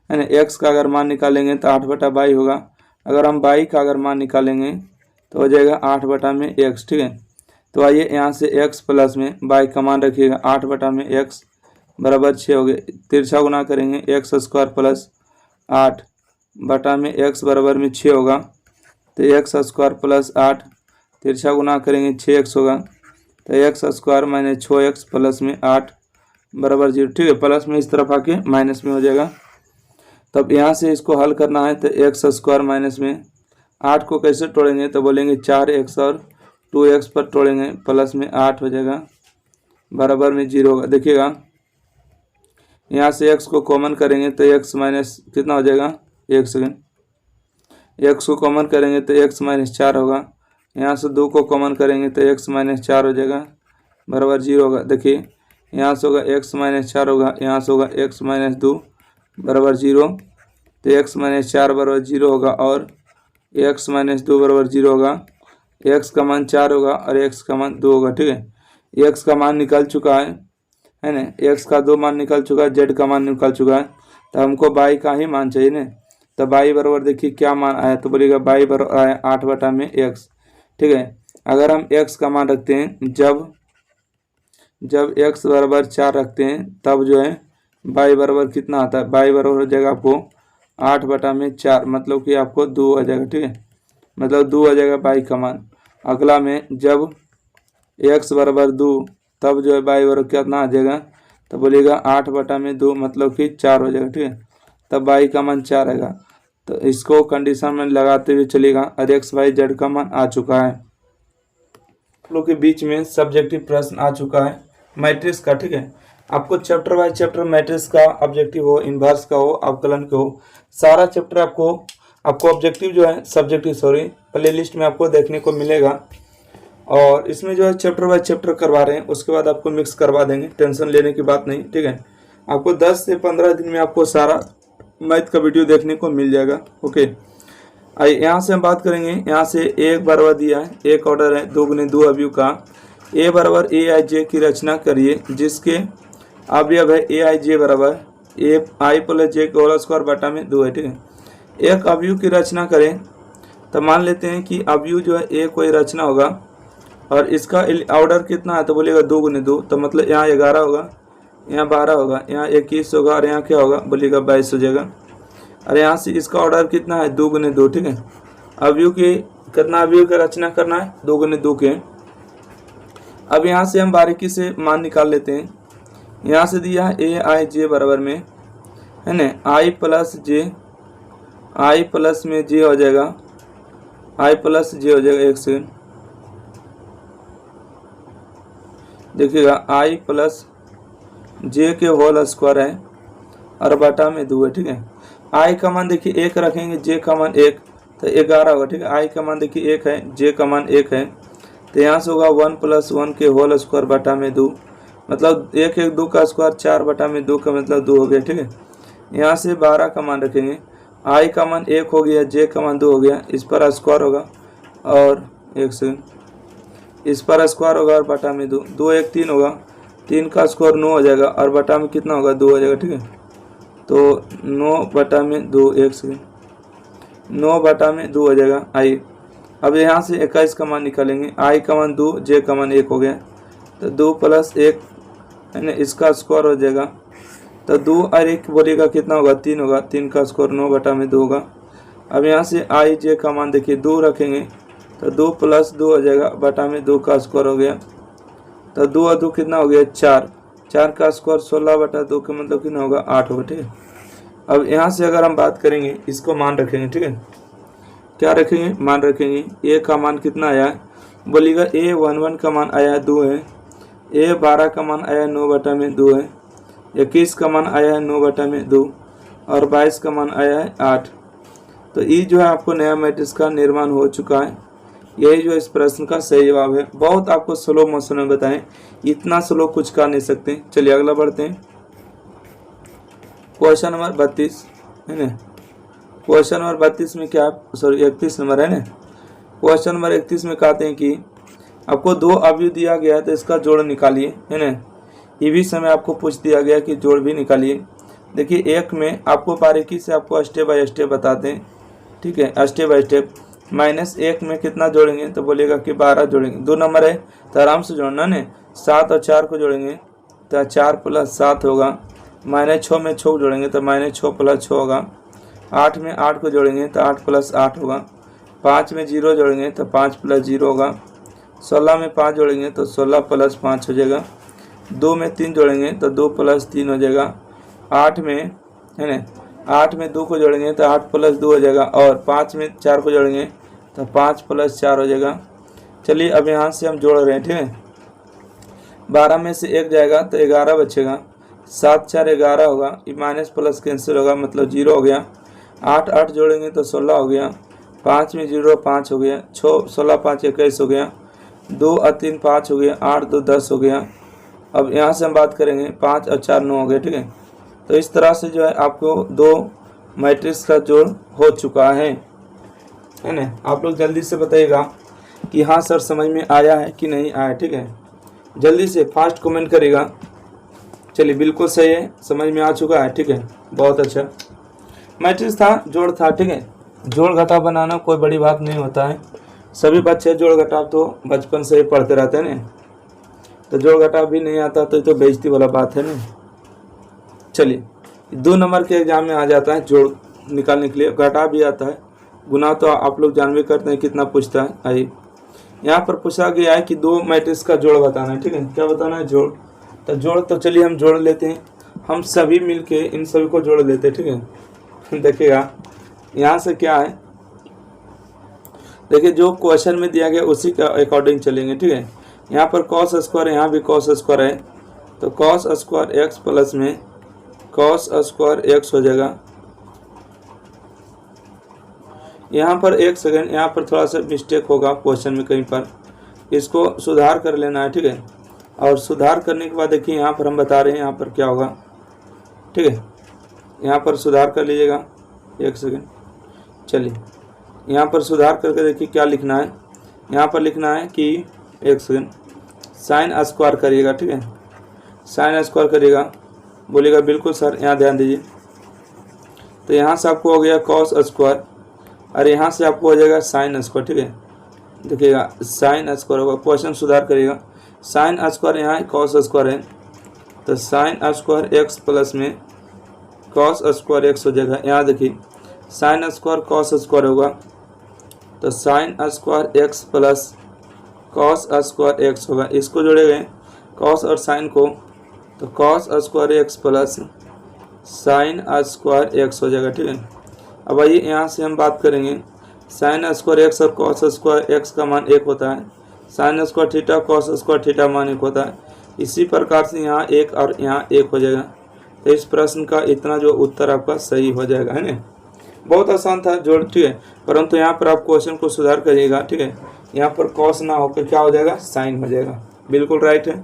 है ना, x का अगर मान निकालेंगे तो 8/22 होगा। अगर हम y का अगर मान निकालेंगे तो हो जाएगा 8/x, ठीक है। तो आइए यहाँ से x प्लस में y का मान रखिएगा, 8/x = 6 हो गए। तिरछा गुना करेंगे x² + 8/x = 6 होगा, तो x² + 8 तिरछा गुना करेंगे 6x होगा, तो x² - 6x प्लस में 8 = 0, ठीक है। प्लस में इस तरफ आके माइनस में हो जाएगा। तब यहाँ से इसको हल करना है, तो x² माइनस में 8 को कैसे तोड़ेंगे, तो बोलेंगे 4x और 2x पर तोड़ेंगे, प्लस में 8 हो जाएगा, बराबर में 0 होगा। देखिएगा यहाँ से x को कॉमन करेंगे तो x माइनस कितना हो जाएगा, 1 सेकेंड, x को कॉमन करेंगे तो x - 4 होगा। यहाँ से 2 को कॉमन करेंगे तो x - 4 हो जाएगा, बराबर 0 होगा। देखिए यहाँ से होगा x - 4 होगा, यहाँ से होगा x - 2 बराबर 0, तो x - 4 बराबर 0 होगा और x - 2 बराबर 0 होगा। x का मान 4 होगा और x का मान 2 होगा, ठीक है। x का मान निकल चुका है ना, x का 2 मान निकल चुका है, z का मान निकल चुका है, तो हमको y का ही मान चाहिए ना। तो y बराबर देखिए क्या मान आया, तो बोलिएगा y बराबर आया 8/x, ठीक है। अगर हम x का मान रखते हैं, जब x = 4 रखते हैं तब जो है y बराबर कितना आता है, y बराबर हो जाएगा आपको 8/4, मतलब कि आपको 2 आ जाएगा, ठीक है, मतलब 2 आ जाएगा y का मान। अगला में जब x = 2 तब जो है y बराबर कितना आ जाएगा, तो बोलिएगा 8/2 मतलब कि 4 हो जाएगा, ठीक है। तब y का मान 4 आएगा। तो इसको कंडीशन में लगाते हुए चलेगा और x y z का मान आ चुका है। आप लोग के बीच में सब्जेक्टिव प्रश्न आ चुका है मैट्रिक्स का, ठीक है। आपको चैप्टर बाय चैप्टर मैट्रिक्स का ऑब्जेक्टिव हो, इन्वर्स का हो, अवकलन का हो, सारा चैप्टर आपको ऑब्जेक्टिव जो है सब्जेक्टिव प्ले लिस्ट में आपको देखने को मिलेगा। और इसमें जो है चैप्टर बाय चैप्टर करवा रहे हैं, उसके बाद आपको मिक्स करवा देंगे, टेंशन लेने की बात नहीं, ठीक है। आपको 10 से 15 दिन में आपको सारा मैथ का वीडियो देखने को मिल जाएगा, ओके। आइए यहाँ से हम बात करेंगे। यहाँ से एक बराबर दिया है, एक ऑर्डर है 2 × 2 अवयव का, a बराबर aij की रचना करिए जिसके अवयव है aij बराबर ai + j का होल स्क्वायर बटा में 2 है, ठीक है। एक अवयव की रचना करें तो मान लेते हैं कि अवयव जो है a कोई रचना होगा और इसका ऑर्डर कितना है, तो बोलिएगा 2 × 2, तो मतलब यहाँ 11 होगा, यहाँ 12 होगा, यहाँ 21 होगा और यहाँ क्या होगा, बोलिएगा 22 हो जाएगा। और यहाँ से इसका ऑर्डर कितना है, 2 × 2, ठीक है। अवयव की कितना अवयव की रचना करना है, 2 × 2 के। अब यहाँ से हम बारीकी से मान निकाल लेते हैं। यहाँ से दिया है aij बराबर में, है ना, i प्लस में j हो जाएगा, i प्लस j हो जाएगा। एक सेकेंड देखिएगा, i प्लस j के होल स्क्वायर है और बटा में 2 है, ठीक है। i का मान देखिए 1 रखेंगे, j का मान 1, तो 11 होगा, ठीक है। i का मान देखिए 1 है, j का मान 1 है, तो यहाँ से होगा 1 + 1 के होल स्क्वायर बटा में 2, मतलब 1 1 2 का स्क्वायर 4 बटा में 2 का मतलब 2 हो गया। ठीक है, यहाँ से 12 का मान रखेंगे, आई का मान 1 हो गया, जे का मान 2 हो गया, इस पर स्क्वायर होगा और 1 सेकंड, इस पर स्क्वायर होगा और बटा में 2, 2 1 3 होगा, 3 का स्क्वायर 9 हो जाएगा और बटा में कितना होगा 2 हो जाएगा। ठीक है, तो 9 बटा में 2, 1 सेकंड, 9 बटा में 2 हो जाएगा आई। अब यहाँ से 21 का मान निकालेंगे, आई का मान 2, जे का मान 1 हो गया, तो 2 + 1 है ना, इसका स्क्वायर हो जाएगा, तो 2 और 1 बोलिएगा कितना होगा 3 होगा, 3 का स्क्वायर 9 बटा में 2 होगा। अब यहाँ से आई जे का मान देखिए 2 रखेंगे, तो 2 + 2 हो जाएगा, बटा में 2 का स्क्वायर हो गया, तो 2 और 2 कितना हो गया 4, 4 का स्क्वायर 16 बटा 2 का मतलब कितना होगा 8 होगा। ठीक है, अब यहाँ से अगर हम बात करेंगे, इसको मान रखेंगे। ठीक है, क्या रखेंगे, मान रखेंगे। ए का मान कितना आया है बोलिएगा, ए 11 का मान आया है 2 है, ए 12 का मान आया है 9 बटा में 2 है, 21 का मान आया है 9 बटा में 2 और 22 का मान आया है 8। तो ये जो है आपको नया मैट्रिक्स का निर्माण हो चुका है। यही जो इस प्रश्न का सही जवाब है। बहुत आपको स्लो मोशन में बताएं, इतना स्लो कुछ कर नहीं सकते। चलिए अगला बढ़ते हैं। क्वेश्चन नंबर 32 है ना, क्वेश्चन नंबर 32 में क्या, सॉरी 31 नंबर है ना, क्वेश्चन नंबर 31 में कहते हैं कि आपको 2 अवयव दिया गया है तो इसका जोड़ निकालिए, है ना। ये भी समय आपको पूछ दिया गया कि जोड़ भी निकालिए। देखिए एक में आपको बारीकी से आपको स्टेप बाय स्टेप बताते हैं, ठीक है, स्टेप बाय स्टेप। -1 में कितना जोड़ेंगे तो बोलेगा कि 12 जोड़ेंगे, 2 नंबर है तो आराम से जोड़ना ने, 7 और 4 को जोड़ेंगे तो 4 + 7 होगा। -6 में 6 जोड़ेंगे तो -6 + 6 होगा। 8 में 8 को जोड़ेंगे तो 8 + 8 होगा। 5 में 0 जोड़ेंगे तो 5 + 0 होगा। 16 में 5 जोड़ेंगे तो 16 + 5 हो जाएगा। 2 में 3 जोड़ेंगे तो 2 + 3 हो जाएगा। 8 में है ना, 8 में 2 को जोड़ेंगे तो 8 + 2 हो जाएगा और 5 में 4 को जोड़ेंगे तो 5 + 4 हो जाएगा। चलिए अब यहाँ से हम जोड़ रहे हैं, ठीक है। 12 में से 1 जाएगा तो 11 बचेगा। 7 4 11 होगा, ये माइनस प्लस कैंसिल होगा मतलब 0 हो गया। 8 8 जोड़ेंगे तो 16 हो गया। 5 में 0 5 हो गया। 16 5 21 हो गया। 2 और 3 5 हो गया। 8 2 10 हो गया। अब यहाँ से हम बात करेंगे 5 और 4 9 हो गए, ठीक है। तो इस तरह से जो है आपको 2 मैट्रिक्स का जोड़ हो चुका है ना। आप लोग जल्दी से बताइएगा कि हाँ सर समझ में आया है कि नहीं आया, ठीक है। जल्दी से फास्ट कमेंट करेगा। चलिए बिल्कुल सही है, समझ में आ चुका है, ठीक है, बहुत अच्छा। मैट्रिक्स था, जोड़ था, ठीक है। जोड़ घटाव बनाना कोई बड़ी बात नहीं होता है, सभी बच्चे जोड़ घटाव तो बचपन से ही पढ़ते रहते हैं ना। तो जोड़ घटाव भी नहीं आता तो बेइज्जती वाला बात है ना। चलिए 2 नंबर के एग्जाम में आ जाता है जोड़ निकालने के लिए, घटाव भी आता है, गुना तो आप लोग जान भी करते हैं कितना पूछता है। आइए यहाँ पर पूछा गया है कि 2 मैट्रिक्स का जोड़ बताना है, ठीक है। क्या बताना है? जोड़। तो जोड़ तो चलिए हम जोड़ लेते हैं, हम सभी मिलके इन सभी को जोड़ लेते हैं, ठीक है। देखिएगा यहाँ से क्या है, देखिए जो क्वेश्चन में दिया गया उसी के अकॉर्डिंग चलेंगे, ठीक है। यहाँ पर कॉस स्क्वायर, यहाँ भी कॉस स्क्वायर है, तो कॉस स्क्वायर एक्स प्लस में कॉस स्क्वायर एक्स हो जाएगा। यहाँ पर एक सेकेंड, यहाँ पर थोड़ा सा मिस्टेक होगा क्वेश्चन में कहीं पर, इसको सुधार कर लेना है, ठीक है। और सुधार करने के बाद देखिए यहाँ पर हम बता रहे हैं यहाँ पर क्या होगा, ठीक है। यहाँ पर सुधार कर लीजिएगा, एक सेकेंड। चलिए यहाँ पर सुधार करके देखिए क्या लिखना है। यहाँ पर लिखना है कि एक सेकेंड, साइन स्क्वायर करिएगा, ठीक है। साइन स्क्वायर करिएगा, बोलिएगा बिल्कुल सर, यहाँ ध्यान दीजिए। तो यहाँ से आपको हो गया कॉस स्क्वायर और यहाँ से आपको हो जाएगा साइन स्क्वायर, ठीक है। देखिएगा साइन स्क्वायर होगा, क्वेश्चन सुधार करिएगा। साइन स्क्वायर यहाँ कॉस स्क्वायर है, तो साइन स्क्वायर एक्स प्लस में कॉस स्क्वायर एक्स हो जाएगा। यहाँ देखिए साइन स्क्वायर कॉस स्क्वायर होगा, तो sine square x plus cos square x होगा। इसको जोड़ेंगे कॉस और साइन को, तो cos square x plus sine square x हो जाएगा, ठीक है। अब आइए यहाँ से हम बात करेंगे, साइन स्क्वायर एक्स और कॉस स्क्वायर एक्स का मान 1 होता है। Sine square theta cos square theta मान 1 होता है। इसी प्रकार से यहाँ 1 और यहाँ 1 हो जाएगा। तो इस प्रश्न का इतना जो उत्तर आपका सही हो जाएगा, है ना। बहुत आसान था जोड़, ठीक है, परंतु यहाँ पर आप क्वेश्चन को सुधार करिएगा, ठीक है। यहाँ पर कॉस ना होकर क्या हो जाएगा, साइन हो जाएगा। बिल्कुल राइट है।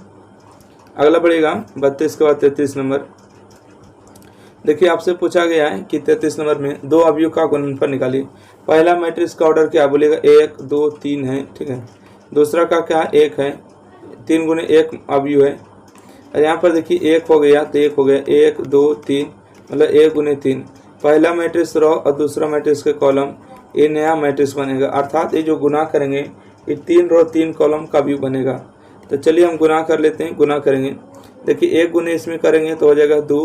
अगला बढ़ेगा 32 के बाद 33 नंबर। देखिए आपसे पूछा गया है कि 33 नंबर में दो अवयव का गुणनफल निकालिए। पहला मैट्रिक्स का ऑर्डर क्या बोलेगा, 1 2 3 है, ठीक है। दूसरा का क्या 1 है, 3 गुने 1 अवयव है। और यहाँ पर देखिए 1 हो गया तो 1 हो गया, 1 2 3 मतलब 1 गुने 3। पहला मैट्रिक्स रो और दूसरा मैट्रिक्स के कॉलम, ये नया मैट्रिक्स बनेगा। अर्थात ये जो गुना करेंगे ये 3 रो 3 कॉलम का व्यू बनेगा। तो चलिए हम गुना कर लेते हैं, गुना करेंगे। देखिए 1 गुने इसमें करेंगे तो हो जाएगा 2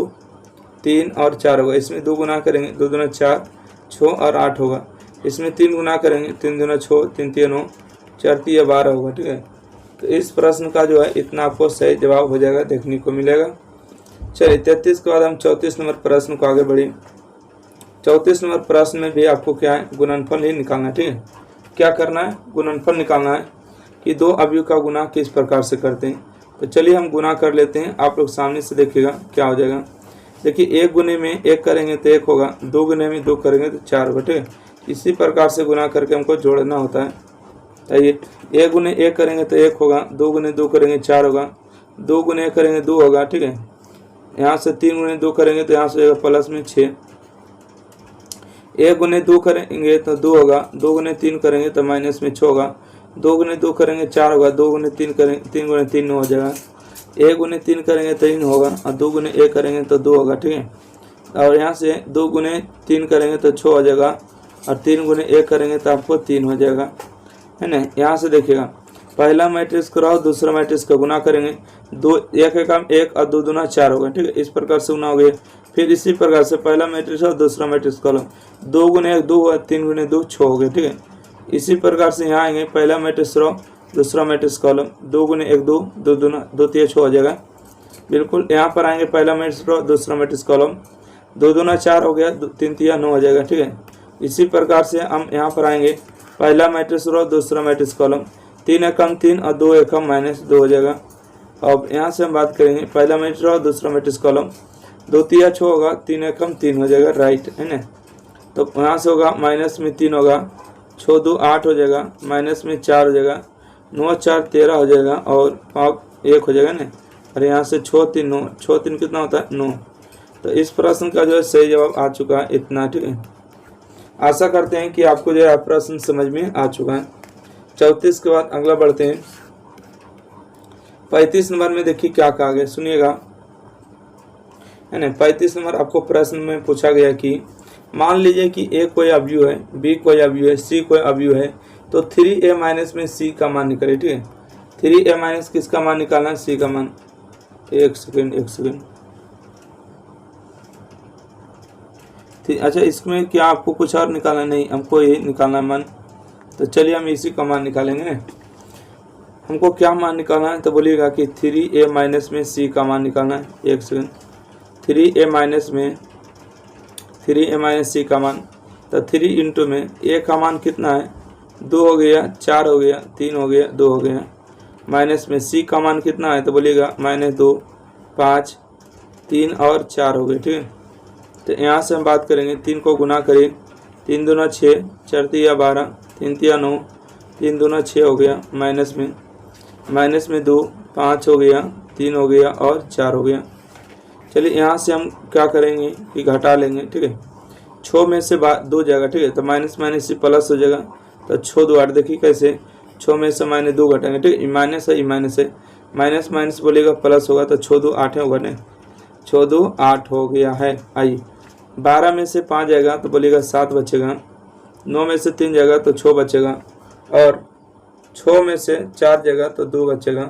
3 और 4 होगा। इसमें 2 गुना करेंगे, 2 दूना 4 6 और 8 होगा। इसमें 3 गुना करेंगे, 3 दूना 6 3 3 9 4 3 12 होगा, ठीक है। तो इस प्रश्न का जो है इतना आपको सही जवाब हो जाएगा, देखने को मिलेगा। चलिए 33 के बाद हम 34 नंबर प्रश्न को आगे बढ़े। 34 नंबर प्रश्न में भी आपको क्या है, गुणनफल ही निकालना है, ठीक है। क्या करना है, गुणनफल निकालना है कि दो अवयव का गुना किस प्रकार से करते हैं। तो चलिए हम गुना कर लेते हैं, आप लोग सामने से देखिएगा क्या हो जाएगा। देखिए 1 गुने में 1 करेंगे तो 1 होगा, 2 गुने में 2 करेंगे तो 4 होगा, ठीक है। इसी प्रकार से गुना करके हमको जोड़ना होता है। आइए 1 गुने 1 करेंगे तो 1 होगा, 2 गुने 2 करेंगे 4 होगा, 2 गुने 1 करेंगे 2 होगा, ठीक है। यहाँ से 3 गुने 2 करेंगे तो यहाँ से होगा प्लस में 6। 1 गुने 2 करेंगे तो 2 होगा, 2 गुने 3 करेंगे तो माइनस में 6 होगा, 2 गुने 2 करेंगे 4 होगा, 2 गुने 3 करेंगे 3 गुने 3 9 हो जाएगा। 1 गुने 3 करेंगे तो 3 होगा और 2 गुने 1 करेंगे तो 2 होगा, ठीक है। और यहाँ से 2 गुने 3 करेंगे तो 6 हो जाएगा और 3 गुने 1 करेंगे तो आपको 3 हो जाएगा, है ना। यहाँ से देखिएगा पहला मैट्रिक्स कराओ, दूसरा मैट्रिक्स का गुना करेंगे, 2 1 एकम 1 और 2 दूना 4 होगा, ठीक है। इस प्रकार से गुना हो गया। फिर इसी प्रकार से पहला मैट्रिक्स और दूसरा मैट्रिक्स कॉलम, 2 गुने 1 2 हुआ, 3 गुने 2 6 हो गए, ठीक है। इसी प्रकार से यहाँ आएंगे, पहला मैट्रिक्स रो दूसरा मैट्रिक्स कॉलम, 2 गुने 1 2 2 दूना 2 3 6 हो जाएगा। बिल्कुल यहाँ पर आएंगे, पहला मैट्रिक्स रो दूसरा मैट्रिक्स कॉलम, 2 दूना 4 हो गया, 3 3 9 हो जाएगा, ठीक है। इसी प्रकार से हम यहाँ पर आएंगे, पहला मैट्रिक्स रो दूसरा मैट्रिक्स कॉलम, 3 एकम 3 और 2 एकम माइनस 2 हो जाएगा। अब यहाँ से हम बात करेंगे, पहला मैट्रिक्स रो दूसरा मैट्रिक्स कॉलम, 2 3 6 होगा, 3 एकम 3 हो जाएगा, राइट है ना। तो यहाँ से होगा माइनस में 3 होगा, 6 2 8 हो जाएगा, माइनस में 4 हो जाएगा, 9 4 13 हो जाएगा और 5 1 हो जाएगा ना। और यहाँ से 6 3 9, 6 3 कितना होता है 9। तो इस प्रश्न का जो है सही जवाब आ चुका है इतना, ठीक है। आशा करते हैं कि आपको जो है प्रश्न समझ में आ चुका है। 34 के बाद अगला बढ़ते हैं। 35 नंबर में देखिए क्या कहा गया, सुनिएगा, है ना। 35 नंबर आपको प्रश्न में पूछा गया कि मान लीजिए कि ए कोई अवयव है, बी कोई अवयव है, सी कोई अवयव है, तो 3a माइनस में सी का मान निकालिए, ठीक है। 3a माइनस किसका मान निकालना है, सी का मान। एक सेकेंड अच्छा, इसमें क्या आपको कुछ और निकालना नहीं, हमको ये निकालना है मान। तो चलिए हम इसी का मान निकालेंगे ना। हमको क्या मान निकालना है, तो बोलिएगा कि 3a माइनस में सी का मान निकालना है। एक सेकेंड, 3a माइनस सी का मान, तो 3 इंटू में a का मान कितना है, 2 हो गया, 4 हो गया, 3 हो गया, 2 हो गया, माइनस में c का मान कितना है, तो बोलिएगा -2 5 3 और 4 हो गए, ठीक है। तो यहाँ से हम बात करेंगे, 3 को गुना करिए, 3 दूना 6 4 3 12 3 3 9, 3 दूना 6 हो गया, माइनस में 2 5 हो गया, 3 हो गया और 4 हो गया। चलिए यहाँ से हम क्या करेंगे कि घटा लेंगे, ठीक है। 6 में से 2 जाएगा, ठीक है। तो माइनस माइनस से प्लस हो जाएगा, तो 6 2 8। देखिए कैसे, 6 में से -2 घटाएंगे, ठीक है। माइनस है, माइनस है, माइनस माइनस बोलेगा प्लस होगा, तो 6 2 8 होगा ना, 6 2 8 हो गया है। आइए 12 में से 5 जाएगा तो बोलेगा 7 बचेगा, 9 में से 3 जाएगा तो 6 बचेगा और 6 में से 4 जाएगा तो 2 बचेगा।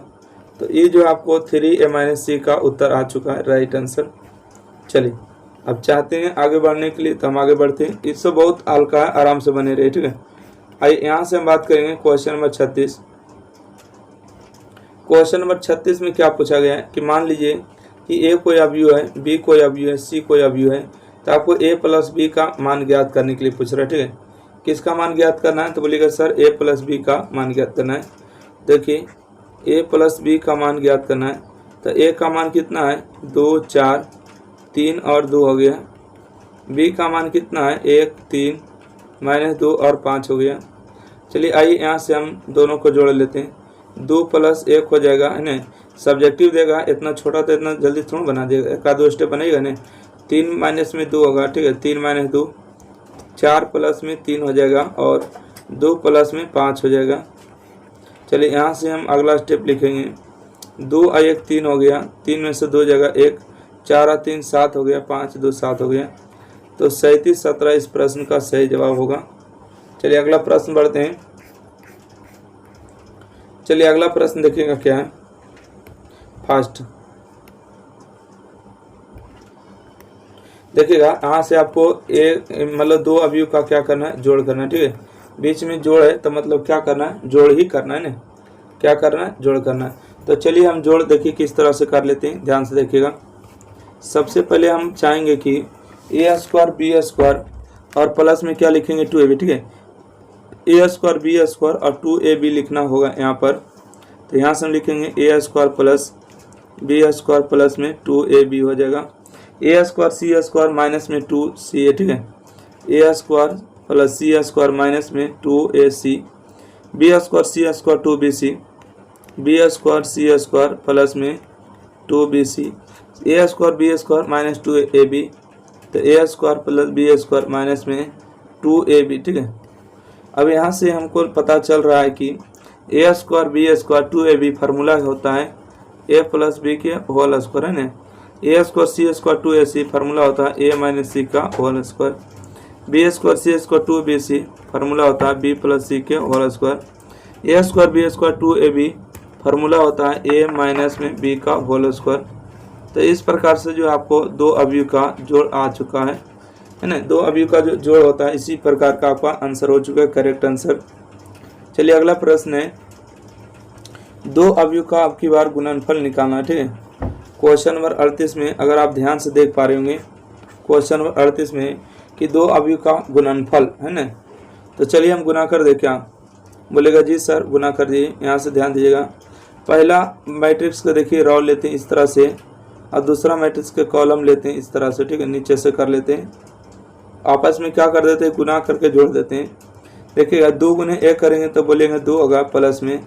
तो ये जो आपको 3a माइनस सी का उत्तर आ चुका है, राइट आंसर। चलिए अब चाहते हैं आगे बढ़ने के लिए, तो हम आगे बढ़ते हैं। इससे बहुत हल्का है, आराम से बने रहे, ठीक है। आइए यहाँ से हम बात करेंगे क्वेश्चन नंबर 36। क्वेश्चन नंबर 36 में क्या पूछा गया है कि मान लीजिए कि ए कोई अवयव है, बी कोई अवयव है, सी कोई अवयव है, तो आपको a प्लस बी का मान ज्ञात करने के लिए पूछ रहा है, ठीक है। किसका मान ज्ञात करना है, तो बोलिएगा सर a प्लस बी का मान ज्ञात करना है। देखिए a प्लस बी का मान ज्ञात करना है, तो a का मान कितना है, 2 4 3 और 2 हो गया। b का मान कितना है, 1 3 -2 और 5 हो गया। चलिए आइए यहाँ से हम दोनों को जोड़ लेते हैं। 2 + 1 हो जाएगा, है ना। सब्जेक्टिव देगा, इतना छोटा तो इतना जल्दी थोड़ा बना देगा, एक आध 2 स्टेप बनेगा ना। 3 - 2 होगा, ठीक है। 3 - 2 4 + 3 हो जाएगा और 2 + 5 हो जाएगा। चलिए यहाँ से हम अगला स्टेप लिखेंगे। 2 और 1 3 हो गया, 3 में से 2 जगह 1, 4 और 3 7 हो गया, 5 2 7 हो गया। तो 37 17 इस प्रश्न का सही जवाब होगा। चलिए अगला प्रश्न बढ़ते हैं। चलिए अगला प्रश्न देखिएगा क्या है। फर्स्ट देखिएगा, यहाँ से आपको एक मतलब 2 अवयव का क्या करना है, जोड़ करना है, ठीक है। बीच में जोड़ है तो मतलब क्या करना है, जोड़ ही करना है ना। क्या करना है, जोड़ करना है। तो चलिए हम जोड़ देखिए किस तरह से कर लेते हैं, ध्यान से देखिएगा। सबसे पहले हम चाहेंगे कि a² b² और प्लस में क्या लिखेंगे 2ab, ठीक है। a² b² और 2ab लिखना होगा यहाँ पर। तो यहाँ से हम लिखेंगे a² + b² प्लस में 2ab हो जाएगा। a² c² माइनस में 2ca, ठीक है। a² + c² माइनस में 2ac, b² c² 2bc, b² c² plus में 2bc, a² b² minus 2ab, तो a² + b² माइनस में 2ab, ठीक है। अब यहाँ से हमको पता चल रहा है कि a² b² 2ab फार्मूला होता है a + b के होल स्क्वायर, है ना। a² c² 2ac फार्मूला होता है a - c का whole square, b² c² 2bc formula होता है b + c के whole square, a² b² 2ab formula होता है a - में b का होल स्क्वायर। तो इस प्रकार से जो आपको 2 अवयव का जोड़ आ चुका है ना। 2 अवयव का जो जोड़ होता है इसी प्रकार का आपका आंसर हो चुका है, करेक्ट आंसर। चलिए अगला प्रश्न है, 2 अवयव का आपकी बार गुणनफल निकालना है, ठीक है। क्वेश्चन नंबर 38 में अगर आप ध्यान से देख पा रहे होंगे, क्वेश्चन नंबर 38 में कि 2 अवयव का गुणनफल, है ना। तो चलिए हम गुना कर दे, क्या बोलेगा जी सर गुना कर दिए। यहाँ से ध्यान दीजिएगा, पहला मैट्रिक्स को देखिए रो लेते हैं इस तरह से और दूसरा मैट्रिक्स के कॉलम लेते हैं इस तरह से, ठीक है। नीचे से कर लेते हैं, आपस में क्या कर देते हैं, गुना करके जोड़ देते हैं। देखिएगा 2 × 1 करेंगे तो बोलेंगे 2 होगा, प्लस में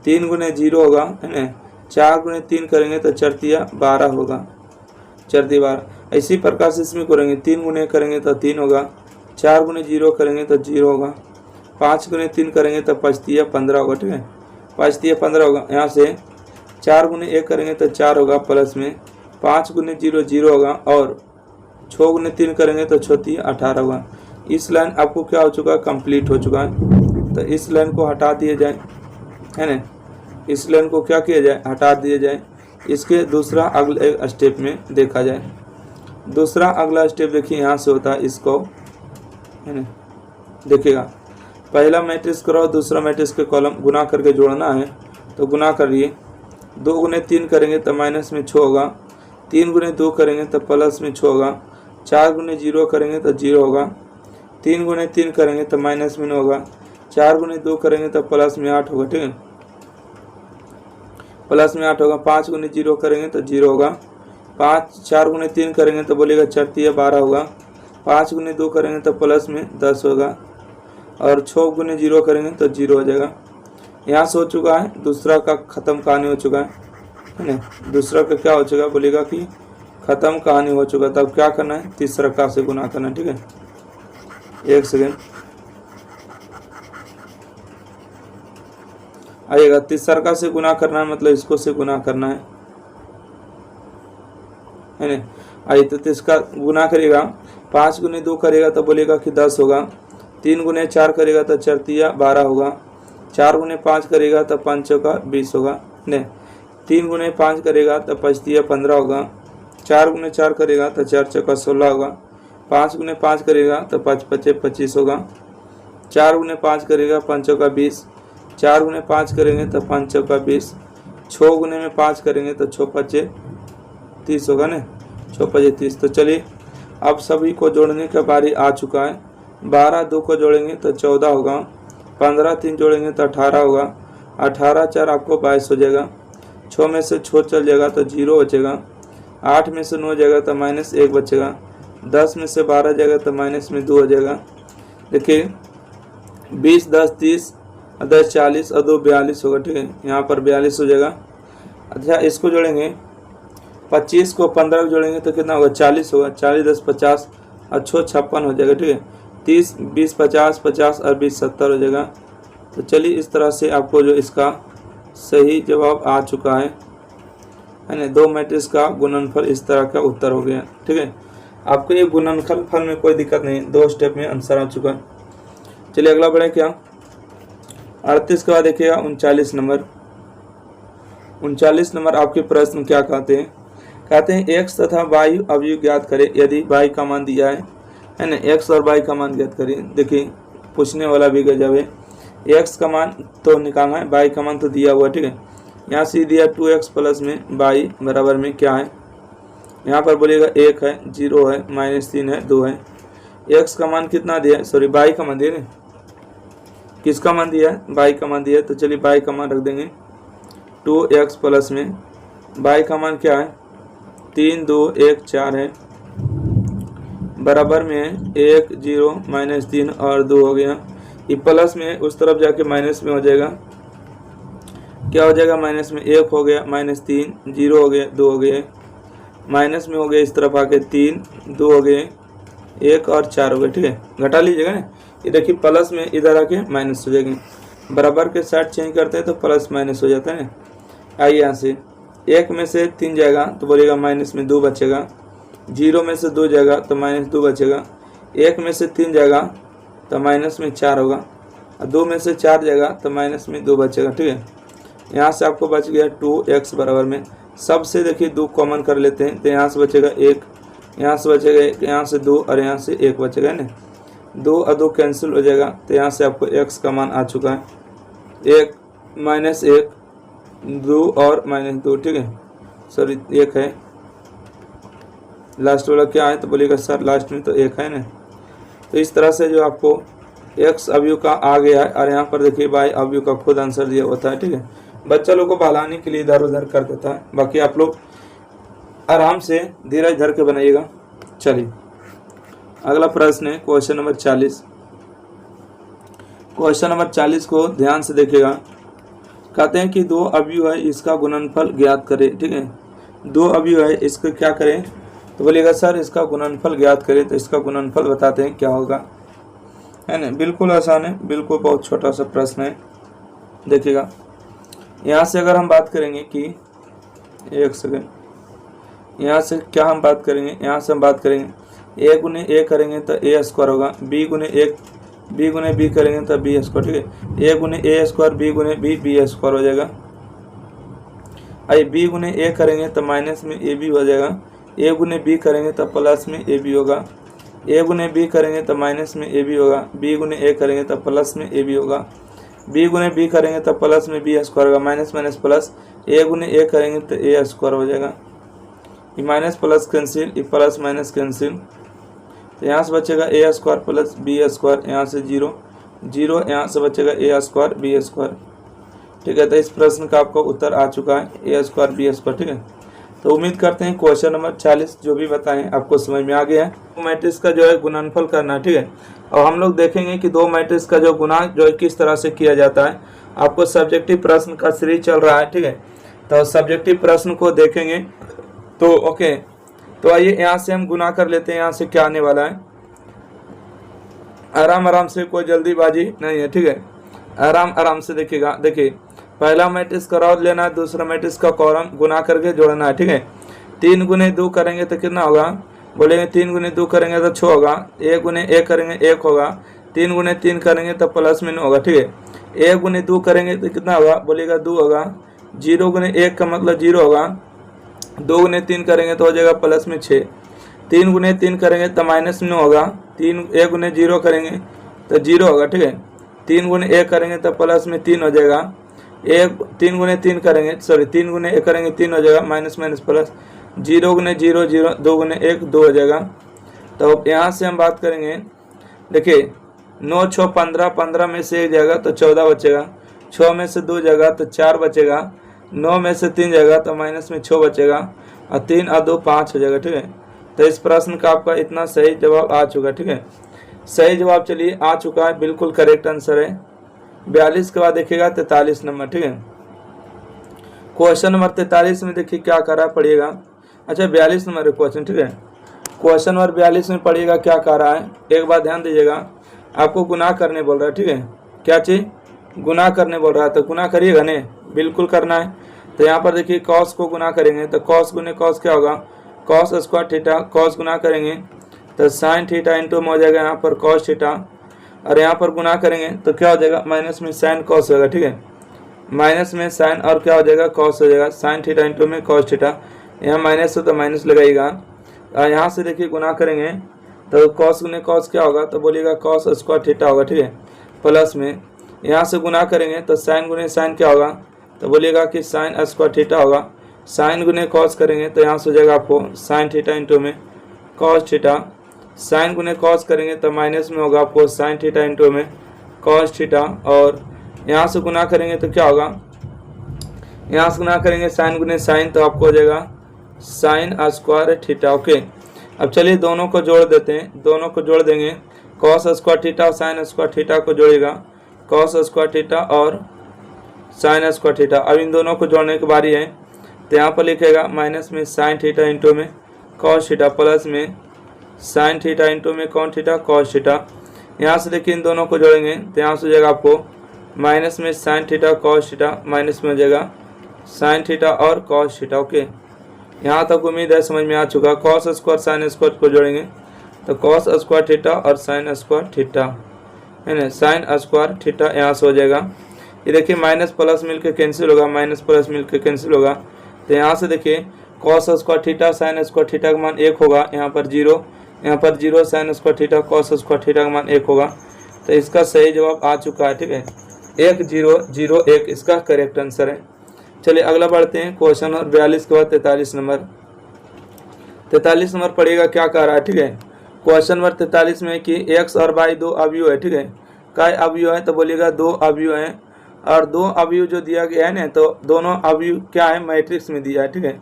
3 × 0 होगा, है ना। 4 × 3 करेंगे तो 4 × 12 होगा, 4 × 12। इसी प्रकार से इसमें करेंगे, 3 × 1 करेंगे तो 3 होगा, 4 × 0 करेंगे तो 0 होगा, 5 × 3 करेंगे तो 5 × 15 होगा, ठीक है। 5 × 15 होगा। यहाँ से 4 × 1 करेंगे तो 4 होगा, प्लस में 5 × 0 0 होगा और 6 × 3 करेंगे तो 6 × 18 होगा। इस लाइन आपको क्या हो चुका है, कंप्लीट हो चुका है। तो इस लाइन को हटा दिए जाए, है ना। इस लाइन को क्या किया जाए, हटा दिया जाए। इसके दूसरा अगले स्टेप में देखा जाए। दूसरा अगला स्टेप देखिए यहाँ से होता है इसको, है ना। देखिएगा पहला मैट्रिक्स करो, दूसरा मैट्रिक्स के कॉलम गुना करके जोड़ना है तो गुना करिए। 2 × 3 करेंगे तो माइनस में 6 होगा, 3 × 2 करेंगे तो प्लस में 6 होगा, 4 × 0 करेंगे तो 0 होगा, 3 × 3 करेंगे तो माइनस में 9 होगा, 4 × 2 करेंगे तो प्लस में 8 होगा, ठीक है। प्लस में 8 होगा, 5 × 0 करेंगे तो 0 होगा, 4 × 3 करेंगे तो बोलेगा 4 × 12 होगा, 5 × 2 करेंगे तो प्लस में 10 होगा और 6 × 0 करेंगे तो 0 हो जाएगा। यहाँ से हो चुका है, दूसरा का ख़त्म कहानी हो चुका है ना। दूसरा का क्या हो चुका, बोलेगा कि ख़त्म कहानी हो चुका। तब क्या करना है, तीसरा का से गुना करना है, ठीक है। एक सेकेंड आइएगा, तीसरा का से गुना करना है मतलब इसको से गुना करना है ना। आइए तो इसका गुना करेगा, 5 × 2 करेगा तो बोलेगा कि 10 होगा, 3 × 4 करेगा तो 4 × 12 होगा, 4 × 5 करेगा तो 5 × 20 होगा, ने 3 × 5 करेगा तो 5 × 15 होगा, 4 × 4 करेगा तो 4 × 16 होगा, 5 × 5 करेगा तो 5 × 5 = 25 होगा, 4 × 5 करेगा 5 × 20, 4 × 5 करेंगे तो 5 × 20, 6 × 5 करेंगे तो 6 × 5 = 30 होगा ना, 6 × 5 = 30। तो चलिए अब सभी को जोड़ने का बारी आ चुका है। 12 2 को जोड़ेंगे तो 14 होगा, 15 3 जोड़ेंगे तो 18 होगा, 18 4 आपको 22 हो जाएगा, 6 में से 6 चल जाएगा तो 0 बचेगा, 8 में से 9 जाएगा तो -1 बचेगा, 10 में से 12 जाएगा तो -2 हो जाएगा। देखिए 20 10 30 और 10 40 और 2 42 होगा, ठीक है, यहाँ पर 42 हो जाएगा। अच्छा इसको जोड़ेंगे 25 को 15 को जोड़ेंगे तो कितना होगा 40 होगा, 40 10 50 और 6 56 हो जाएगा, ठीक है। 30 20 50 50 और 20 70 हो जाएगा। तो चलिए इस तरह से आपको जो इसका सही जवाब आ चुका है ना, 2 मैट्रिक्स का गुणनफल इस तरह का उत्तर हो गया, ठीक है। आपको ये गुणनफल में कोई दिक्कत नहीं, 2 स्टेप में आंसर आ चुका है। चलिए अगला बढ़े क्या 38 के बाद देखिएगा 39 नंबर। 39 नंबर आपके प्रश्न क्या कहते हैं, कहते हैं x तथा y अवयव ज्ञात करें यदि y का मान दिया है ना, x और y का मान ज्ञात करें। देखिए पूछने वाला भी गजब है, x का मान तो निकालना है, y का मान तो दिया हुआ, ठीक है। यहाँ से दिया 2x प्लस में y बराबर में क्या है, यहाँ पर बोलिएगा 1 है, 0 है, -3 है, 2 है। x का मान कितना दिया है, सॉरी y का मान दिया ना, किसका मान दिया है, y का मान दिया है। तो चलिए y का मान रख देंगे 2x प्लस में y का मान क्या है 3 2 1 4 है, बराबर में 1 0 -3 और 2 हो गया। ये प्लस में उस तरफ जाके माइनस में हो जाएगा, क्या हो जाएगा माइनस में 1 हो गया, -3 0 हो गया, 2 हो गए, माइनस में हो गया इस तरफ आके 3 2 हो गए, 1 और 4 हो गए, ठीक है। घटा लीजिएगा ना, ये देखिए प्लस में इधर आके माइनस हो जाएंगे, बराबर के साइड चेंज करते हैं तो प्लस माइनस हो जाता है ना। आइए यहाँ से 1 में से 3 जाएगा तो बोलिएगा माइनस में 2 बचेगा, 0 में से 2 जाएगा तो -2 बचेगा, 1 में से 3 जाएगा तो माइनस में 4 होगा, और 2 में से 4 जाएगा तो माइनस में 2 बचेगा, ठीक है। यहाँ से आपको बच गया 2x बराबर में, सबसे देखिए 2 कॉमन कर लेते हैं तो यहाँ से बचेगा 1, यहाँ से बचेगा 1, यहाँ से 2 और यहाँ से 1 बचेगा ना, 2 और 2 कैंसिल हो जाएगा। तो यहाँ से आपको x का मान आ चुका है 1 -1 2 और -2, ठीक है, सॉरी 1 है, लास्ट वाला क्या है तो बोलिएगा सर लास्ट में तो 1 है ना। तो इस तरह से जो आपको x अवयव का आ गया है, और यहाँ पर देखिए y अवयव का खुद आंसर दिया होता है, ठीक है। बच्चा लोग को बहलाने के लिए इधर उधर कर देता है, बाकी आप लोग आराम से धीरज धर के बनाइएगा। चलिए अगला प्रश्न है क्वेश्चन नंबर 40। क्वेश्चन नंबर 40 को ध्यान से देखिएगा। कहते हैं कि 2 अवयव है, इसका गुणनफल ज्ञात करें, ठीक है। 2 अवयव है, इसको क्या करें तो बोलिएगा सर इसका गुणनफल ज्ञात करें। तो इसका गुणनफल बताते हैं क्या होगा, है ना, बिल्कुल आसान है, बिल्कुल बहुत छोटा सा प्रश्न है। देखिएगा यहाँ से अगर हम बात करेंगे कि 1 सेकेंड, यहाँ से क्या हम बात करेंगे, यहाँ से हम बात करेंगे a गुने a करेंगे तो a स्क्वायर होगा, b गुने b करेंगे तो b स्क्वायर, ठीक है। a गुने a स्क्वायर b गुने b स्क्वायर हो जाएगा। आइए b गुने a करेंगे तो माइनस में ab हो जाएगा, a गुने b करेंगे तो प्लस में ab होगा, a गुने b करेंगे तो माइनस में ab होगा, b गुने a करेंगे तो प्लस में ab होगा, b गुने b करेंगे तो प्लस में b स्क्वायर होगा, माइनस माइनस प्लस, a गुने a करेंगे तो a स्क्वायर हो जाएगा। ये माइनस प्लस कैंसिल, ये प्लस माइनस कैंसिल, तो यहाँ से बचेगा a square plus b square, यहाँ से 0 0, यहाँ से बचेगा a स्क्वायर b स्क्वायर, ठीक है। तो इस प्रश्न का आपका उत्तर आ चुका है a स्क्वायर b स्क्वायर, ठीक है। तो उम्मीद करते हैं क्वेश्चन नंबर 40 जो भी बताएं आपको समझ में आ गया है। 2 मैट्रिक्स का जो है गुणनफल करना है, ठीक है। और हम लोग देखेंगे कि 2 मैट्रिक्स का जो गुणा जो है किस तरह से किया जाता है। आपको सब्जेक्टिव प्रश्न का सीरीज चल रहा है, ठीक है। तो सब्जेक्टिव प्रश्न को देखेंगे तो ओके, तो आइए यहाँ से हम गुना कर लेते हैं। यहाँ से क्या आने वाला है, आराम आराम से, कोई जल्दीबाजी नहीं है, ठीक है। आराम आराम से देखिएगा। देखिए पहला मैट्रिक्स का रॉड लेना है, दूसरा मैट्रिक्स का कॉलम गुना करके जोड़ना है, ठीक है। 3 गुने 2 करेंगे तो कितना होगा, बोलेंगे 3 गुने 2 करेंगे तो 6 होगा, 1 गुने 1 करेंगे 1 होगा, 3 गुने 3 करेंगे तो प्लस में 9 होगा, ठीक है। 1 गुने 2 करेंगे तो कितना होगा, बोलेगा 2 होगा, 0 गुने 1 का मतलब 0 होगा, 2 गुने 3 करेंगे तो हो जाएगा प्लस में 6, 3 गुने 3 करेंगे तो माइनस में 9 होगा, 1 गुने 0 करेंगे तो 0 होगा, ठीक है। 3 गुने 1 करेंगे तो प्लस में 3 हो जाएगा, 3 गुने 3 करेंगे, सॉरी 3 गुने 1 करेंगे 3 हो जाएगा, माइनस माइनस प्लस, 0 गुने 0 0, 2 गुने 1 2 हो जाएगा। तो यहाँ से हम बात करेंगे, देखिए 9 6 15, 15 में से 1 जाएगा तो 14 बचेगा, 6 में से 2 जाएगा तो 4 बचेगा, 9 में से 3 जाएगा तो माइनस में 6 बचेगा, और 3 और 2 5 हो जाएगा, ठीक है। तो इस प्रश्न का आपका इतना सही जवाब आ चुका है, ठीक है। सही जवाब चलिए आ चुका है, बिल्कुल करेक्ट आंसर है। 42 के बाद देखिएगा 43 नंबर, ठीक है। क्वेश्चन नंबर 43 में देखिए क्या करा पढ़िएगा। अच्छा 42 नंबर क्वेश्चन, ठीक है। क्वेश्चन नंबर 42 में पढ़िएगा क्या कर रहा है। एक बात ध्यान दीजिएगा, आपको गुनाह करने बोल रहा है, ठीक है। क्या चीज? गुनाह करने बोल रहा है, तो गुनाह करिएगा नहीं, बिल्कुल करना है। तो यहाँ पर देखिए कॉस को गुना करेंगे तो कॉस गुने कॉस क्या होगा, कॉस स्क्वायर थीटा। कॉस गुना करेंगे तो साइन थीटा इंटू में हो जाएगा यहाँ पर कॉस थीटा, और यहाँ पर गुना करेंगे तो क्या हो जाएगा, माइनस में साइन कॉस होगा, ठीक है। माइनस में साइन और क्या हो जाएगा, कॉस हो जाएगा, साइन थीटा इंटू में कॉस थीटा। यहाँ माइनस हो तो माइनस लगाइएगा, और यहाँ से देखिए गुना करेंगे तो कॉस गुने कॉस क्या होगा, तो बोलिएगा कॉस स्क्वायर थीटा होगा, ठीक है। प्लस में यहाँ से गुना करेंगे तो साइन गुने साइन क्या होगा, तो बोलिएगा कि साइन स्क्वायर थीटा होगा। साइन गुने कॉस करेंगे तो यहाँ से हो जाएगा आपको साइन थीटा इंटू में कॉस थीटा। साइन गुने कॉस करेंगे तो माइनस में होगा आपको साइन थीटा इंटू में कॉस थीटा, और यहाँ से गुना करेंगे तो क्या होगा, यहाँ से गुना करेंगे साइन गुने साइन तो आपको हो जाएगा साइन स्क्वायर थीटा, ओके। अब चलिए दोनों को जोड़ देते हैं, दोनों को जोड़ देंगे, कॉस स्क्वायर थीटा और साइन स्क्वायर थीटा को जोड़ेगा, कॉस स्क्वायर थीटा और साइन स्क्वायर थीटा। अब इन दोनों को जोड़ने की बारी है, तो यहाँ पर लिखेगा माइनस में साइन थीटा इंटू में कॉस थीटा, प्लस में साइन थीटा इंटू में कौन थीटा कॉस थीटा। यहाँ से देखिए इन दोनों को जोड़ेंगे तो यहाँ से हो जाएगा आपको माइनस में sine theta cos theta, minus में हो जाएगा साइन थीटा और कॉस थीटा, ओके। यहाँ तक उम्मीद है समझ में आ चुका। कॉस स्क्वायर साइन स्क्वायर को जोड़ेंगे तो कॉस स्क्वायर थीटा और साइन स्क्वायर थीटा, है ना, साइन स्क्वायर थीटा यहाँ से हो जाएगा। ये देखिए माइनस प्लस मिलकर कैंसिल होगा, माइनस प्लस मिलकर कैंसिल होगा, तो यहाँ से देखिए cos square theta sine square theta का मान 1 होगा, यहाँ पर 0, यहाँ पर 0 sine square theta cos square theta का मान 1 होगा। तो इसका सही जवाब आ चुका है, ठीक है, 1001 इसका करेक्ट आंसर है। चलिए अगला बढ़ते हैं, क्वेश्चन नंबर 42 के बाद 43 नंबर। 43 नंबर पढ़िएगा क्या कह रहा है, ठीक है। क्वेश्चन नंबर 43 में कि एक्स और वाई दो अवयव है, ठीक है। काय अवयव है, तो बोलिएगा दो अवयव है, और दो अवयव जो दिया गया है ना, तो दोनों अवयव क्या है, मैट्रिक्स में दिया है, ठीक है।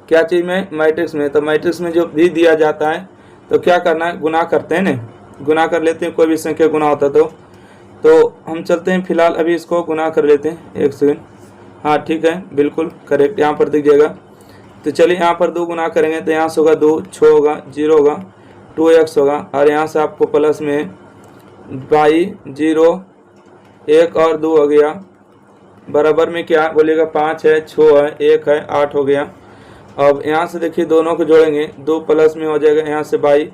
क्या चीज़ में, मैट्रिक्स में। तो मैट्रिक्स में जो भी दिया जाता है तो क्या करना है, गुना करते हैं ना, गुना कर लेते हैं, कोई भी संख्या गुना होता तो हम चलते हैं फिलहाल अभी इसको गुना कर लेते हैं, एक सेकेंड। हाँ ठीक है, बिल्कुल करेक्ट, यहाँ पर दिख जाएगा। तो चलिए यहाँ पर 2 गुना करेंगे तो यहाँ से होगा 2, 6 होगा, 0 होगा, 2x होगा, और यहाँ से आपको प्लस में y 0, 1 और 2 हो गया, बराबर में क्या बोलिएगा 5 है, 6 है, 1 है, 8 हो गया। अब यहाँ से देखिए दोनों को जोड़ेंगे, 2 प्लस में हो जाएगा यहाँ से y,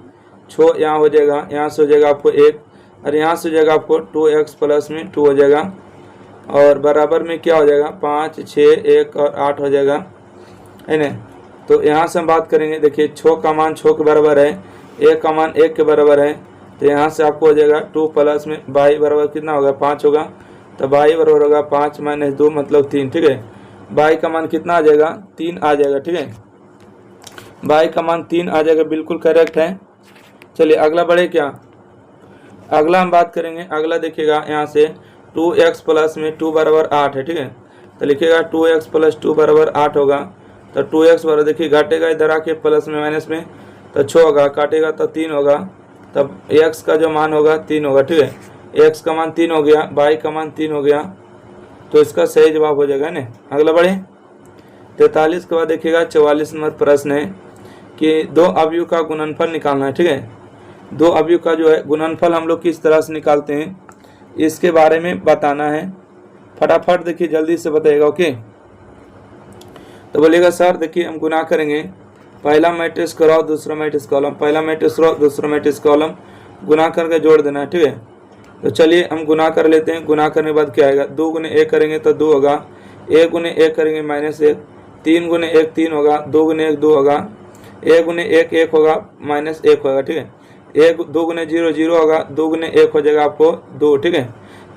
6 यहाँ हो जाएगा, यहाँ से हो जाएगा आपको 1, और यहाँ से हो जाएगा आपको 2x प्लस में 2 हो जाएगा, और बराबर में क्या हो जाएगा 5, 6, 1 और 8 हो जाएगा, है ना। तो यहाँ से हम बात करेंगे, देखिए 6 का मान 6 के बराबर है, 1 का मान 1 के बराबर है, तो यहाँ से आपको हो जाएगा 2 प्लस में y बराबर कितना होगा 5 होगा, तो y बराबर होगा 5 माइनस 2 मतलब 3, ठीक है। y का मान कितना आ जाएगा, 3 आ जाएगा, ठीक है, y का मान 3 आ जाएगा, बिल्कुल करेक्ट है। चलिए अगला बढ़े क्या, अगला हम बात करेंगे। अगला देखिएगा यहाँ से 2x प्लस में 2 बराबर 8 है, ठीक है। तो लिखिएगा 2x प्लस 2 बराबर 8 होगा, तो 2x बराबर देखिए घटेगा इधर आके प्लस में माइनस में, तो 6 होगा, काटेगा तो 3 होगा, तब x का जो मान होगा 3 होगा, ठीक है। x का मान 3 हो गया, y का मान 3 हो गया, तो इसका सही जवाब हो जाएगा ना। अगला बढ़े 43 के बाद देखिएगा 44 नंबर प्रश्न है कि 2 अवयव का गुणनफल निकालना है, ठीक है। 2 अवयव का जो है गुणनफल हम लोग किस तरह से निकालते हैं इसके बारे में बताना है। फटाफट देखिए जल्दी से बताइएगा, ओके। तो बोलिएगा सर देखिए हम गुना करेंगे, पहला मैट्रिक्स कराओ दूसरा मैट्रिक्स कॉलम, पहला मैट्रिक्स कराओ दूसरा मैट्रिक्स कॉलम, गुना करके जोड़ देना है, ठीक है। तो चलिए हम गुना कर लेते हैं। गुना करने के बाद क्या आएगा, 2 गुने 1 करेंगे तो 2 होगा, 1 गुने 1 करेंगे -1, 3 गुने 1 3 होगा, 2 गुने 1 2 होगा, 1 गुने 1 1 होगा, -1 होगा, ठीक है। 2 गुने 0 0 होगा, 2 गुने 1 हो जाएगा आपको 2, ठीक है।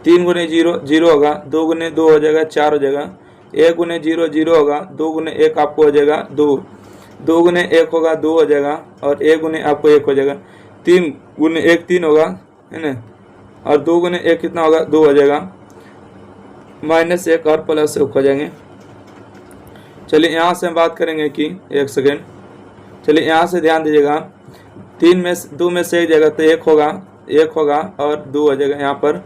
3 गुने 0 0 होगा, 2 गुने 2 हो जाएगा 4 हो जाएगा, 1 गुने 0 0 होगा, 2 गुने 1 आपको हो जाएगा 2, 2 गुने 1 होगा 2 हो जाएगा, और 1 गुने आपको 1 हो जाएगा, 3 गुने 1 3 होगा, है ना, और 2 गुने 1 कितना होगा 2 हो जाएगा, -1 और +1 हो जाएंगे। चलिए यहाँ से हम बात करेंगे कि एक सेकेंड, चलिए यहाँ से ध्यान दीजिएगा, 2 में से एक जगह तो 1 होगा और 2 हो जाएगा यहाँ पर,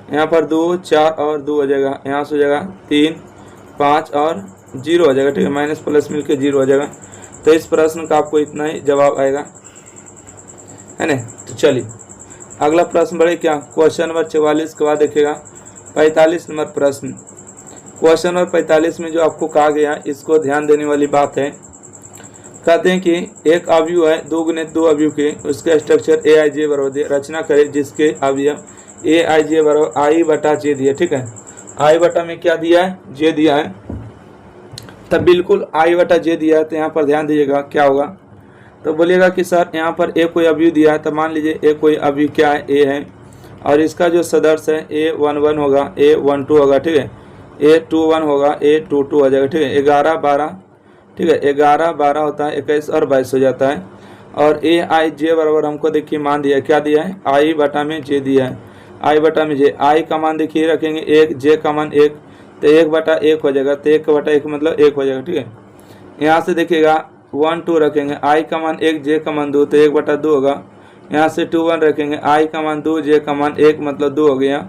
यहाँ पर 2 4 और 2 हो जाएगा, यहाँ से हो जाएगा 3 5 और 0 हो जाएगा, ठीक है, माइनस प्लस मिलके 0 हो जाएगा। तो इस प्रश्न का आपको इतना ही जवाब आएगा, है ना। तो चलिए अगला प्रश्न बढ़े क्या, क्वेश्चन नंबर 44 के बाद देखिएगा 45 नंबर प्रश्न। क्वेश्चन नंबर 45 में जो आपको कहा गया, इसको ध्यान देने वाली बात है। कहते हैं कि एक अवयव है 2 गुणित 2 अवयव के, उसके स्ट्रक्चर ए आई जे बराबर रचना करें जिसके अवयव ए आई जे बराबर आई बटा जे दिया, ठीक है। आई बटा में क्या दिया है, जे दिया है, तब बिल्कुल आई बटा जे दिया है। तो यहाँ पर ध्यान दीजिएगा क्या होगा, तो बोलिएगा कि सर यहाँ पर ए कोई अवयव दिया है, तो मान लीजिए ए कोई अवयव क्या है, ए है, और इसका जो सदस्य है A11 होगा, A12 होगा, ठीक है, A21 होगा, A22 हो जाएगा, ठीक है। 11 12, ठीक है, 11 12 होता है, 21 और 22 हो जाता है। और ए आई जे बराबर हमको देखिए मान दिया है, क्या दिया है, आई बटा में जे दिया है, आई बटा में जे। आई का मान देखिए रखेंगे 1, जे का मान 1, तो 1 बटा 1 हो जाएगा, तो 1 बटा 1 मतलब 1 हो जाएगा, ठीक है। यहाँ से देखिएगा 1 2 रखेंगे, आई का मान 1, जे का मान 2, तो 1 बटा 2 होगा। यहाँ से 2 1 रखेंगे, आई का मान 2, जे का मान 1 मतलब 2 हो गया।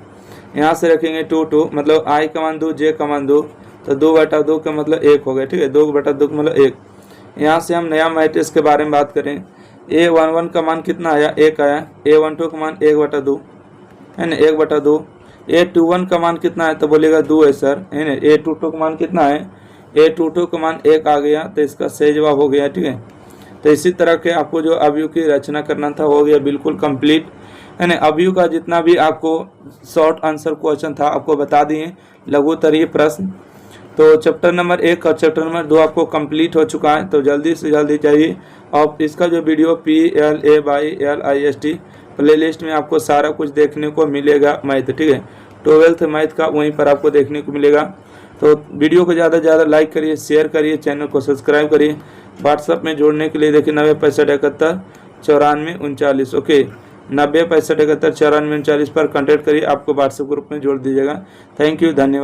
यहाँ से रखेंगे 2 2, मतलब आई का मान 2, जे का मान 2, तो 2 बटा 2 का मतलब 1 हो गया, ठीक है, 2 बटा 2 का मतलब 1। यहाँ से हम नया मैट्रिक्स के बारे में बात करें, A11 का मान कितना आया, 1 आया, A12 का मान 1 बटा 2, है ना, 1 बटा 2। A21 का मान कितना है, तो बोलेगा 2 है सर, है ना। A22 का मान कितना है, A22 का मान 1 आ गया, तो इसका सही जवाब हो गया, ठीक है। तो इसी तरह के आपको जो अवयव की रचना करना था हो गया बिल्कुल कंप्लीट, है ना। अवयव का जितना भी आपको शॉर्ट आंसर क्वेश्चन था आपको बता दिए, लघुत्तरीय प्रश्न। तो चैप्टर नंबर 1 और चैप्टर नंबर 2 आपको कंप्लीट हो चुका है। तो जल्दी से जल्दी चाहिए, और इसका जो वीडियो PLABYLIST प्लेलिस्ट में आपको सारा कुछ देखने को मिलेगा मैथ, ठीक है, 12th मैथ का वहीं पर आपको देखने को मिलेगा। तो वीडियो को ज़्यादा से ज़्यादा लाइक करिए, शेयर करिए, चैनल को सब्सक्राइब करिए। व्हाट्सअप में जोड़ने के लिए देखिए 90 65 71 94 39, ओके, 90 65 71 94 39 पर कॉन्टैक्ट करिए, आपको व्हाट्सएप ग्रुप में जोड़ दीजिएगा। थैंक यू, धन्यवाद।